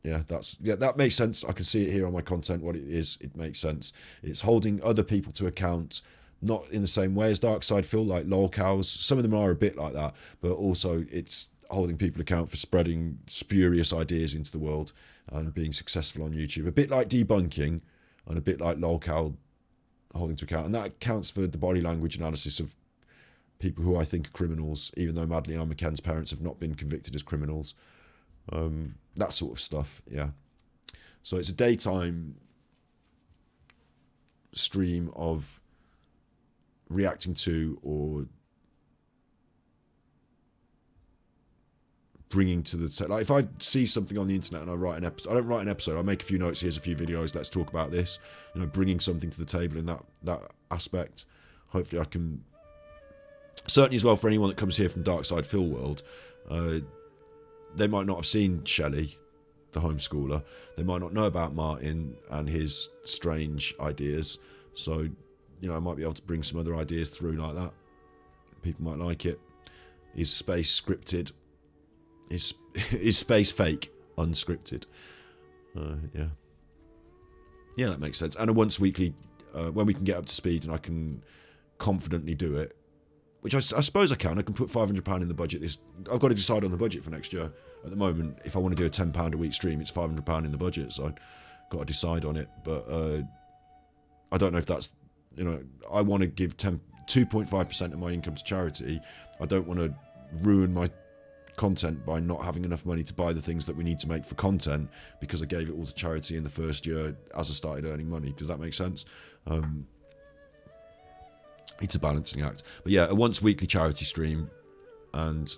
Yeah, that makes sense. I can see it here on my content, what it is. It makes sense. It's holding other people to account, not in the same way as Darkside Phil, like lolcows. Some of them are a bit like that, but also it's holding people account for spreading spurious ideas into the world and being successful on YouTube. A bit like debunking and a bit like lolcow holding to account. And that accounts for the body language analysis of people who I think are criminals, even though Madeleine McCann's parents have not been convicted as criminals. That sort of stuff, yeah. So it's a daytime stream of reacting to or bringing to the set. Like if I see something on the internet and I write an episode, I don't write an episode, I make a few notes, here's a few videos, let's talk about this, you know, bringing something to the table in that aspect. Hopefully I can, certainly as well for anyone that comes here from Darkside Phil world, they might not have seen Shelley, the homeschooler, they might not know about Martin and his strange ideas, so you know, I might be able to bring some other ideas through like that. People might like it. Is space scripted? Is space fake? Unscripted? Yeah. Yeah, that makes sense. And a once weekly, when we can get up to speed and I can confidently do it, which I suppose I can. I can put £500 in the budget. I've got to decide on the budget for next year. At the moment, if I want to do a £10 a week stream, it's £500 in the budget, so I've got to decide on it. But I don't know if that's, you know, I want to give 2.5% of my income to charity. I don't want to ruin my content by not having enough money to buy the things that we need to make for content because I gave it all to charity in the first year as I started earning money. Does that make sense? It's a balancing act. But yeah, a once weekly charity stream and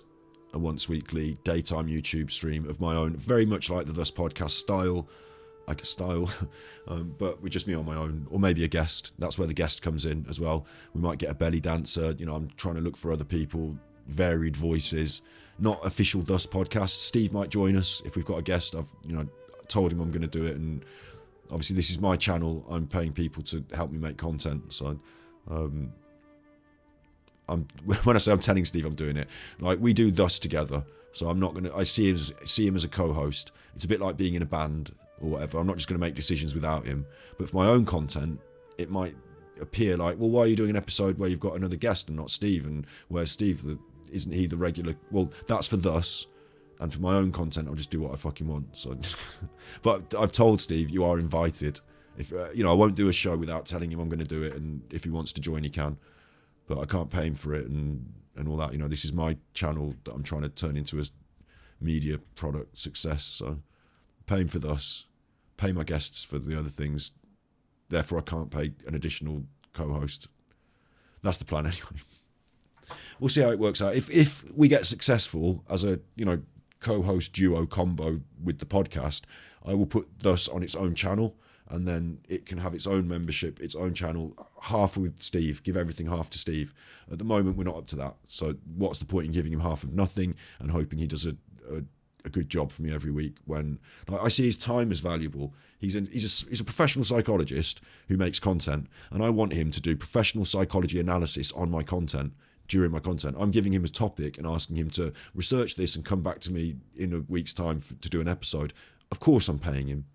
a once weekly daytime YouTube stream of my own, very much like the Thus podcast style, but with just me on my own, or maybe a guest. That's where the guest comes in as well. We might get a belly dancer. You know, I'm trying to look for other people, varied voices, not official Thus podcast. Steve might join us if we've got a guest. I've, you know, told him I'm going to do it, and obviously this is my channel. I'm paying people to help me make content, so when I say I'm telling Steve I'm doing it, like we do Thus together, so I'm not gonna. I see him as a co-host. It's a bit like being in a band or whatever. I'm not just going to make decisions without him. But for my own content, it might appear like, well, why are you doing an episode where you've got another guest and not Steve? And where's Steve? Isn't he the regular? Well, that's for Thus. And for my own content, I'll just do what I fucking want. So, but I've told Steve, you are invited. If I won't do a show without telling him I'm going to do it, and if he wants to join, he can. But I can't pay him for it and all that. This is my channel that I'm trying to turn into a media product success. So, pay him for this, pay my guests for the other things. Therefore, I can't pay an additional co-host. That's the plan anyway. We'll see how it works out. If we get successful as a co-host duo combo with the podcast, I will put Thus on its own channel, and then it can have its own membership, its own channel, half with Steve, give everything half to Steve. At the moment, we're not up to that. So what's the point in giving him half of nothing and hoping he does a good job for me every week, when I see his time as valuable. He's a professional psychologist who makes content, and I want him to do professional psychology analysis on my content during my content. I'm giving him a topic and asking him to research this and come back to me in a week's time to do an episode. Of course I'm paying him.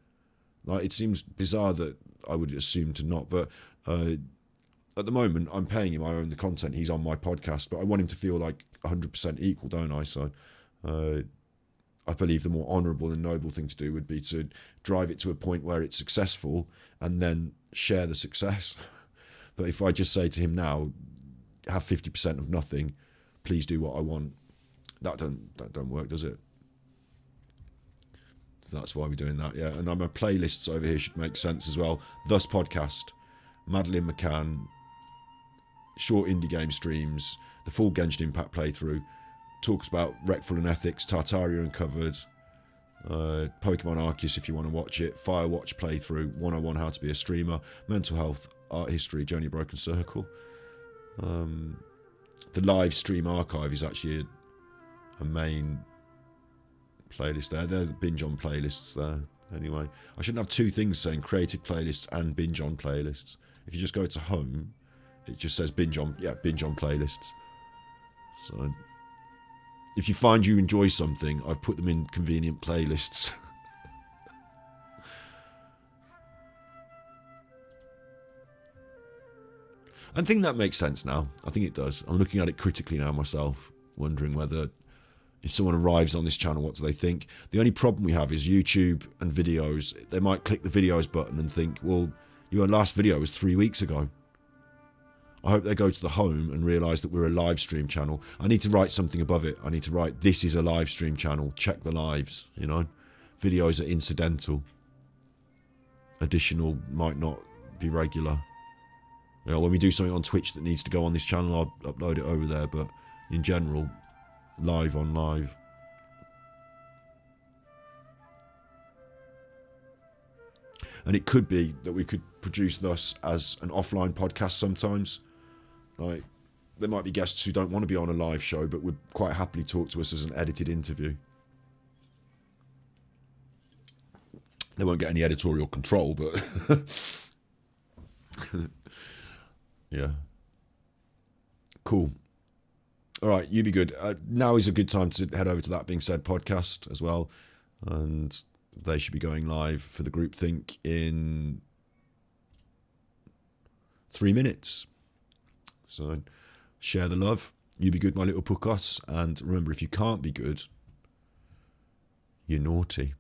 It seems bizarre that I would assume to not, but at the moment I'm paying him. I own the content. He's on my podcast, but I want him to feel like 100% equal, don't I? So I believe the more honourable and noble thing to do would be to drive it to a point where it's successful and then share the success. But if I just say to him now, have 50% of nothing, please do what I want, that don't work, does it? So that's why we're doing that, yeah. And my playlists over here should make sense as well. Thus Podcast, Madeline McCann, short indie game streams, the full Genshin Impact playthrough, talks about Wreckful and Ethics, Tartaria Uncovered, Pokemon Arceus if you want to watch it, Firewatch playthrough, 101 How to Be a Streamer, Mental Health, Art History, Journey Broken Circle. The live stream archive is actually a main playlist there. They're the binge on playlists there. Anyway, I shouldn't have two things saying created playlists and binge on playlists. If you just go to home, it just says binge on playlists. So if you find you enjoy something, I've put them in convenient playlists. I think that makes sense now. I think it does. I'm looking at it critically now myself, wondering whether if someone arrives on this channel, what do they think? The only problem we have is YouTube and videos. They might click the videos button and think, well, your last video was 3 weeks ago. I hope they go to the home and realise that we're a live stream channel. I need to write something above it. I need to write, this is a live stream channel. Check the lives, Videos are incidental. Additional might not be regular. When we do something on Twitch that needs to go on this channel, I'll upload it over there. But in general, live on live. And it could be that we could produce this as an offline podcast sometimes. Like, there might be guests who don't want to be on a live show, but would quite happily talk to us as an edited interview. They won't get any editorial control, but... yeah. Cool. All right, you be good. Now is a good time to head over to That Being Said podcast as well. And they should be going live for the groupthink in 3 minutes. So share the love. You be good, my little puckos. And remember, if you can't be good, you're naughty.